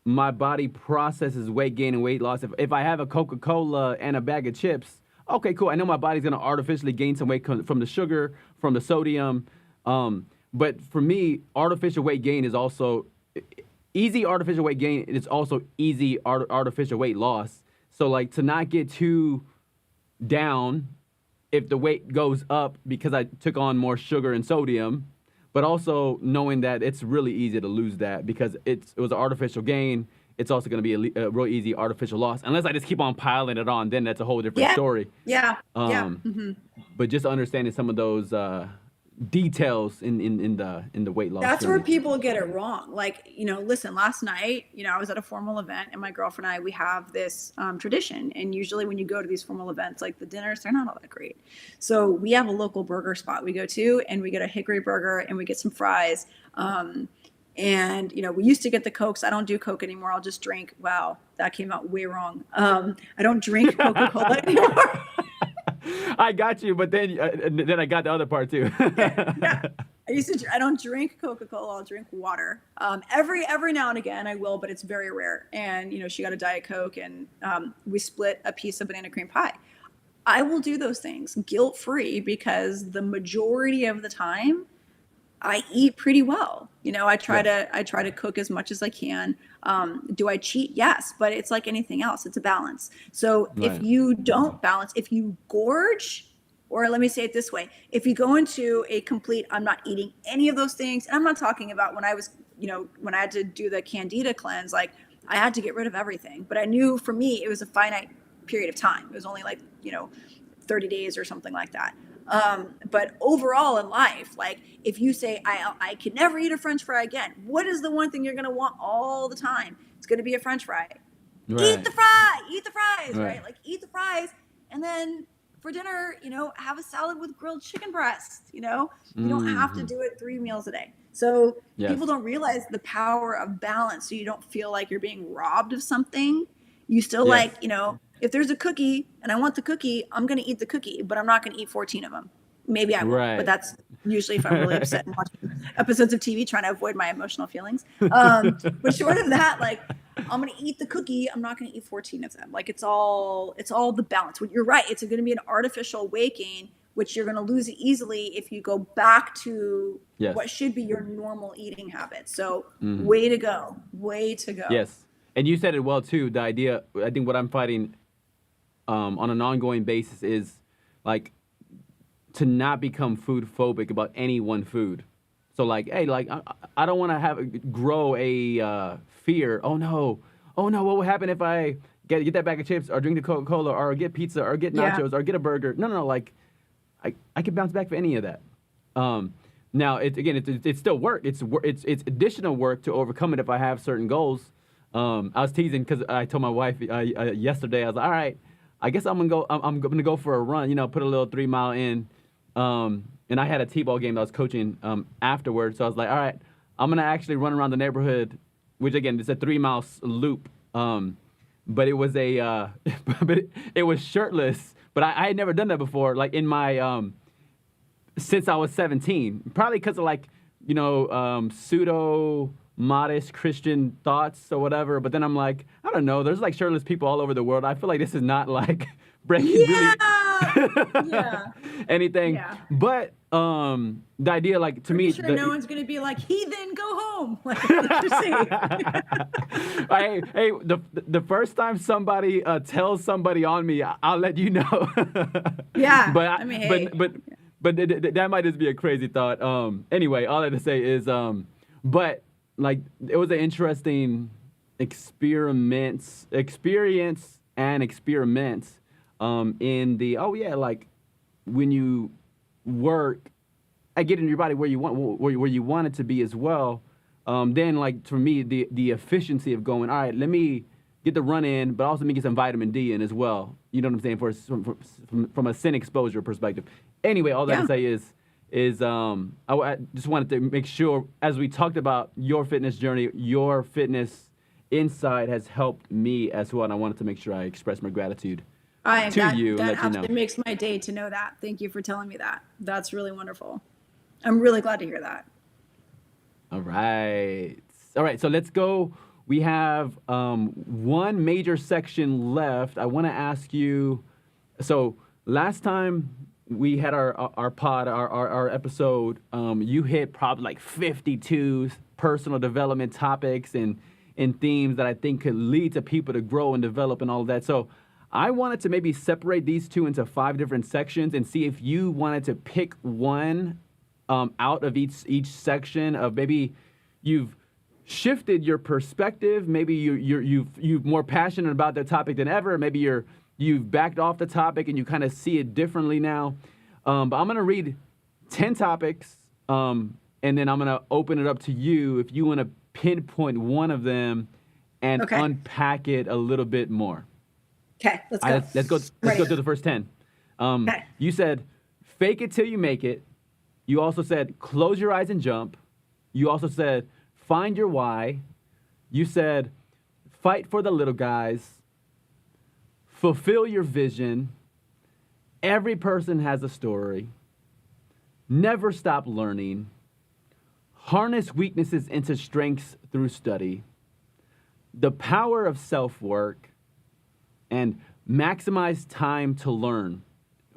my body processes weight gain and weight loss. If I have a Coca-Cola and a bag of chips, okay, cool. I know my body's going to artificially gain some weight from the sugar, from the sodium. But for me, artificial weight gain is also easy artificial weight gain. It's also easy artificial weight loss. So like to not get too down if the weight goes up because I took on more sugar and sodium, but also knowing that it's really easy to lose that because it was an artificial gain. It's also going to be a real easy artificial loss. Unless I just keep on piling it on, then that's a whole different story. Yeah. But just understanding some of those details in the weight loss. That's where people get it wrong. Like, listen, last night, I was at a formal event, and my girlfriend and I, we have this tradition. And usually when you go to these formal events, like the dinners, they're not all that great. So we have a local burger spot we go to, and we get a hickory burger and we get some fries. And, we used to get the Cokes. I don't do Coke anymore. I'll just drink. Wow, that came out way wrong. I don't drink Coca-Cola anymore. I got you, but then I got the other part too. Yeah. I don't drink Coca-Cola. I'll drink water. Every now and again I will, but it's very rare. And, she got a Diet Coke, and we split a piece of banana cream pie. I will do those things guilt-free because the majority of the time I eat pretty well. I try to cook as much as I can. Do I cheat? Yes, but it's like anything else. It's a balance. So if you don't balance, if you gorge, or let me say it this way, if you go into a complete, I'm not eating any of those things, and I'm not talking about when I was, when I had to do the Candida cleanse, like I had to get rid of everything. But I knew for me, it was a finite period of time. It was only like, 30 days or something like that. But overall in life, like if you say, I can never eat a French fry again, what is the one thing you're going to want all the time? It's going to be a French fry. Right. Eat the fries, right? Like eat the fries. And then for dinner, have a salad with grilled chicken breast, you don't have to do it 3 meals a day. So people don't realize the power of balance. So you don't feel like you're being robbed of something. You still like, if there's a cookie and I want the cookie, I'm going to eat the cookie, but I'm not going to eat 14 of them. Maybe I will, but that's usually if I'm really upset and watching episodes of TV trying to avoid my emotional feelings. But short of that, like I'm going to eat the cookie. I'm not going to eat 14 of them. Like it's all the balance. You're right. It's going to be an artificial weight gain, which you're going to lose it easily if you go back to what should be your normal eating habits. So way to go. Yes. And you said it well too. The idea, I think what I'm fighting on an ongoing basis is like to not become food phobic about any one food. So like, hey, like I don't want to grow a fear. Oh no, what will happen if I get that bag of chips or drink the Coca-Cola or get pizza or get Yeah. nachos or get a burger? No, like I can bounce back for any of that. Um, Now it's still work. It's additional work to overcome it if I have certain goals. I was teasing because I told my wife yesterday. I was like, all right, I guess I'm gonna go. I'm gonna go for a run. You know, put a little 3 mile in. And I had a t-ball game that I was coaching afterwards. So I was like, all right, I'm gonna actually run around the neighborhood, which again, it's a 3 mile loop. But it was it was shirtless. But I had never done that before. Like in my since I was 17, probably because of like, pseudo modest Christian thoughts or whatever. But then I'm like, I don't know. There's like shirtless people all over the world. I feel like this is not like breaking really Yeah. anything. Yeah. But the idea, like to me, Pretty sure no one's gonna be like, heathen, go home. Like, you're safe. hey, the first time somebody tells somebody on me, I'll let you know. Yeah. But I mean, hey. but that might just be a crazy thought. Anyway, all I had to say is, but like it was an interesting experience and experiments in the like when you work, I get in your body where you want it to be as well. Then like for me the efficiency of going, all right, let me get the run in, but also let me get some vitamin D in as well. You know what I'm saying? From a sin exposure perspective. Anyway, all that to say is I just wanted to make sure, as we talked about your fitness journey, your fitness insight has helped me as well, and I wanted to make sure I express my gratitude to you. That absolutely makes my day to know that. Thank you for telling me that. That's really wonderful. I'm really glad to hear that. All right. So let's go. We have one major section left. I want to ask you. So last time we had our pod, our episode, you hit probably like 52 personal development topics and themes that I think could lead to people to grow and develop and all of that. So I wanted to maybe separate these two into 5 different sections and see if you wanted to pick one out of each section of maybe you've shifted your perspective. Maybe you're more passionate about that topic than ever. Maybe you've backed off the topic and you kind of see it differently now. But I'm going to read 10 topics, and then I'm going to open it up to you if you want to pinpoint one of them and unpack it a little bit more. Okay, let's go. Let's go through the first 10. You said, fake it till you make it. You also said, close your eyes and jump. You also said, find your why. You said, fight for the little guys. Fulfill your vision. Every person has a story. Never stop learning. Harness weaknesses into strengths through study. The power of self-work. And maximize time to learn.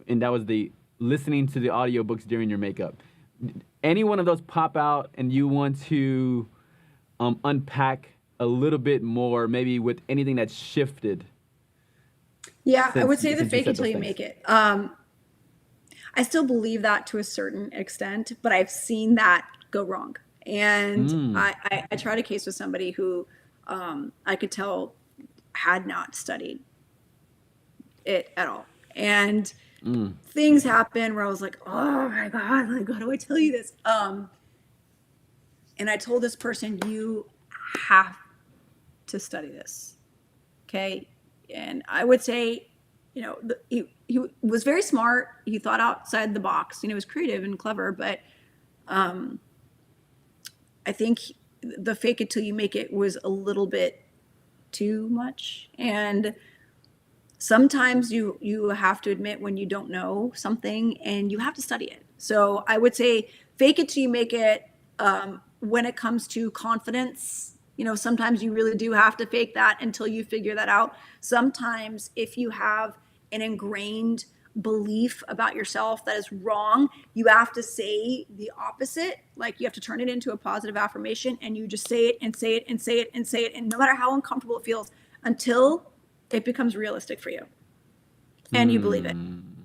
And that was the listening to the audiobooks during your makeup. Any one of those pop out and you want to unpack a little bit more, maybe with anything that's shifted? Yeah, I would say the fake it till you make it. I still believe that to a certain extent, but I've seen that go wrong. And I tried a case with somebody who I could tell had not studied it at all. And things happened where I was like, oh my God, like, how do I tell you this? And I told this person, you have to study this. Okay. And I would say, he was very smart. He thought outside the box, he was creative and clever, but I think the fake it till you make it was a little bit too much. And sometimes you have to admit when you don't know something and you have to study it. So I would say fake it till you make it. When it comes to confidence, sometimes you really do have to fake that until you figure that out. Sometimes if you have an ingrained belief about yourself that is wrong, you have to say the opposite. Like you have to turn it into a positive affirmation and you just say it and say it and say it and say it. And no matter how uncomfortable it feels, until it becomes realistic for you and you believe it.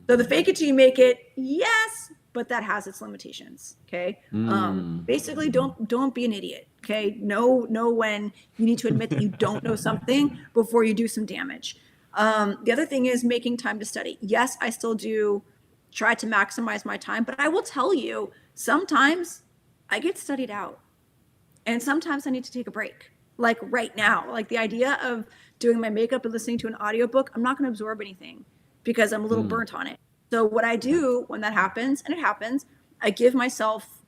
So the fake it till you make it, yes, but that has its limitations. Okay. Mm. Basically don't be an idiot. Okay. Know when you need to admit that you don't know something before you do some damage. The other thing is making time to study. Yes, I still do try to maximize my time, but I will tell you, sometimes I get studied out and sometimes I need to take a break. Like right now, like the idea of doing my makeup and listening to an audiobook, I'm not going to absorb anything because I'm a little burnt on it. So what I do when that happens, and it happens, I give myself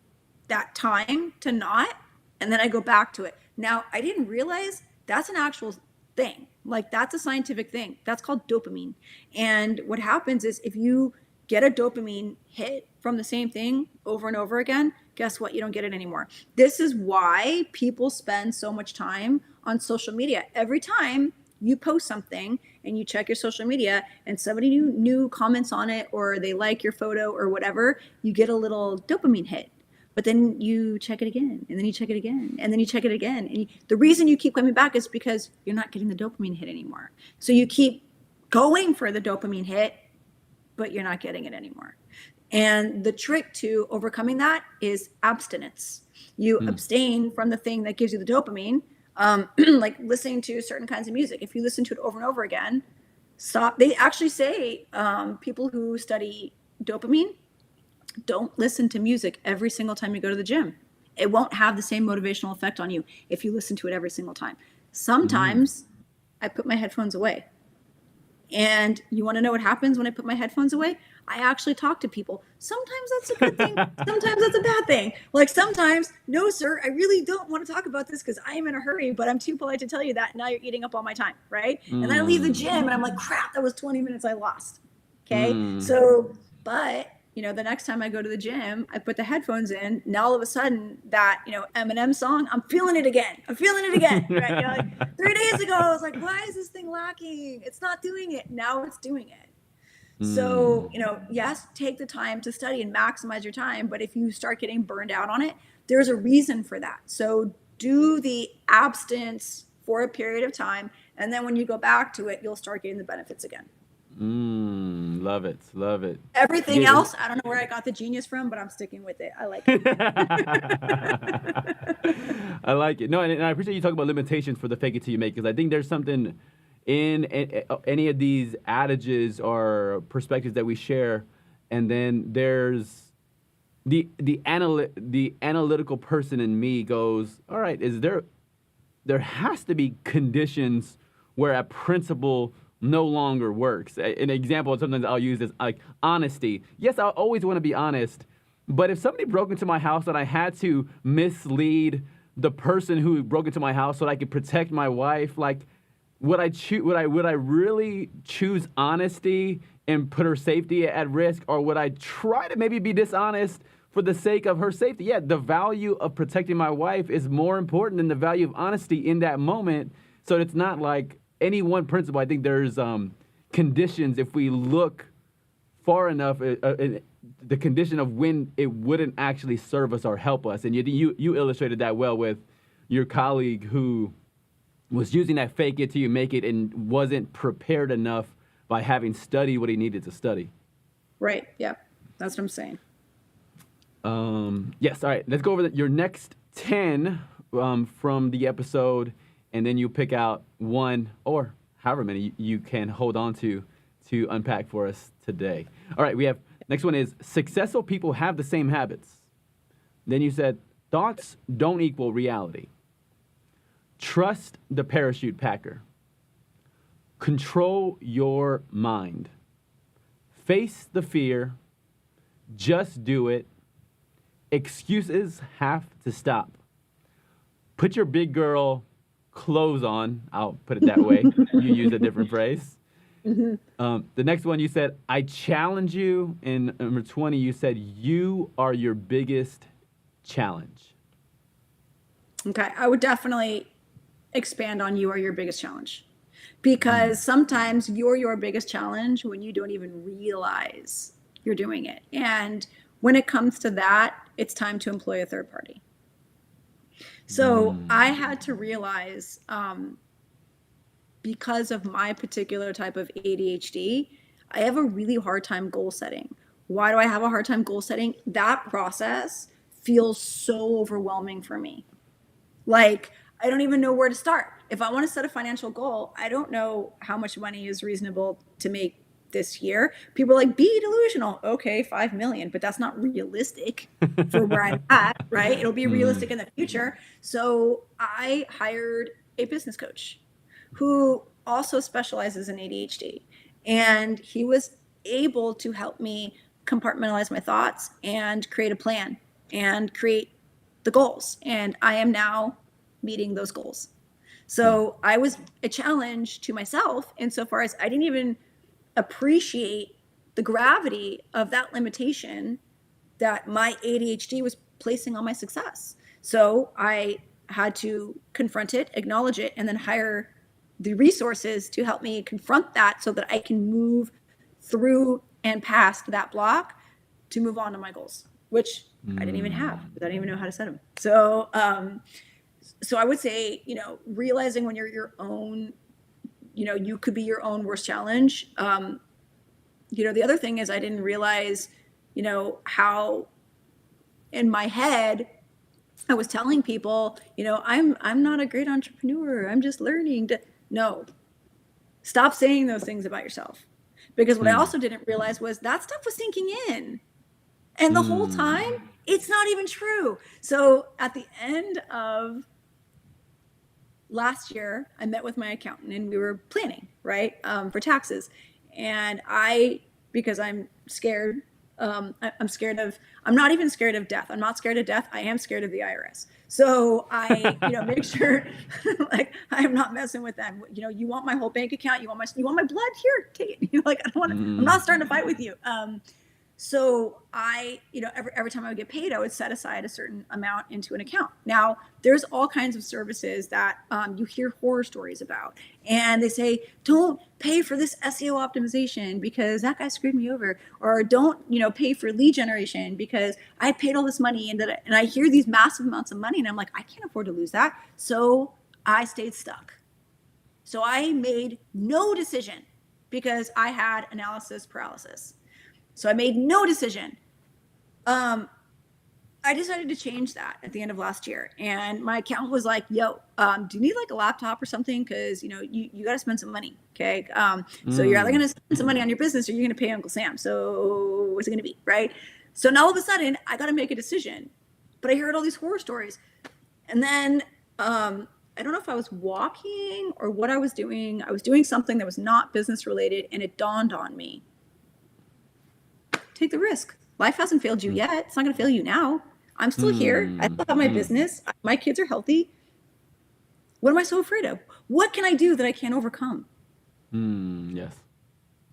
that time to not, and then I go back to it. Now, I didn't realize that's an actual thing. Like that's a scientific thing. That's called dopamine. And what happens is if you get a dopamine hit from the same thing over and over again, guess what? You don't get it anymore. This is why people spend so much time on social media. Every time you post something and you check your social media and somebody new comments on it, or they like your photo or whatever, you get a little dopamine hit. But then you check it again, and then you check it again, and then you check it again. And the reason you keep coming back is because you're not getting the dopamine hit anymore. So you keep going for the dopamine hit, but you're not getting it anymore. And the trick to overcoming that is abstinence. You abstain from the thing that gives you the dopamine, like listening to certain kinds of music. If you listen to it over and over again, stop. They actually say people who study dopamine, don't listen to music every single time you go to the gym. It won't have the same motivational effect on you if you listen to it every single time. Sometimes I put my headphones away. And you want to know what happens when I put my headphones away? I actually talk to people. Sometimes that's a good thing. Sometimes that's a bad thing. Like sometimes, no, sir, I really don't want to talk about this because I am in a hurry, but I'm too polite to tell you that. Now you're eating up all my time, right? And then I leave the gym and I'm like, crap, that was 20 minutes I lost. Okay. So, but the next time I go to the gym, I put the headphones in. Now all of a sudden, that Eminem song, I'm feeling it again. Right? Like 3 days ago, I was like, why is this thing lacking? It's not doing it. Now it's doing it. So yes, take the time to study and maximize your time. But if you start getting burned out on it, there's a reason for that. So do the abstinence for a period of time, and then when you go back to it, you'll start getting the benefits again. Love it. Everything else, I don't know where I got the genius from, but I'm sticking with it. I like it. I like it. No, and I appreciate you talking about limitations for the fake it till you make, because I think there's something in any of these adages or perspectives that we share, and then there's the analytical person in me goes, all right, there has to be conditions where a principle no longer works. An example sometimes I'll use is like honesty. Yes, I always want to be honest, but if somebody broke into my house and I had to mislead the person who broke into my house so that I could protect my wife, like would I really choose honesty and put her safety at risk, or would I try to maybe be dishonest for the sake of her safety? Yeah, the value of protecting my wife is more important than the value of honesty in that moment. So it's not like any one principle. I think there's conditions, if we look far enough, the condition of when it wouldn't actually serve us or help us. And you illustrated that well with your colleague who was using that fake it till you make it and wasn't prepared enough by having studied what he needed to study. Right. Yeah. That's what I'm saying. Yes. All right. Let's go over your next 10 from the episode. And then you pick out one or however many you can hold on to unpack for us today. All right, we have, next one is successful people have the same habits. Then you said thoughts don't equal reality. Trust the parachute packer. Control your mind. Face the fear. Just do it. Excuses have to stop. Put your big girl clothes on. I'll put it that way. You used a different phrase. The next one you said, I challenge you. In number 20, you said, you are your biggest challenge. Okay. I would definitely expand on you are your biggest challenge, because sometimes you're your biggest challenge when you don't even realize you're doing it. And when it comes to that, it's time to employ a third party. So I had to realize, because of my particular type of ADHD, I have a really hard time goal setting. Why do I have a hard time goal setting? That process feels so overwhelming for me. Like, I don't even know where to start. If I want to set a financial goal, I don't know how much money is reasonable to make this year. People are like, be delusional. Okay, 5 million, but that's not realistic for where I'm at, right? It'll be realistic in the future. So I hired a business coach who also specializes in ADHD. And he was able to help me compartmentalize my thoughts and create a plan and create the goals. And I am now meeting those goals. So I was a challenge to myself insofar as I didn't even appreciate the gravity of that limitation that my ADHD was placing on my success. So I had to confront it, acknowledge it, and then hire the resources to help me confront that so that I can move through and past that block to move on to my goals, which I didn't even have, because I didn't even know how to set them. So, so I would say, you know, realizing when you're your own, you know, you could be your own worst challenge. You know, the other thing is I didn't realize, you know, how in my head I was telling people, you know, I'm not a great entrepreneur. I'm just learning to. No, stop saying those things about yourself. Because what I also didn't realize was that stuff was sinking in. And the whole time, it's not even true. So at the end of last year, I met with my accountant and we were planning, right, for taxes. And because I'm scared, I'm not even scared of death. I'm not scared of death. I am scared of the IRS. So I, you know, make sure like I'm not messing with them. You know, you want my whole bank account? You want my blood? Here, take it. You're like, I don't want to, I'm not starting to fight with you. So I, you know, every time I would get paid, I would set aside a certain amount into an account. Now, there's all kinds of services that you hear horror stories about. And they say, don't pay for this SEO optimization because that guy screwed me over. Or don't, you know, pay for lead generation because I paid all this money. And I hear these massive amounts of money and I'm like, I can't afford to lose that. So I stayed stuck. So I made no decision because I had analysis paralysis. So I made no decision. I decided to change that at the end of last year. And my accountant was like, yo, do you need like a laptop or something? Because, you know, you got to spend some money. Okay. So you're either going to spend some money on your business or you're going to pay Uncle Sam. So what's it going to be? Right. So now all of a sudden I got to make a decision. But I heard all these horror stories. And then I don't know if I was walking or what I was doing. I was doing something that was not business related. And it dawned on me. Take the risk. Life hasn't failed you yet. It's not going to fail you now. I'm still here. I still have my business. My kids are healthy. What am I so afraid of? What can I do that I can't overcome? Yes.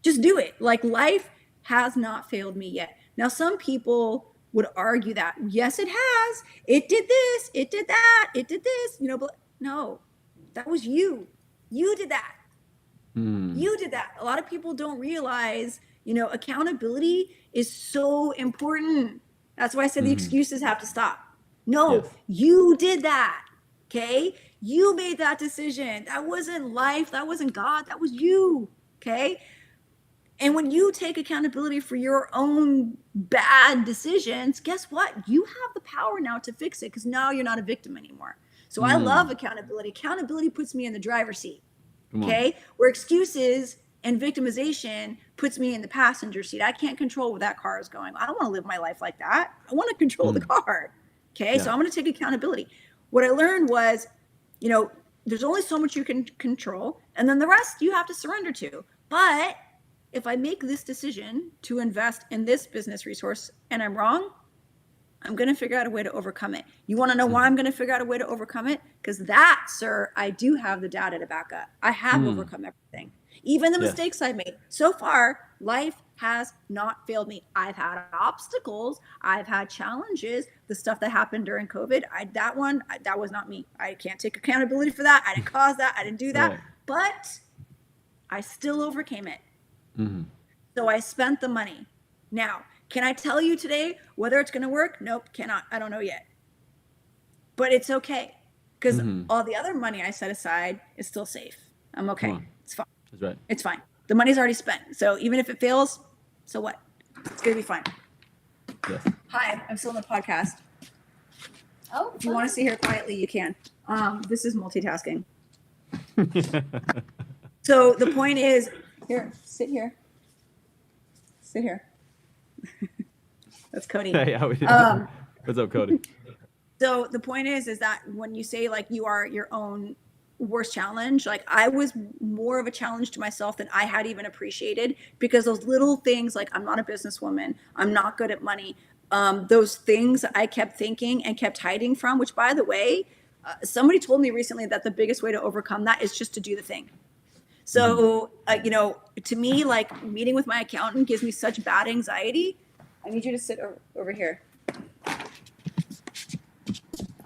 Just do it. Like, life has not failed me yet. Now, some people would argue that, yes, it has. It did this. It did that. It did this. You know, but no, that was you. You did that. You did that. A lot of people don't realize, you know, accountability is so important. That's why I said the excuses have to stop. No, you did that. Okay. You made that decision. That wasn't life. That wasn't God. That was you. Okay. And when you take accountability for your own bad decisions, guess what? You have the power now to fix it because now you're not a victim anymore. So I love accountability. Accountability puts me in the driver's seat. Okay. Where excuses and victimization puts me in the passenger seat. I can't control where that car is going. I don't want to live my life like that. I want to control the car. Okay. So I'm going to take accountability. What I learned was, you know, there's only so much you can control, and then the rest you have to surrender to. But if I make this decision to invest in this business resource and I'm wrong, I'm going to figure out a way to overcome it. You want to know why I'm going to figure out a way to overcome it? Because that, sir, I do have the data to back up. I have overcome everything. Even the mistakes I've made. So far, life has not failed me. I've had obstacles. I've had challenges. The stuff that happened during COVID, that was not me. I can't take accountability for that. I didn't cause that. I didn't do that. Right. But I still overcame it. So I spent the money. Now, can I tell you today whether it's going to work? Nope, cannot. I don't know yet. But it's okay. Because all the other money I set aside is still safe. I'm okay. It's fine. That's right. It's fine. The money's already spent. So even if it fails, so what? It's going to be fun. Yes. Hi, I'm still in the podcast. Oh, If you want to sit here quietly, you can. This is multitasking. So the point is, here, sit here. Sit here. That's Cody. Hey, what's up, Cody? So the point is that when you say like you are your own worst challenge, like I was more of a challenge to myself than I had even appreciated, because those little things like I'm not a businesswoman, I'm not good at money, those things I kept thinking and kept hiding from, which by the way, somebody told me recently that the biggest way to overcome that is just to do the thing. So, to me, like meeting with my accountant gives me such bad anxiety. I need you to sit over here.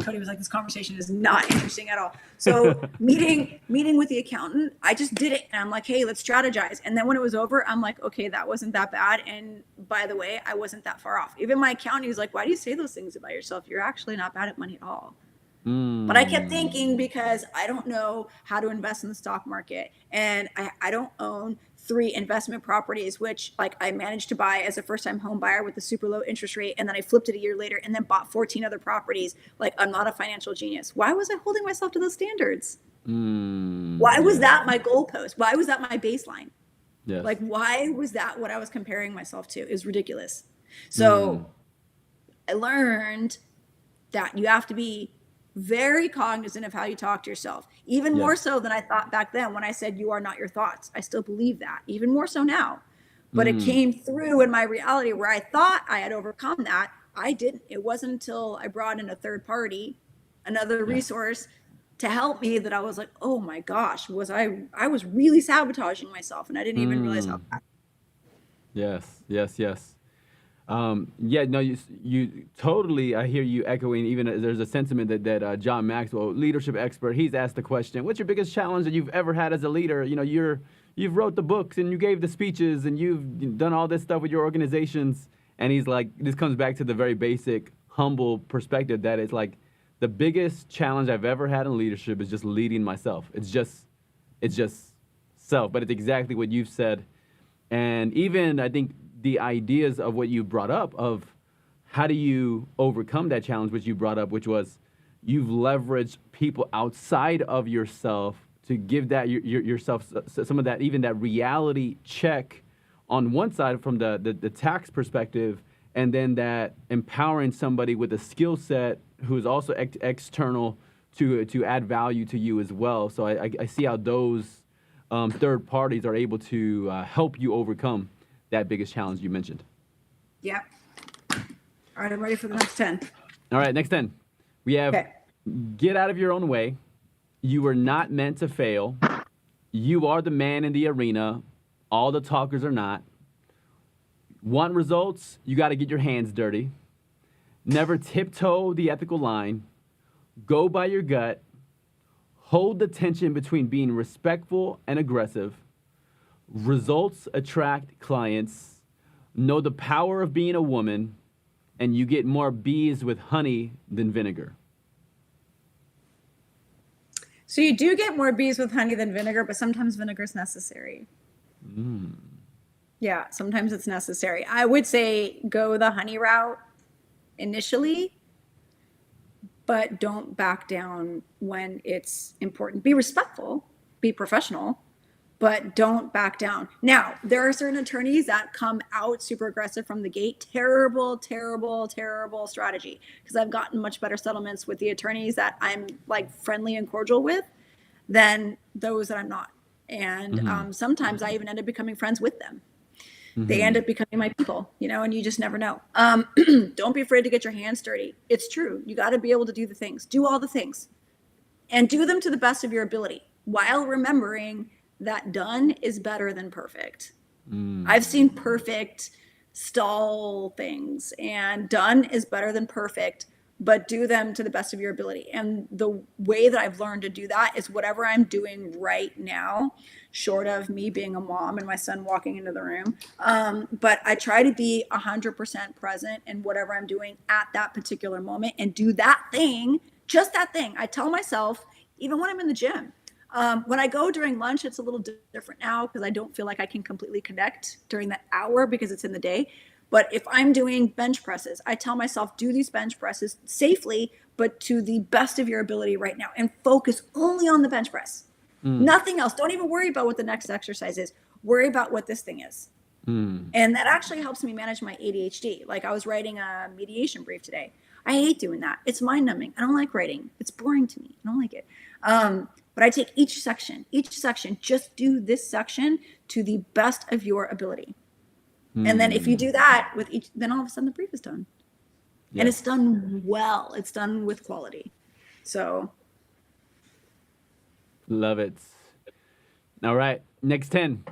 Cody was like, this conversation is not interesting at all. So meeting with the accountant, I just did it. And I'm like, hey, let's strategize. And then when it was over, I'm like, okay, that wasn't that bad. And by the way, I wasn't that far off. Even my accountant, he was like, why do you say those things about yourself? You're actually not bad at money at all. But I kept thinking, because I don't know how to invest in the stock market, and I don't own 3 investment properties, which like I managed to buy as a first-time home buyer with a super low interest rate, and then I flipped it a year later and then bought 14 other properties. Like, I'm not a financial genius. Why was I holding myself to those standards? Why was that my goalpost? Why was that my baseline? Yes. Like, why was that what I was comparing myself to? It was ridiculous. So I learned that you have to be very cognizant of how you talk to yourself, even more so than I thought back then when I said you are not your thoughts. I still believe that, even more so now. But it came through in my reality where I thought I had overcome that. I didn't. It wasn't until I brought in a third party, another resource to help me, that I was like, oh my gosh, I was really sabotaging myself, and I didn't even realize how bad. Yes. You totally, I hear you echoing, even there's a sentiment that John Maxwell, leadership expert, he's asked the question, what's your biggest challenge that you've ever had as a leader? You know, you've wrote the books and you gave the speeches and you've done all this stuff with your organizations. And he's like, this comes back to the very basic, humble perspective that it's like, the biggest challenge I've ever had in leadership is just leading myself. It's just self, but it's exactly what you've said. And even I think the ideas of what you brought up of how do you overcome that challenge, which you brought up, which was you've leveraged people outside of yourself to give that yourself some of that, even that reality check on one side from the tax perspective, and then that empowering somebody with a skill set who's also external to add value to you as well. So I see how those third parties are able to help you overcome that biggest challenge you mentioned. Yeah. All right, I'm ready for the next 10. All right, next 10. We have get out of your own way. You are not meant to fail. You are the man in the arena. All the talkers are not. Want results? You got to get your hands dirty. Never tiptoe the ethical line. Go by your gut. Hold the tension between being respectful and aggressive. Results attract clients. Know the power of being a woman. And you get more bees with honey than vinegar. So you do get more bees with honey than vinegar, but sometimes vinegar is necessary. Yeah, sometimes it's necessary. I would say go the honey route initially, but don't back down when it's important. Be respectful, be professional, but don't back down. Now, there are certain attorneys that come out super aggressive from the gate. Terrible, terrible, terrible strategy. Because I've gotten much better settlements with the attorneys that I'm like friendly and cordial with than those that I'm not. And sometimes I even end up becoming friends with them. They end up becoming my people, and you just never know. Don't be afraid to get your hands dirty. It's true. You got to be able to do the things. Do all the things. And do them to the best of your ability, while remembering that done is better than perfect. I've seen perfect stall things, and done is better than perfect, but do them to the best of your ability. And the way that I've learned to do that is whatever I'm doing right now, short of me being a mom and my son walking into the room. But I try to be 100% present in whatever I'm doing at that particular moment and do that thing, just that thing. I tell myself, even when I'm in the gym, when I go during lunch, it's a little different now because I don't feel like I can completely connect during that hour because it's in the day. But if I'm doing bench presses, I tell myself, do these bench presses safely, but to the best of your ability right now, and focus only on the bench press. Nothing else. Don't even worry about what the next exercise is. Worry about what this thing is. And that actually helps me manage my ADHD. Like I was writing a mediation brief today. I hate doing that. It's mind numbing. I don't like writing. It's boring to me. I don't like it. But I take each section, just do this section to the best of your ability. And then if you do that with each, then all of a sudden the brief is done. Yes. And it's done well. It's done with quality. So. Love it. All right. Next 10.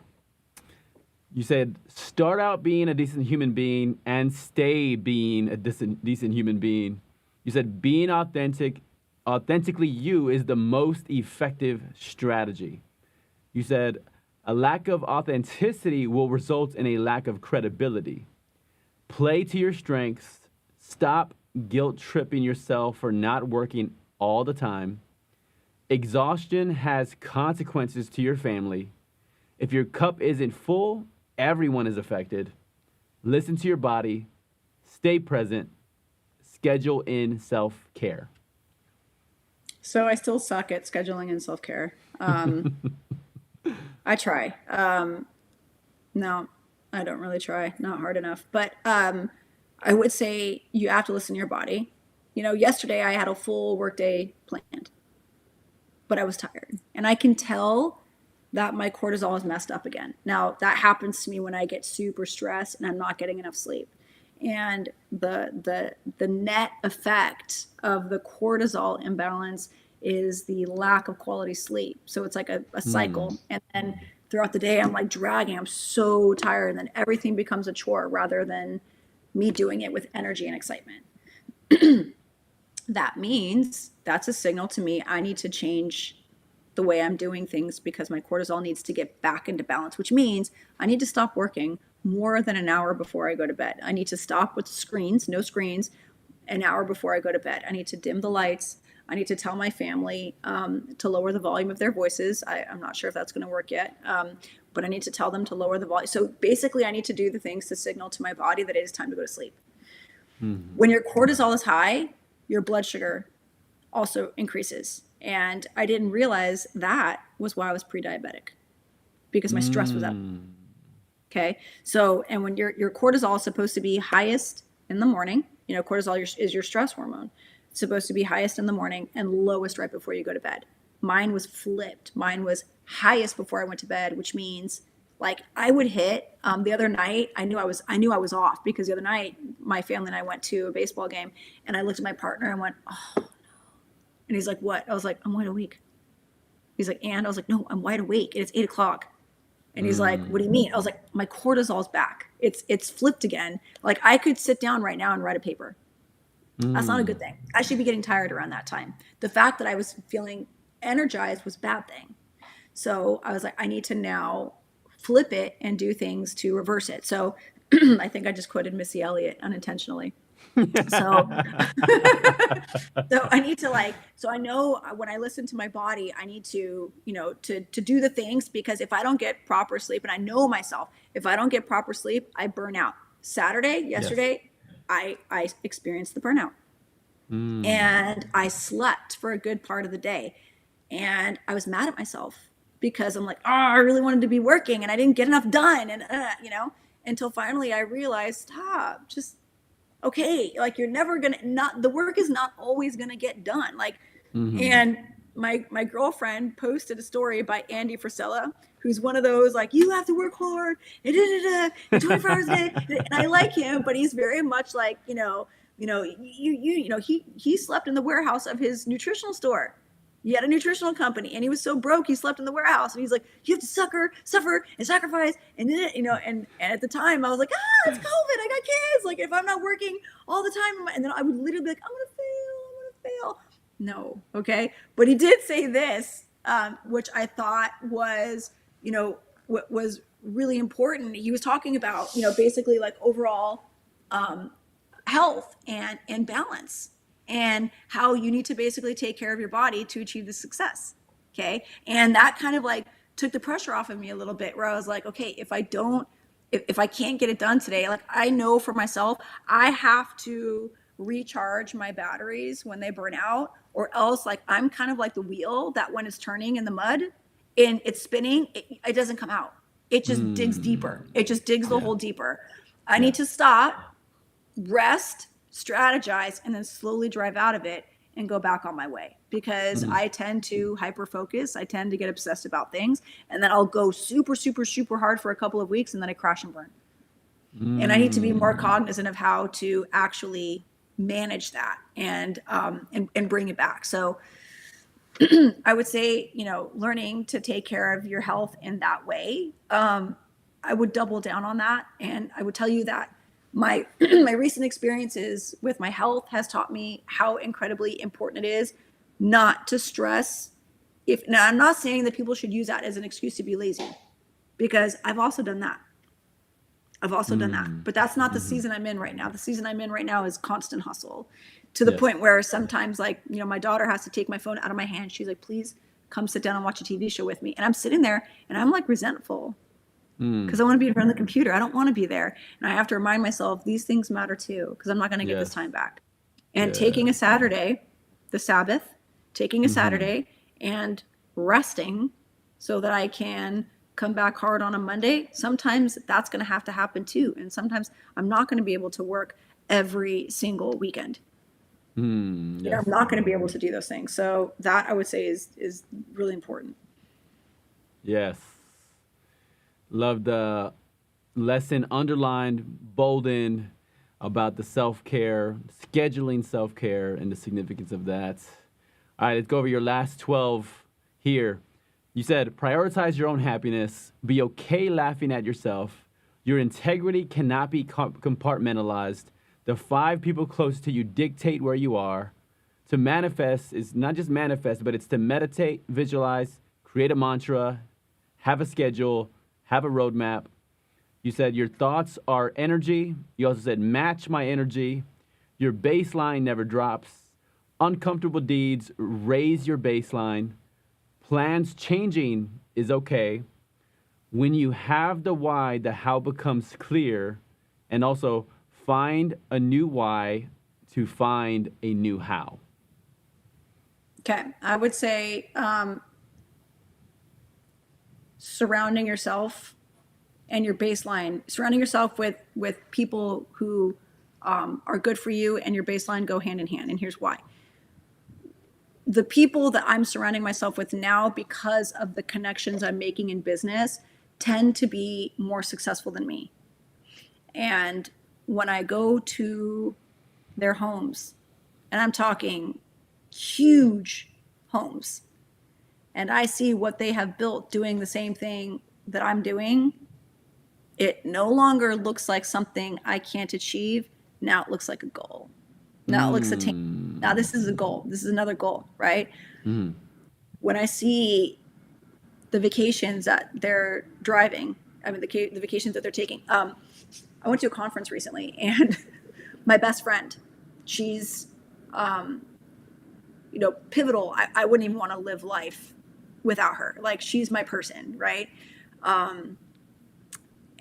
You said start out being a decent human being and stay being a decent human being. You said being authentically you is the most effective strategy. You said a lack of authenticity will result in a lack of credibility. Play to your strengths. Stop guilt tripping yourself for not working all the time. Exhaustion has consequences to your family. If your cup isn't full, everyone is affected. Listen to your body. Stay present. Schedule in self-care. So I still suck at scheduling and self-care. I try. No, I don't really try. Not hard enough. But I would say you have to listen to your body. You know, yesterday I had a full workday planned, but I was tired. And I can tell that my cortisol is messed up again. Now, that happens to me when I get super stressed and I'm not getting enough sleep. And the net effect of the cortisol imbalance is the lack of quality sleep. So it's like a cycle. And then throughout the day, I'm like dragging. I'm so tired. And then everything becomes a chore rather than me doing it with energy and excitement. That means that's a signal to me I need to change the way I'm doing things because my cortisol needs to get back into balance, which means I need to stop working more than an hour before I go to bed. I need to stop with screens, no screens, an hour before I go to bed. I need to dim the lights. I need to tell my family to lower the volume of their voices. I'm not sure if that's going to work yet, but I need to tell them to lower the volume. So basically, I need to do the things to signal to my body that it is time to go to sleep. When your cortisol is high, your blood sugar also increases. And I didn't realize that was why I was pre-diabetic, because my stress was up. Okay. So, and when your cortisol is supposed to be highest in the morning, you know, cortisol is your stress hormone. It's supposed to be highest in the morning and lowest right before you go to bed. Mine was flipped. Mine was highest before I went to bed, which means like I would hit the other night. I knew I was off because the other night my family and I went to a baseball game and I looked at my partner and went, oh no. And he's like, what? I was like, I'm wide awake. He's like, and I was like, no, I'm wide awake. And it's 8:00. And he's like, what do you mean? I was like, my cortisol's back. It's flipped again. Like I could sit down right now and write a paper. That's not a good thing. I should be getting tired around that time. The fact that I was feeling energized was a bad thing. So I was like, I need to now flip it and do things to reverse it. So I think I just quoted Missy Elliott unintentionally. So I need to so I know when I listen to my body, I need to, to do the things, because if I don't get proper sleep, and I know myself, if I don't get proper sleep, I burn out. Yesterday, I experienced the burnout and I slept for a good part of the day and I was mad at myself because I'm like, oh, I really wanted to be working and I didn't get enough done. And, until finally I realized, stop, just, okay, like you're never gonna the work is not always gonna get done. Like, and my girlfriend posted a story by Andy Frisella, who's one of those like, you have to work hard and 24 hours a day. And I like him, but he's very much like, he slept in the warehouse of his nutritional store. He had a nutritional company and he was so broke he slept in the warehouse, and he's like, you have to suffer and sacrifice, and and at the time I was like, it's COVID, I got kids, like if I'm not working all the time, and then I would literally be like, I'm gonna fail. No, okay, but he did say this, which I thought was what was really important. He was talking about basically like overall health and balance, and how you need to basically take care of your body to achieve the success. Okay. And that kind of like took the pressure off of me a little bit, where I was like, okay, if I don't if I can't get it done today, like I know for myself, I have to recharge my batteries when they burn out, or else like I'm kind of like the wheel that when it's turning in the mud and it's spinning, it doesn't come out. It just digs deeper. It just digs the hole deeper. I need to stop, rest, strategize, and then slowly drive out of it and go back on my way, because I tend to hyper focus. I tend to get obsessed about things, and then I'll go super, super, super hard for a couple of weeks, and then I crash and burn. And I need to be more cognizant of how to actually manage that and bring it back. So I would say, learning to take care of your health in that way. I would double down on that. And I would tell you that my recent experiences with my health has taught me how incredibly important it is not to stress. Now, I'm not saying that people should use that as an excuse to be lazy, because I've also done that. But that's not the season I'm in right now. The season I'm in right now is constant hustle, to the point where sometimes, like, my daughter has to take my phone out of my hand. She's like, please come sit down and watch a TV show with me. And I'm sitting there and I'm like resentful because I want to be in front of the computer. I don't want to be there. And I have to remind myself these things matter too, because I'm not going to get this time back. And taking a Saturday, the Sabbath, taking a Saturday and resting so that I can come back hard on a Monday, sometimes that's going to have to happen too. And sometimes I'm not going to be able to work every single weekend. I'm not going to be able to do those things. So that, I would say, is really important. Yes. Love the lesson underlined, boldened about the self-care, scheduling self-care, and the significance of that. All right, let's go over your last 12 here. You said, prioritize your own happiness, be okay laughing at yourself. Your integrity cannot be compartmentalized. The 5 people close to you dictate where you are. To manifest is not just manifest, but it's to meditate, visualize, create a mantra, have a schedule, have a roadmap. You said your thoughts are energy. You also said match my energy. Your baseline never drops. Uncomfortable deeds raise your baseline. Plans changing is okay. When you have the why, the how becomes clear. And also find a new why to find a new how. Okay. I would say surrounding yourself and your baseline, surrounding yourself with people who are good for you, and your baseline go hand in hand. And here's why. The people that I'm surrounding myself with now, because of the connections I'm making in business, tend to be more successful than me. And when I go to their homes, and I'm talking huge homes, and I see what they have built doing the same thing that I'm doing, it no longer looks like something I can't achieve. Now it looks like a goal. Now it looks attainable. Now this is a goal. This is another goal, right? When I see the vacations that they're driving, the vacations that they're taking. I went to a conference recently, and my best friend, she's, pivotal. I wouldn't even want to live life without her. Like, she's my person, right?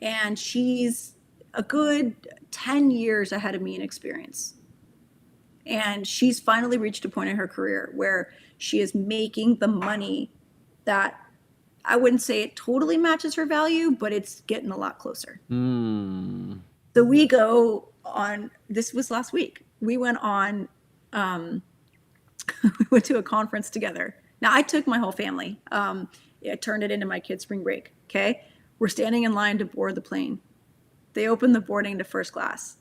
And she's a good 10 years ahead of me in experience. And she's finally reached a point in her career where she is making the money that, I wouldn't say it totally matches her value, but it's getting a lot closer. So we go on, this was last week. We went on, we went to a conference together. Now, I took my whole family. I turned it into my kids' spring break. Okay. We're standing in line to board the plane. They open the boarding to first class.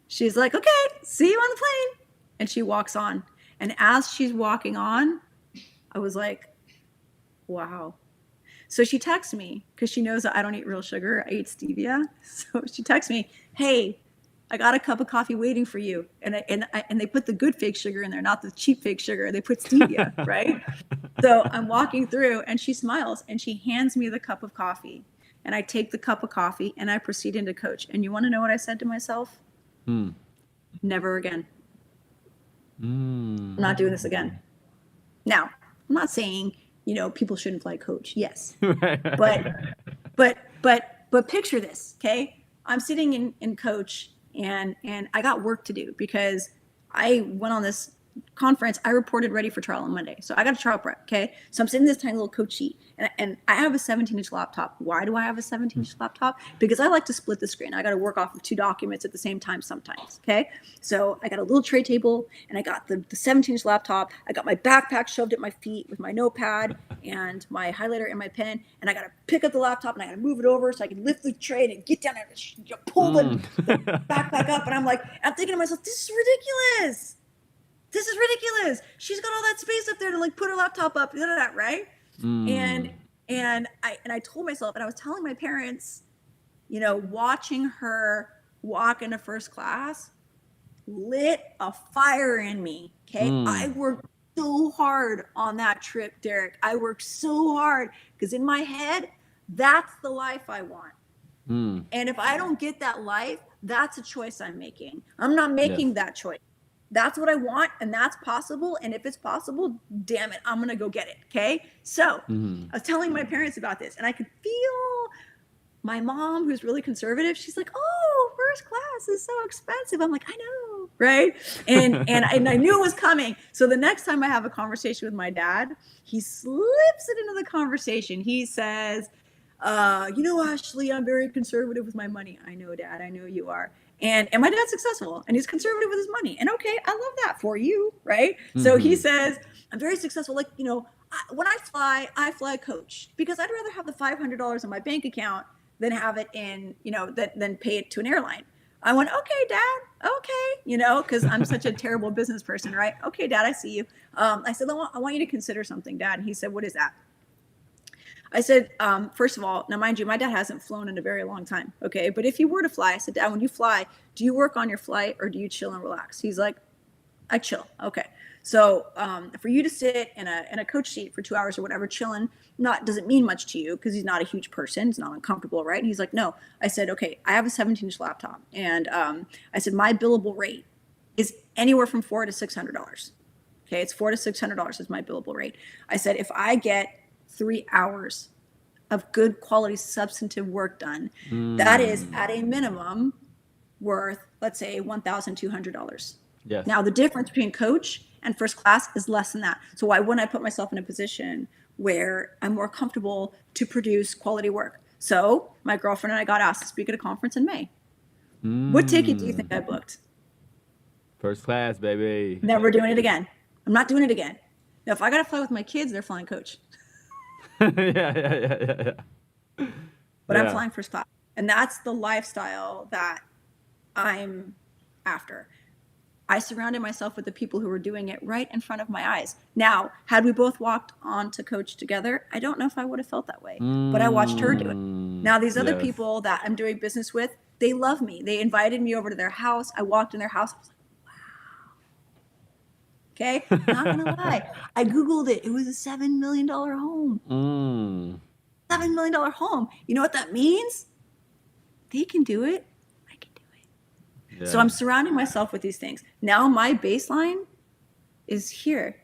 She's like, okay, see you on the plane. And she walks on. And as she's walking on, I was like, wow. So she texts me, because she knows that I don't eat real sugar. I eat stevia. So she texts me, hey, I got a cup of coffee waiting for you. And they put the good fake sugar in there, not the cheap fake sugar. They put stevia, right? So I'm walking through, and she smiles, and she hands me the cup of coffee. And I take the cup of coffee, and I proceed into coach. And you want to know what I said to myself? Never again. I'm not doing this again. Now, I'm not saying, people shouldn't fly coach. Yes. But But picture this, okay? I'm sitting in coach and I got work to do because I went on this conference. I reported ready for trial on Monday. So I got a trial prep, okay? So I'm sitting in this tiny little coach sheet and I have a 17-inch laptop. Why do I have a 17-inch laptop? Because I like to split the screen. I got to work off of 2 documents at the same time sometimes, okay? So I got a little tray table and I got the 17-inch laptop. I got my backpack shoved at my feet with my notepad and my highlighter and my pen, and I got to pick up the laptop and I got to move it over so I can lift the tray and get down and pull the backpack up. And I'm thinking to myself, this is ridiculous. This is ridiculous. She's got all that space up there to like put her laptop up, right? And I told myself, and I was telling my parents, you know, watching her walk into first class lit a fire in me. Okay. I worked so hard on that trip, Derek. I worked so hard because in my head, that's the life I want. And if I don't get that life, that's a choice I'm making. I'm not making that choice. That's what I want, and that's possible. And if it's possible, damn it, I'm gonna go get it. Okay. So I was telling my parents about this, and I could feel my mom, who's really conservative. She's like, "Oh, first class is so expensive." I'm like, "I know, right?" And I knew it was coming. So the next time I have a conversation with my dad, he slips it into the conversation. He says, "You know, Ashley, I'm very conservative with my money." I know, Dad. I know you are. And my dad's successful and he's conservative with his money. And okay, I love that for you, right? So he says, I'm very successful. Like, you know, when I fly coach because I'd rather have the $500 in my bank account than have it in, you know, than pay it to an airline. I went, okay, Dad, okay, you know, because I'm such a terrible business person, right? Okay, Dad, I see you. I said, I want you to consider something, Dad. And he said, what is that? I said, first of all, now mind you, my dad hasn't flown in a very long time. Okay. But if you were to fly, I said, Dad, when you fly, do you work on your flight or do you chill and relax? He's like, I chill. Okay. So for you to sit in a coach seat for 2 hours or whatever, chilling, doesn't mean much to you because he's not a huge person. It's not uncomfortable, right? And he's like, no. I said, okay, I have a 17-inch laptop. And I said, my billable rate is anywhere from $400 to $600. Okay. It's $400 to $600 is my billable rate. I said, if I get 3 hours of good quality substantive work done, that is at a minimum worth, let's say, $1,200. Yes. Now the difference between coach and first class is less than that. So why wouldn't I put myself in a position where I'm more comfortable to produce quality work? So my girlfriend and I got asked to speak at a conference in May. What ticket do you think I booked? First class, baby. Never doing it again. I'm not doing it again. Now, if I got to fly with my kids, they're flying coach. yeah. But I'm flying first class. And that's the lifestyle that I'm after. I surrounded myself with the people who were doing it right in front of my eyes. Now, had we both walked on to coach together, I don't know if I would have felt that way. But I watched her do it. Now, these other people that I'm doing business with, they love me. They invited me over to their house. I walked in their house. I was like, okay, not gonna lie. I Googled it. It was a $7 million home. $7 million home. You know what that means? They can do it. I can do it. Yeah. So I'm surrounding myself with these things. Now my baseline is here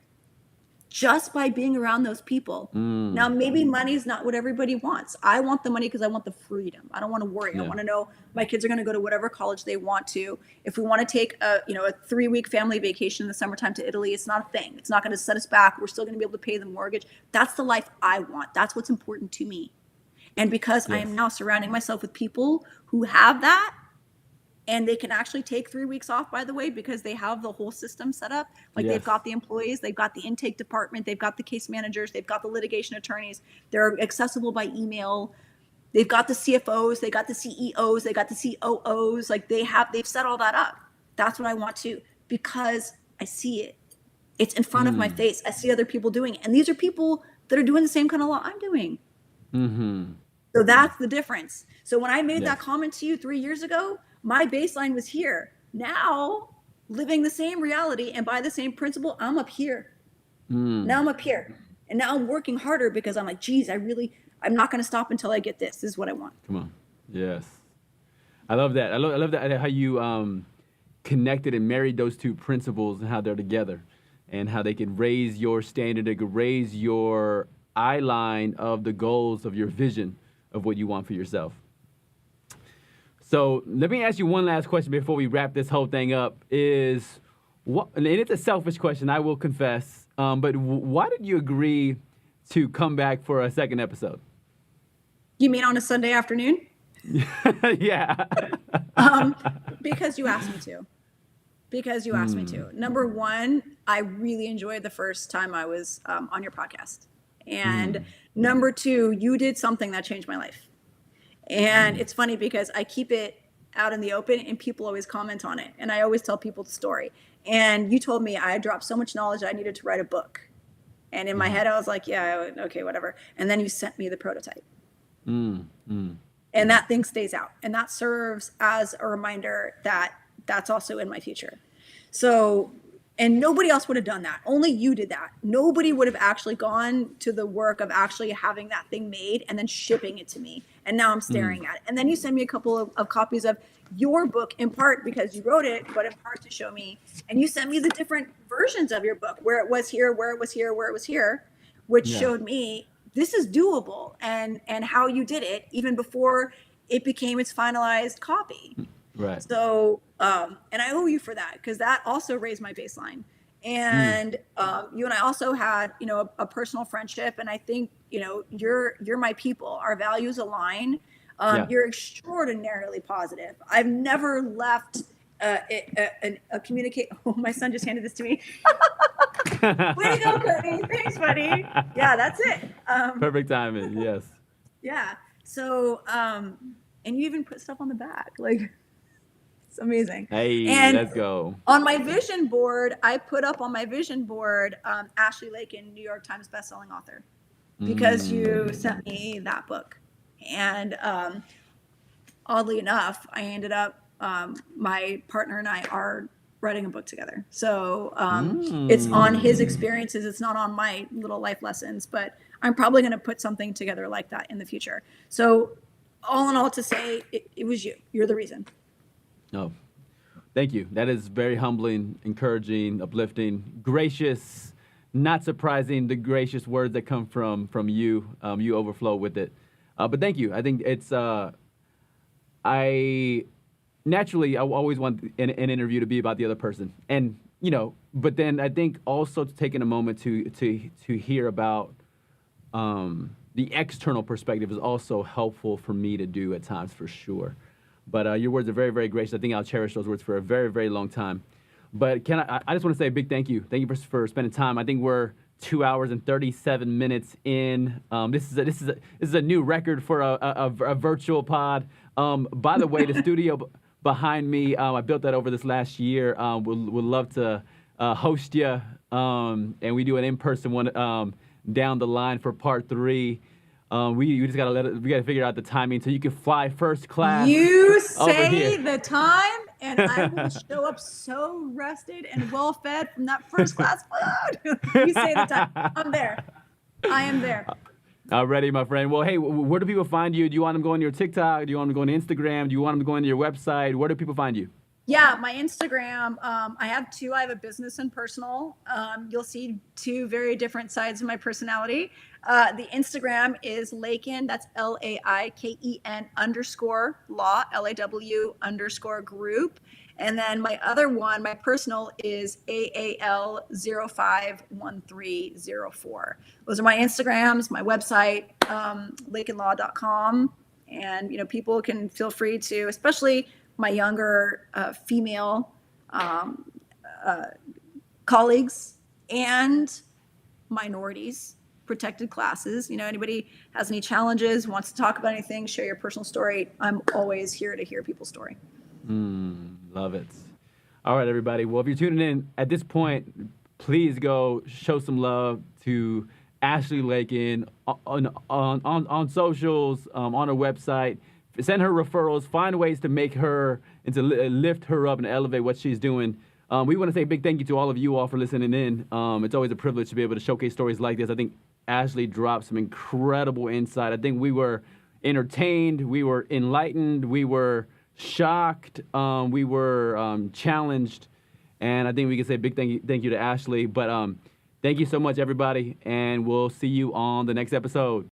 just by being around those people. Now, maybe money's not what everybody wants. I want the money because I want the freedom. I don't want to worry. Yeah. I want to know my kids are going to go to whatever college they want to. If we want to take a 3-week family vacation in the summertime to Italy, it's not a thing. It's not going to set us back. We're still going to be able to pay the mortgage. That's the life I want. That's what's important to me. And because I am now surrounding myself with people who have that, and they can actually take 3 weeks off, by the way, because they have the whole system set up. Like they've got the employees, they've got the intake department, they've got the case managers, they've got the litigation attorneys. They're accessible by email. They've got the CFOs, they got the CEOs, they got the COOs. Like they've set all that up. That's what I want to, because I see it. It's in front of my face. I see other people doing it. And these are people that are doing the same kind of law I'm doing. So that's the difference. So when I made that comment to you 3 years ago, my baseline was here. Now, living the same reality and by the same principle, I'm up here. Now I'm up here. And now I'm working harder because I'm like, geez, I'm not going to stop until I get this. This is what I want. Come on. Yes. I love that. I love that how you connected and married those two principles and how they're together and how they could raise your standard. They could raise your eye line of the goals of your vision of what you want for yourself. So let me ask you one last question before we wrap this whole thing up. And it's a selfish question, I will confess. But why did you agree to come back for a second episode? You mean on a Sunday afternoon? Yeah. Because you asked me to. Number one, I really enjoyed the first time I was on your podcast. And number two, you did something that changed my life. And it's funny because I keep it out in the open and people always comment on it. And I always tell people the story. And you told me I had dropped so much knowledge I needed to write a book. And in my head, I was like, yeah, okay, whatever. And then you sent me the prototype. And that thing stays out. And that serves as a reminder that that's also in my future. So, and nobody else would have done that. Only you did that. Nobody would have actually gone to the work of actually having that thing made and then shipping it to me. And now I'm staring at it. And then you send me a couple of copies of your book, in part because you wrote it, but in part to show me. And you sent me the different versions of your book, where it was here, where it was here, where it was here, which showed me this is doable, and how you did it even before it became its finalized copy. Right. So, and I owe you for that, because that also raised my baseline. And you and I also had, a personal friendship, and I think, you're my people. Our values align. You're extraordinarily positive. I've never left a communicate. Oh, my son just handed this to me. Way to go, Courtney. Thanks, buddy. Yeah, that's it. Perfect timing. Yes. Yeah. So, and you even put stuff on the back, like. It's amazing. Hey, and let's go. On my vision board, I put up on my vision board Ashley Laiken, New York Times bestselling author, because you sent me that book. And oddly enough, I ended up, my partner and I are writing a book together. So it's on his experiences. It's not on my little life lessons, but I'm probably going to put something together like that in the future. So all in all, to say, it was you. You're the reason. Oh, thank you. That is very humbling, encouraging, uplifting, gracious, not surprising, the gracious words that come from you. You overflow with it. But thank you. I think it's, I always want an interview to be about the other person. And, but then I think also taking a moment to hear about the external perspective is also helpful for me to do at times, for sure. But your words are very, very gracious. I think I'll cherish those words for a very, very long time. But I just want to say a big thank you. Thank you for spending time. I think we're 2 hours and 37 minutes in. This is a new record for a virtual pod. By the way, the studio behind me, I built that over this last year. Would love to host you, and we do an in-person one down the line for part 3. We just gotta we gotta figure out the timing so you can fly first class. You say the time, and I will show up so rested and well fed from that first class food. You say the time. I'm there. I am there. Already, my friend. Well, hey, where do people find you? Do you want them going to your TikTok? Do you want them going to Instagram? Do you want them going to your website? Where do people find you? Yeah, my Instagram, I have 2. I have a business and personal. You'll see 2 very different sides of my personality. The Instagram is Laiken, that's LAIKEN _law, LAW _group. And then my other one, my personal, is AAL051304. Those are my Instagrams, my website, LaikenLaw.com. And, people can feel free to, especially my younger female colleagues and minorities, protected classes. Anybody has any challenges, wants to talk about anything, share your personal story. I'm always here to hear people's story. Love it. All right, everybody. Well, if you're tuning in at this point, please go show some love to Ashley Laiken on socials, on her website. Send her referrals, find ways to make her and to lift her up and elevate what she's doing. We want to say a big thank you to all of you all for listening in. It's always a privilege to be able to showcase stories like this. I think Ashley dropped some incredible insight. I think we were entertained, we were enlightened, we were shocked, we were challenged, and I think we can say a big thank you to Ashley. But thank you so much, everybody, and we'll see you on the next episode.